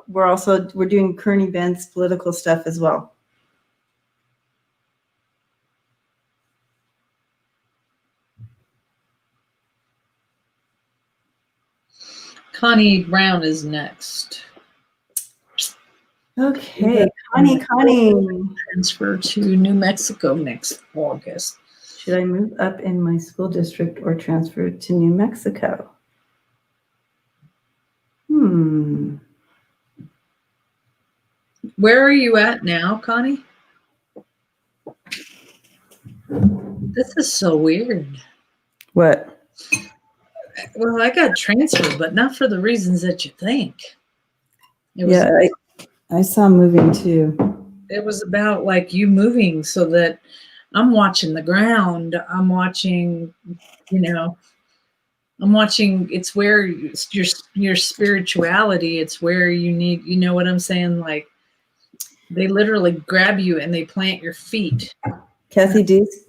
Speaker 2: we're doing current events, political stuff as well.
Speaker 1: Connie Brown is next.
Speaker 2: Okay, Connie.
Speaker 1: Transfer to New Mexico next August.
Speaker 2: Should I move up in my school district or transfer to New Mexico?
Speaker 1: Where are you at now, Connie? This is so weird.
Speaker 2: What?
Speaker 1: Well, I got transferred, but not for the reasons that you think.
Speaker 2: I saw moving too.
Speaker 1: It was about like you moving so that I'm watching the ground. I'm watching, I'm watching. It's where your spirituality. It's where you need. You know what I'm saying? Like they literally grab you and they plant your feet.
Speaker 2: Kathy D's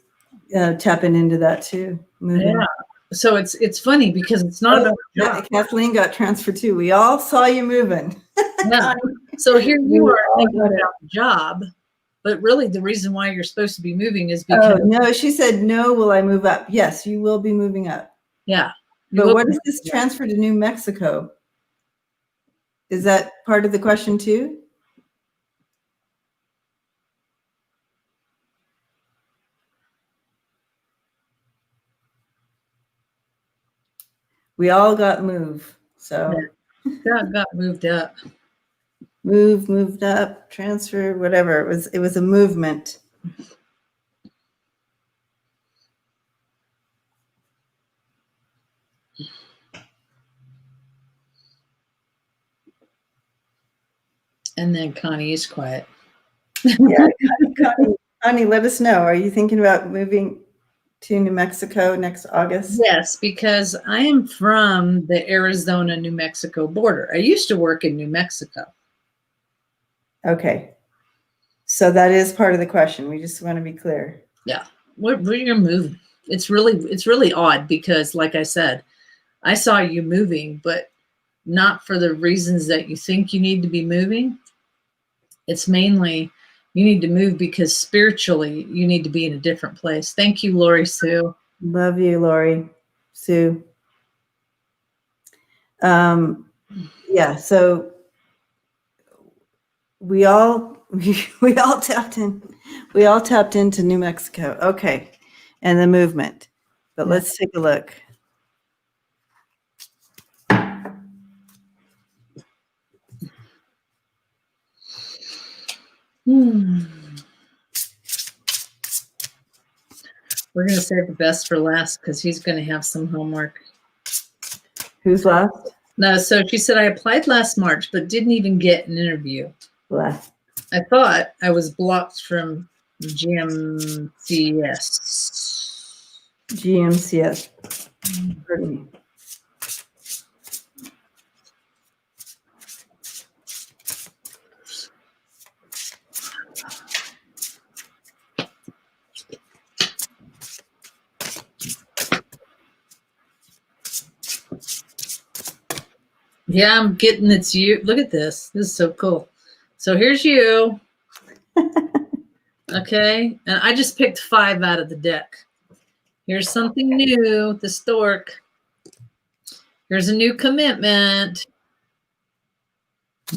Speaker 2: tapping into that too. Moving.
Speaker 1: Yeah. So it's funny because it's not about the job.
Speaker 2: Kathleen got transferred too. We all saw you moving.
Speaker 1: Yeah. So here you are thinking about the job, but really the reason why you're supposed to be moving is because
Speaker 2: no, she said no. Will I move up? Yes, you will be moving up.
Speaker 1: Yeah.
Speaker 2: But what is this transfer to New Mexico? Is that part of the question too? We all got moved. So
Speaker 1: got moved up.
Speaker 2: Moved up, transfer, whatever. It was a movement.
Speaker 1: And then Connie is quiet.
Speaker 2: Yeah, Connie, let us know. Are you thinking about moving to New Mexico next August?
Speaker 1: Yes, because I am from the Arizona-New Mexico border. I used to work in New Mexico.
Speaker 2: Okay. So that is part of the question. We just want to be clear.
Speaker 1: Yeah. Where you're moving. It's really odd because, like I said, I saw you moving, but not for the reasons that you think you need to be moving. It's mainly you need to move because spiritually you need to be in a different place. Thank you, Lori Sue.
Speaker 2: Love you, Lori Sue. Yeah, so we all tapped into New Mexico. Okay. And the movement. But let's take a look.
Speaker 1: We're going to save the best for last because he's going to have some homework.
Speaker 2: Who's last?
Speaker 1: No, so she said, I applied last March, but didn't even get an interview.
Speaker 2: Last.
Speaker 1: I thought I was blocked from GMCS.
Speaker 2: GMCS. Pardon me.
Speaker 1: Yeah, I'm getting it's you. Look at this. This is so cool. So here's you. Okay. And I just picked 5 out of the deck. Here's something new, the stork. Here's a new commitment.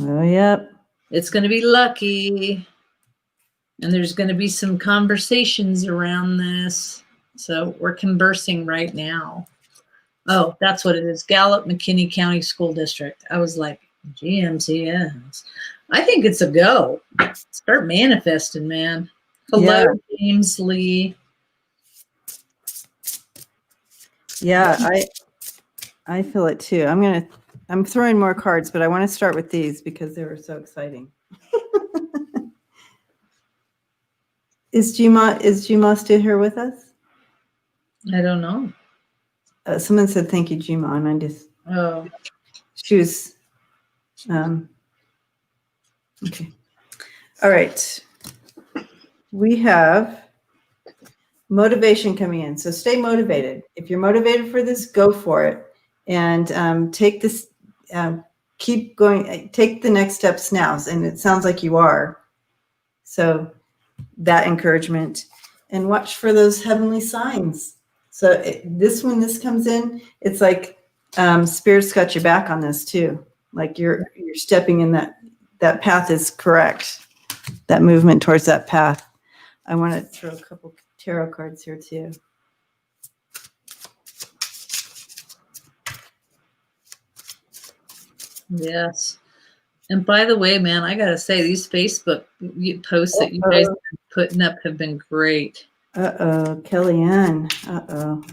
Speaker 2: Oh, yep.
Speaker 1: It's going to be lucky. And there's going to be some conversations around this. So we're conversing right now. Oh, that's what it is. Gallup McKinney County School District. I was like, GMCS. I think it's a go. Start manifesting, man. Hello,
Speaker 2: Yeah.
Speaker 1: James Lee.
Speaker 2: Yeah, I feel it too. I'm throwing more cards, but I want to start with these because they were so exciting. Is Gma still here with us?
Speaker 1: I don't know.
Speaker 2: Someone said thank you, Gma, and I just she was okay. All right. We have motivation coming in. So stay motivated. If you're motivated for this, go for it. And take this, keep going, take the next steps now. And it sounds like you are. So that encouragement, and watch for those heavenly signs. So when this comes in, it's like Spirit's got your back on this too. Like you're stepping in that path is correct. That movement towards that path. I want to throw a couple tarot cards here too.
Speaker 1: Yes. And by the way, man, I got to say, these Facebook posts that you guys have been putting up have been great.
Speaker 2: Uh-oh, Kellyanne. Uh-oh.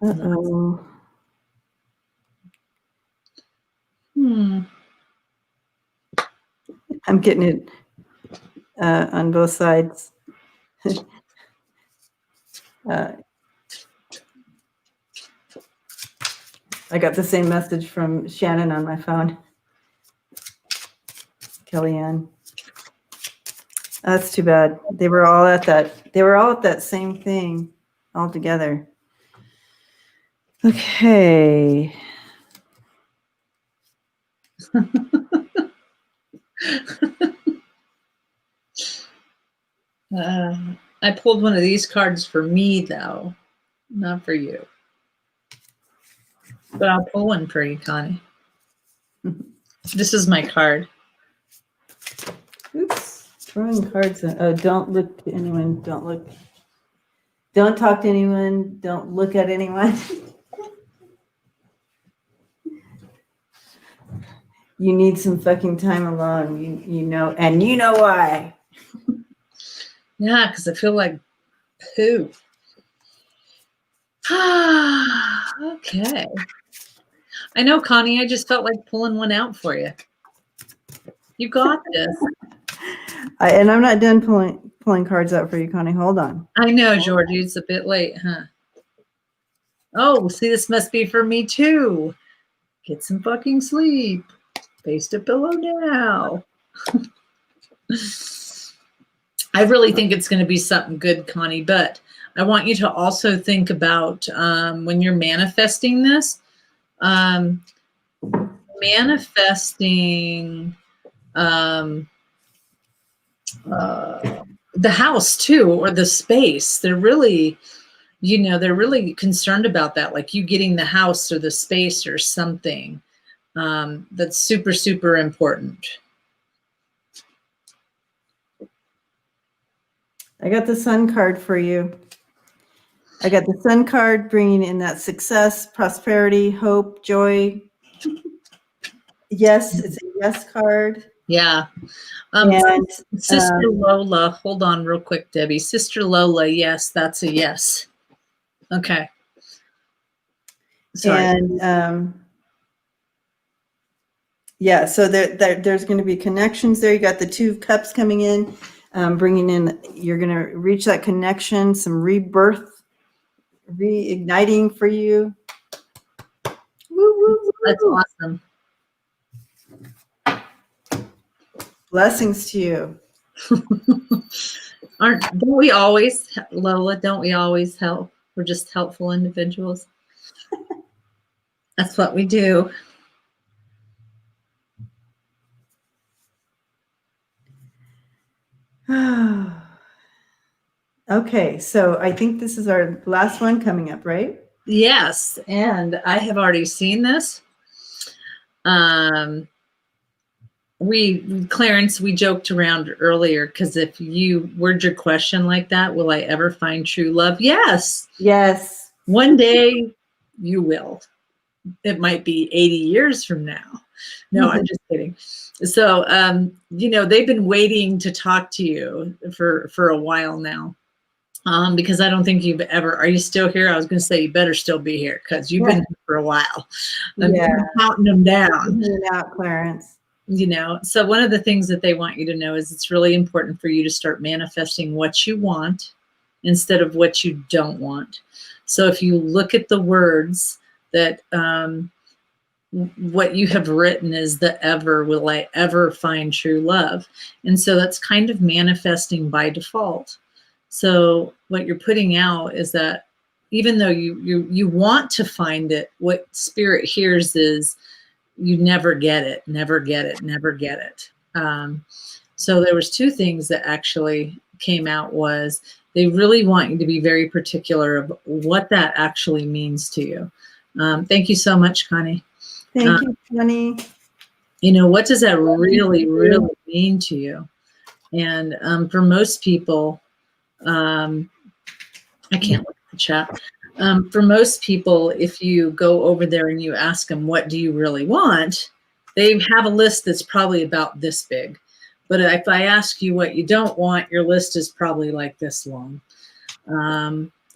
Speaker 2: Uh-oh. I'm getting it on both sides. I got the same message from Shannon on my phone. Kellyanne. That's too bad. They were all at that same thing all together. Okay.
Speaker 1: I pulled one of these cards for me, though, not for you. But I'll pull one for you, Connie. This is my card.
Speaker 2: Oops. Throwing cards. Oh, don't look to anyone. Don't look. Don't talk to anyone. Don't look at anyone. You need some fucking time alone. You know, and you know why.
Speaker 1: Yeah, because I feel like poo. Okay. I know, Connie. I just felt like pulling one out for you. You got this.
Speaker 2: And I'm not done pulling cards out for you, Connie. Hold on.
Speaker 1: I know, Georgie. It's a bit late, huh? Oh, see, this must be for me too. Get some fucking sleep. Face to pillow now. I really think it's going to be something good, Connie, but I want you to also think about when you're manifesting this, manifesting the house too, or the space. They're really, they're really concerned about that, like you getting the house or the space or something. That's super, super important.
Speaker 2: I got the Sun card for you. I got the Sun card bringing in that success, prosperity, hope, joy. Yes, it's a yes card.
Speaker 1: Yeah.
Speaker 2: And
Speaker 1: Sister Lola, hold on real quick, Debbie. Sister Lola, yes, that's a yes. Okay. Sorry.
Speaker 2: And yeah, so there's going to be connections there. You got the Two of Cups coming in, bringing in, you're going to reach that connection, some rebirth, reigniting for you. Woo, woo, woo.
Speaker 1: That's awesome.
Speaker 2: Blessings to you.
Speaker 1: Don't we always, Lola, don't we always help? We're just helpful individuals. That's what we do.
Speaker 2: Okay, so I think this is our last one coming up, right?
Speaker 1: Yes, and I have already seen this. Clarence, we joked around earlier because if you word your question like that, will I ever find true love? Yes.
Speaker 2: Yes.
Speaker 1: One day you will. It might be 80 years from now. No, I'm just kidding. So, they've been waiting to talk to you for a while now. Because I don't think you've ever, are you still here? I was going to say you better still be here because you've been here for a while. I'm counting them down.
Speaker 2: Out, Clarence.
Speaker 1: So one of the things that they want you to know is it's really important for you to start manifesting what you want instead of what you don't want. So if you look at the words that, what you have written is will I ever find true love? And so that's kind of manifesting by default. So what you're putting out is that even though you want to find it, what spirit hears is you never get it, never get it, never get it. So there was two things that actually came out was they really want you to be very particular of what that actually means to you. Thank you so much, Connie.
Speaker 2: Thank you, Connie.
Speaker 1: What does that really, really mean to you? And for most people, I can't look at the chat. For most people, if you go over there and you ask them, what do you really want? They have a list that's probably about this big. But if I ask you what you don't want, your list is probably like this long.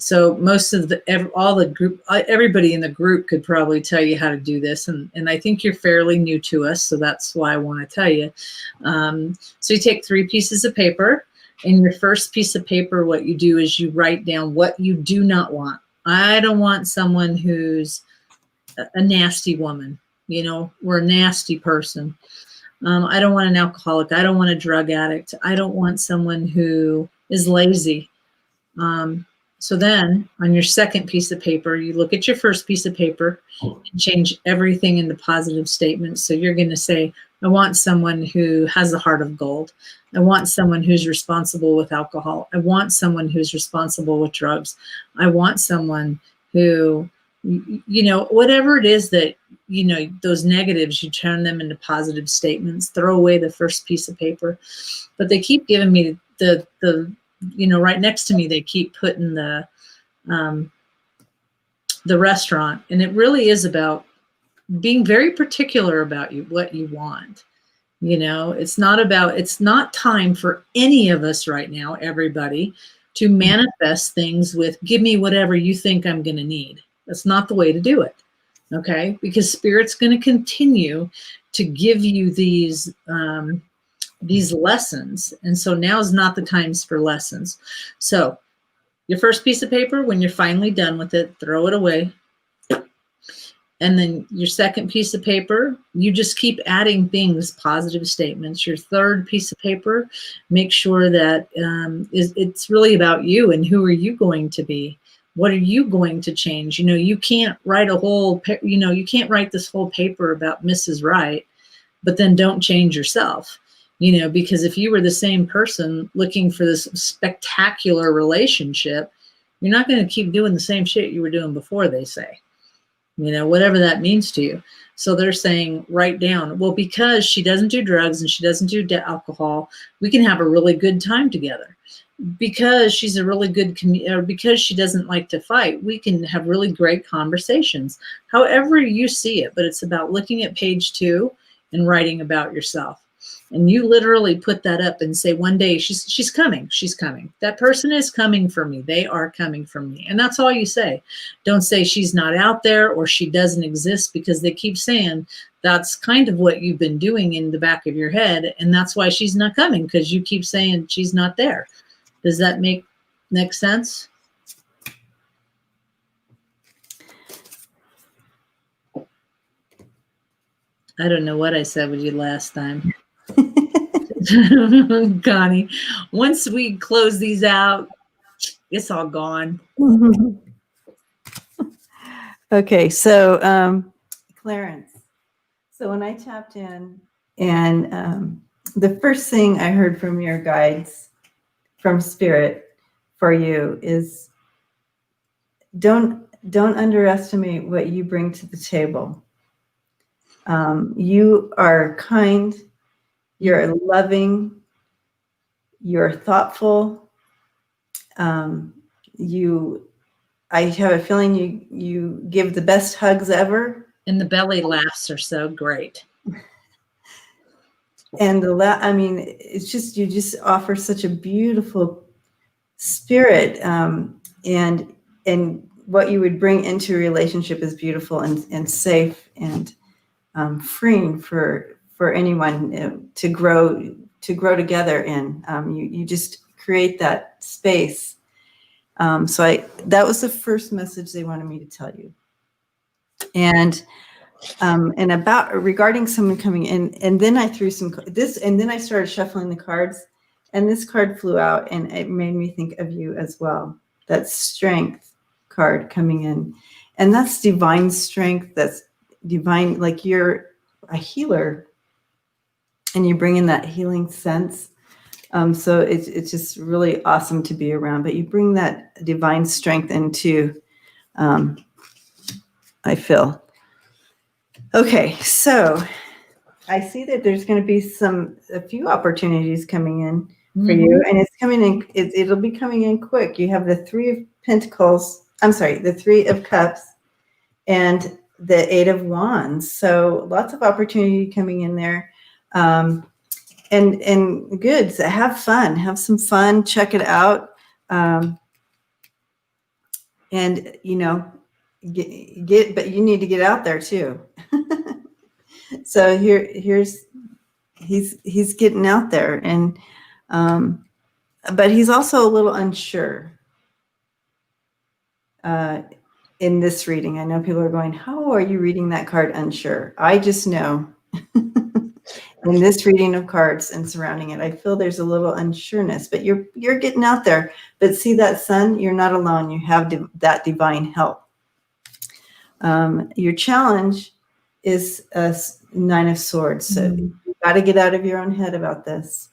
Speaker 1: So most of everybody in the group could probably tell you how to do this. And I think you're fairly new to us. So that's why I want to tell you. So you take 3 pieces of paper In your first piece of paper, what you do is you write down what you do not want. I don't want someone who's a nasty woman. We're a nasty person. I don't want an alcoholic. I don't want a drug addict. I don't want someone who is lazy. So then on your second piece of paper, you look at your first piece of paper and change everything into positive statements. So you're going to say, I want someone who has a heart of gold. I want someone who's responsible with alcohol. I want someone who's responsible with drugs. I want someone who, whatever it is that, those negatives, you turn them into positive statements. Throw away the first piece of paper. But they keep giving me the right next to me, they keep putting the restaurant. And it really is about being very particular about what you want. It's not time for any of us right now, everybody, to manifest things with, give me whatever you think I'm going to need. That's not the way to do it. Okay. Because Spirit's going to continue to give you these lessons. And so now's not the times for lessons. So your first piece of paper, when you're finally done with it, throw it away. And then your second piece of paper, you just keep adding things, positive statements. Your third piece of paper, make sure that it's really about you and who are you going to be? What are you going to change? You can't write you can't write this whole paper about Mrs. Right, but then don't change yourself. Because if you were the same person looking for this spectacular relationship, you're not going to keep doing the same shit you were doing before, they say. Whatever that means to you. So they're saying, write down, well, because she doesn't do drugs and she doesn't do alcohol, we can have a really good time together. Because she's a really good or because she doesn't like to fight, we can have really great conversations. However you see it, but it's about looking at page 2 and writing about yourself. And you literally put that up and say, one day she's coming. She's coming. That person is coming for me. They are coming for me. And that's all you say. Don't say she's not out there or she doesn't exist, because they keep saying that's kind of what you've been doing in the back of your head. And that's why she's not coming, because you keep saying she's not there. Does that make sense? I don't know what I said with you last time. Connie, once we close these out, it's all gone.
Speaker 2: Okay, so Clarence. So when I tapped in, and the first thing I heard from your guides, from Spirit for you, is don't underestimate what you bring to the table. You are kind. You're loving, you're thoughtful. I have a feeling you give the best hugs ever.
Speaker 1: And the belly laughs are so great.
Speaker 2: And it's just, you just offer such a beautiful spirit. And what you would bring into a relationship is beautiful and safe and freeing for anyone to grow together in. You just create that space. So that was the first message they wanted me to tell you. And regarding someone coming in, and then I threw and then I started shuffling the cards, and this card flew out, and it made me think of you as well. That strength card coming in, and that's divine strength. That's divine, like you're a healer. And you bring in that healing sense. So it's just really awesome to be around. But you bring that divine strength into, I feel. Okay, so I see that there's going to be a few opportunities coming in for you. And it's coming in, it'll be coming in quick. You have the 3 of Pentacles, the 3 of Cups, and the 8 of Wands. So lots of opportunity coming in there. And good. So have fun. Have some fun. Check it out. And but you need to get out there too. So he's getting out there, and but he's also a little unsure in this reading. I know people are going, how are you reading that card unsure? I just know in this reading of cards and surrounding it, I feel there's a little unsureness, but you're getting out there. But see that sun, you're not alone. You have that divine help. Your challenge is a 9 of Swords. So you've got to get out of your own head about this,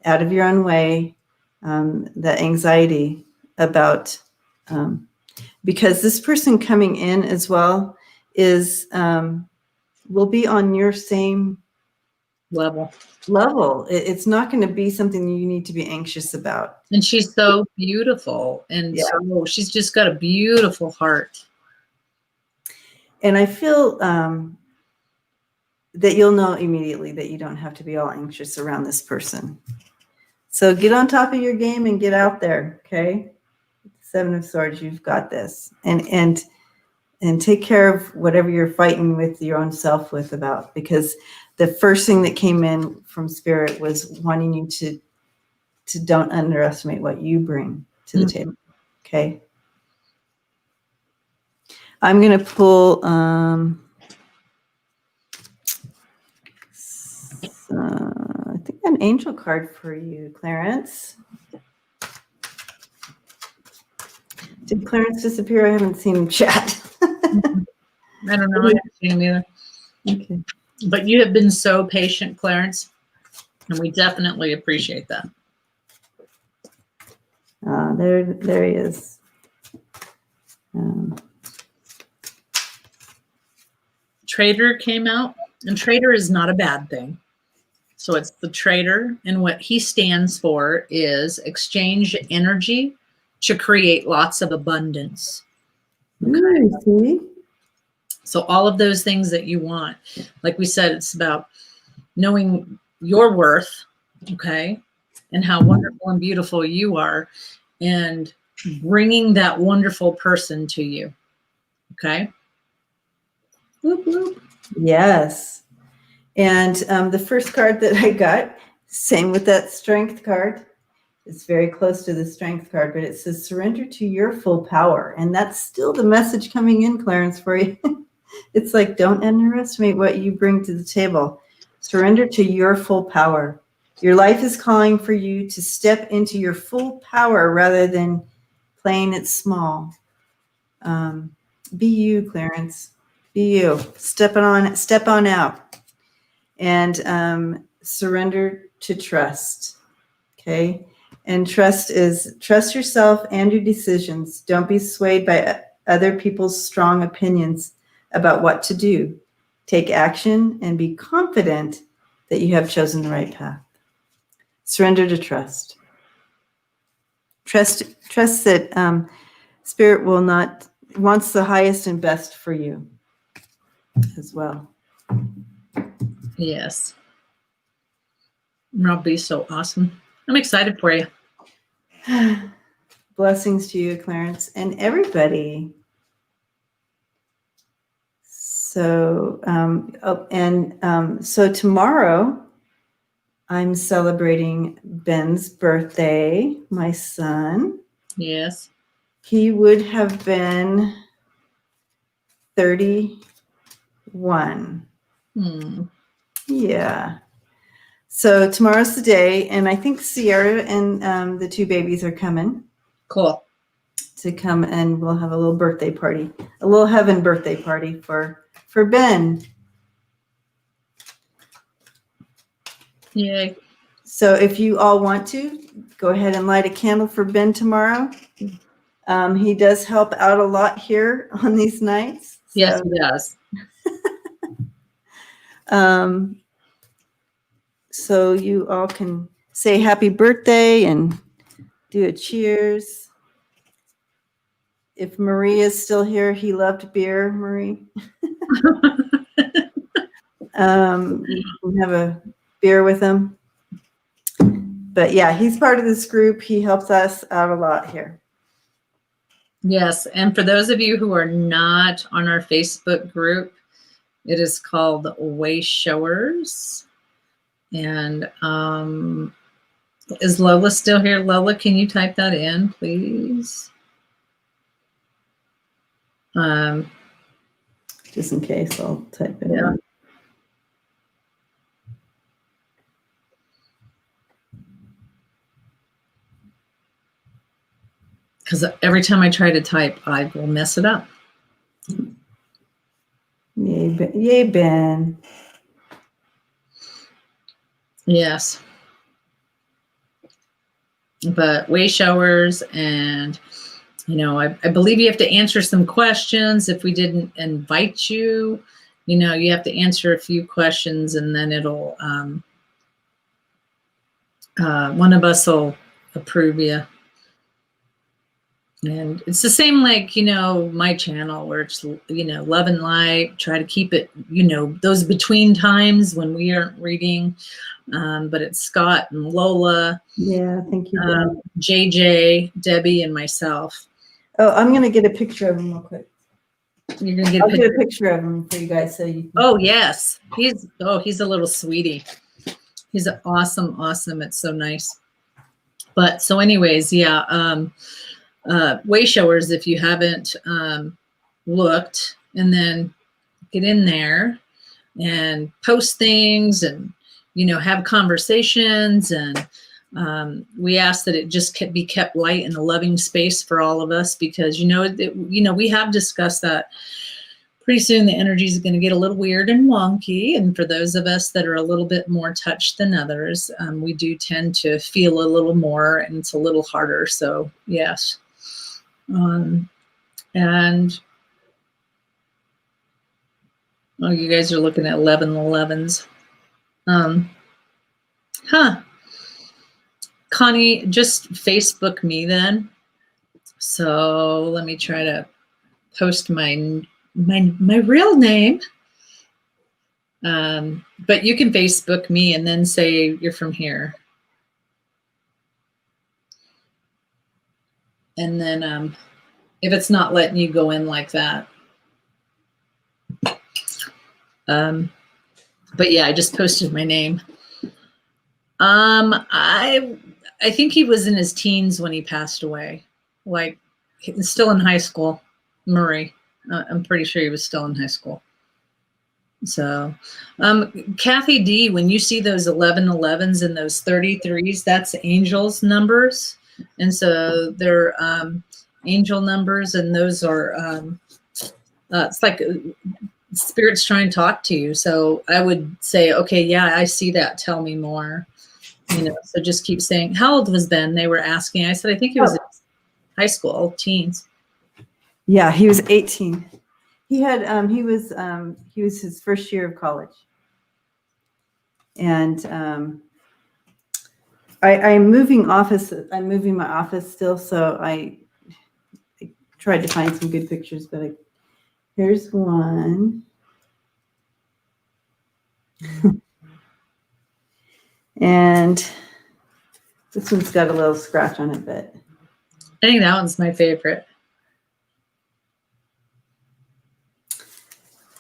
Speaker 2: out of your own way, the anxiety about, because this person coming in as well is, will be on your same
Speaker 1: level.
Speaker 2: It's not going to be something you need to be anxious about.
Speaker 1: And she's so beautiful. And so she's just got a beautiful heart.
Speaker 2: And I feel that you'll know immediately that you don't have to be all anxious around this person. So get on top of your game and get out there, okay? 7 of Swords, you've got this. And take care of whatever you're fighting with your own self with about, because the first thing that came in from Spirit was wanting you to don't underestimate what you bring to the table, okay? I'm going to pull I think an angel card for you, Clarence. Did Clarence disappear? I haven't seen him chat.
Speaker 1: I don't know. I haven't seen him either.
Speaker 2: Okay.
Speaker 1: But you have been so patient, Clarence, and we definitely appreciate that.
Speaker 2: There he is.
Speaker 1: Trader came out, and trader is not a bad thing. So it's the trader, and what he stands for is exchange energy to create lots of abundance.
Speaker 2: Okay.
Speaker 1: So all of those things that you want, like we said, it's about knowing your worth, okay, and how wonderful and beautiful you are, and bringing that wonderful person to you, okay? Whoop, whoop.
Speaker 2: Yes. And the first card that I got, same with that strength card. It's very close to the strength card, but it says surrender to your full power. And that's still the message coming in, Clarence, for you. It's like, don't underestimate what you bring to the table. Surrender to your full power. Your life is calling for you to step into your full power rather than playing it small. Be you, Clarence. Be you. Step on out. And surrender to trust. Okay? And trust yourself and your decisions. Don't be swayed by other people's strong opinions about what to do. Take action and be confident that you have chosen the right path. Surrender to trust. Trust that Spirit wants the highest and best for you as well.
Speaker 1: Yes. That'll be so awesome. I'm excited for you.
Speaker 2: Blessings to you, Clarence, and everybody. So, so tomorrow I'm celebrating Ben's birthday, my son.
Speaker 1: Yes.
Speaker 2: He would have been 31. Yeah. So tomorrow's the day, and I think Sierra and the 2 babies are coming.
Speaker 1: Cool.
Speaker 2: To come, and we'll have a little birthday party, a little heaven birthday party for Ben.
Speaker 1: Yay.
Speaker 2: So if you all want to, go ahead and light a candle for Ben tomorrow. He does help out a lot here on these nights. So,
Speaker 1: yes, he does.
Speaker 2: So you all can say happy birthday and do a cheers. If Marie is still here, he loved beer, Marie. You can have a beer with him. But yeah, he's part of this group. He helps us out a lot here.
Speaker 1: Yes. And for those of you who are not on our Facebook group, it is called Way Showers. And Is Lola still here? Lola, can you type that in, please?
Speaker 2: Just in case, I'll type it
Speaker 1: Yeah.
Speaker 2: in.
Speaker 1: Because every time I try to type, I will mess it up.
Speaker 2: Yay, Ben.
Speaker 1: Yes. But way showers, and I believe you have to answer some questions. If we didn't invite you, you have to answer a few questions, and then it'll one of us will approve you. And it's the same like, my channel where it's, love and light, try to keep it, those between times when we aren't reading. But it's Scott and Lola.
Speaker 2: Yeah, thank you, Ben.
Speaker 1: JJ, Debbie, and myself.
Speaker 2: Oh, I'm going to get a picture of him real quick.
Speaker 1: You're going to
Speaker 2: I'll get a picture of him for you guys so you can.
Speaker 1: Oh, yes. He's a little sweetie. He's awesome. It's so nice. But so anyways, yeah. Way showers, if you haven't looked, and then get in there and post things and have conversations, and we ask that it just be kept light and a loving space for all of us, because we have discussed that pretty soon the energy is going to get a little weird and wonky, and for those of us that are a little bit more touched than others, we do tend to feel a little more, and it's a little harder. So yes. And you guys are looking at 11/11s. Connie, just Facebook me then. So let me try to post my real name. But you can Facebook me and then say you're from here. And then if it's not letting you go in like that. But yeah, I just posted my name. I think he was in his teens when he passed away. Like, he's still in high school. Murray. I'm pretty sure he was still in high school. So, Kathy D, when you see those 11/11s and those 33s, that's angels numbers. And so they're angel numbers, and those are, it's like spirits trying to talk to you. So I would say, okay, yeah, I see that. Tell me more. So just keep saying, how old was Ben? They were asking. I said, I think he was in high school, teens.
Speaker 2: Yeah, he was 18. He had he was his first year of college. And I'm moving office. I'm moving my office still, so I tried to find some good pictures, but here's one. And this one's got a little scratch on it, but
Speaker 1: I think that one's my favorite.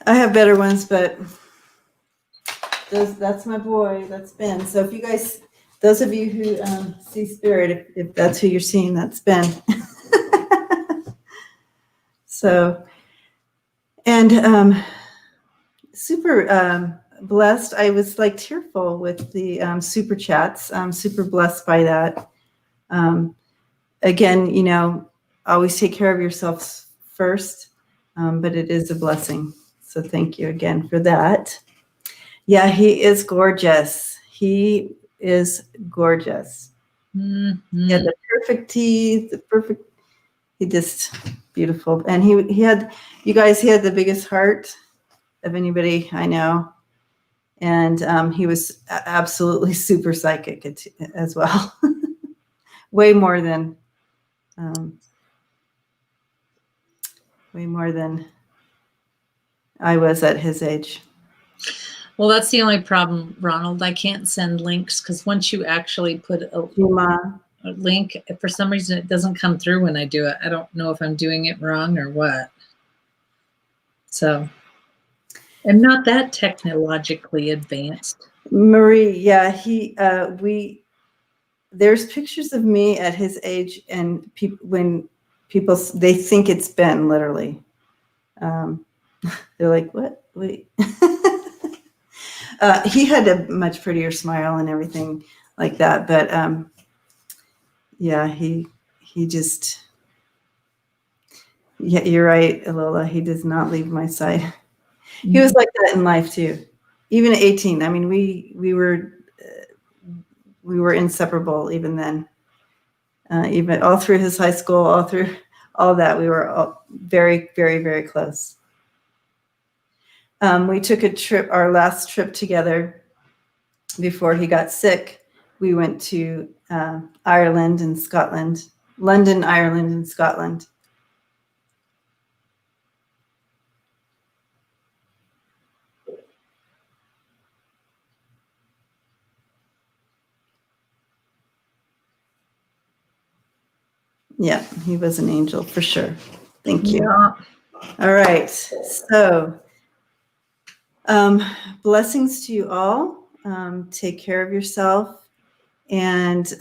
Speaker 2: I have better ones, but that's my boy. That's Ben. So if you guys, those of you who see spirit, if that's who you're seeing, that's Ben. So, and super blessed. I was like tearful with the super chats. I'm super blessed by that. Again, always take care of yourselves first, but it is a blessing. So thank you again for that. Yeah, he is gorgeous. He is gorgeous.
Speaker 1: Mm-hmm.
Speaker 2: He had the perfect teeth, he just beautiful. And he had, you guys, he had the biggest heart of anybody I know. And he was absolutely super psychic as well. way more than I was at his age.
Speaker 1: Well, that's the only problem, Ronald. I can't send links because once you actually put a link, for some reason it doesn't come through when I do it. I don't know if I'm doing it wrong or what. So I'm not that technologically advanced.
Speaker 2: Marie, yeah, there's pictures of me at his age, and when people, they think it's Ben, literally. They're like, what? Wait. He had a much prettier smile and everything like that. But yeah, he just, yeah, you're right, Lola. He does not leave my side. He was like that in life too. Even at 18. I mean, we were inseparable even then. Even all through his high school, all through all that, we were all very, very, very close. We took a trip, our last trip together before he got sick. We went to Ireland and Scotland, London, Ireland, and Scotland. Yeah, he was an angel for sure. Thank you.
Speaker 1: Yeah.
Speaker 2: All right. So, blessings to you all. Take care of yourself. And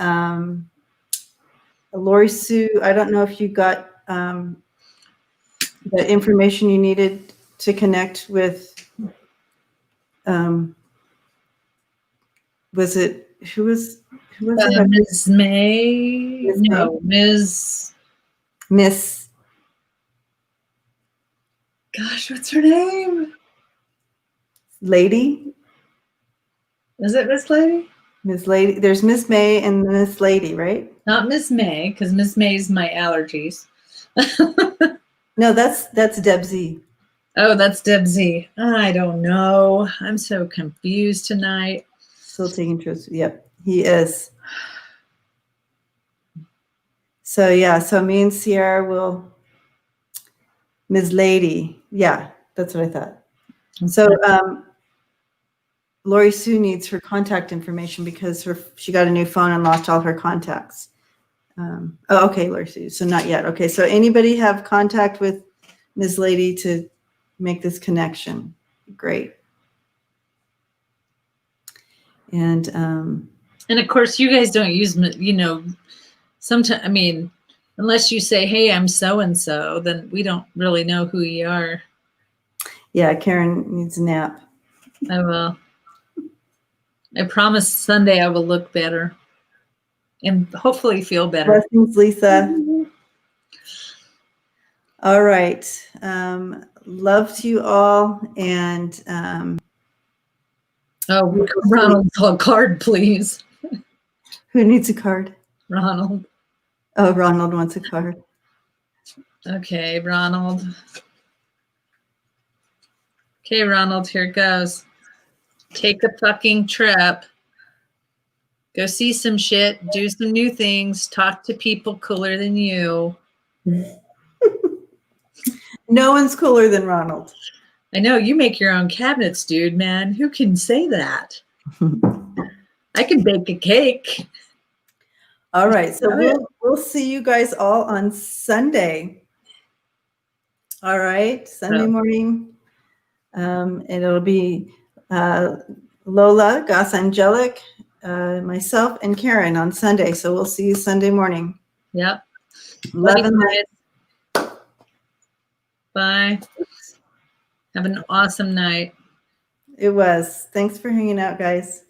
Speaker 2: Lori Sue, I don't know if you got the information you needed to connect with. Was it who was it?
Speaker 1: Ms. May?
Speaker 2: Ms.
Speaker 1: No, Ms.
Speaker 2: Miss
Speaker 1: Gosh, what's her name?
Speaker 2: Lady?
Speaker 1: Is it Miss Lady?
Speaker 2: Miss Lady. There's Miss May and Miss Lady, right?
Speaker 1: Not Miss May, because Miss May's my allergies.
Speaker 2: No, that's Deb Z.
Speaker 1: Oh, that's Deb Z. I don't know. I'm so confused tonight.
Speaker 2: Still taking trips. Yep, he is. So yeah, so me and Sierra will. Ms. Lady. Yeah, that's what I thought. So Lori Sue needs her contact information because she got a new phone and lost all her contacts. Oh, okay, Lori Sue. So not yet. Okay, so anybody have contact with Ms. Lady to make this connection? Great. And
Speaker 1: of course, you guys don't use, sometimes, I mean, unless you say, hey, I'm so-and-so, then we don't really know who you are.
Speaker 2: yeah, Karen needs a nap.
Speaker 1: I will. I promise Sunday I will look better and hopefully feel better.
Speaker 2: Blessings, Lisa. All right. Love to you all. And
Speaker 1: Ronald, a card, please.
Speaker 2: who needs a card?
Speaker 1: Ronald.
Speaker 2: Oh, Ronald wants a card.
Speaker 1: Okay, Ronald. Okay, Ronald, here it goes. Take a fucking trip. Go see some shit. Do some new things. Talk to people cooler than you.
Speaker 2: No one's cooler than Ronald.
Speaker 1: I know you make your own cabinets, dude, man. Who can say that? I can bake a cake.
Speaker 2: All right. So we'll see you guys all on Sunday. All right. Sunday morning. And it'll be Lola, Gothangelic, myself, and Karen on Sunday. So we'll see you Sunday morning.
Speaker 1: Yep.
Speaker 2: Love and light.
Speaker 1: Bye. Have an awesome night.
Speaker 2: It was. Thanks for hanging out, guys.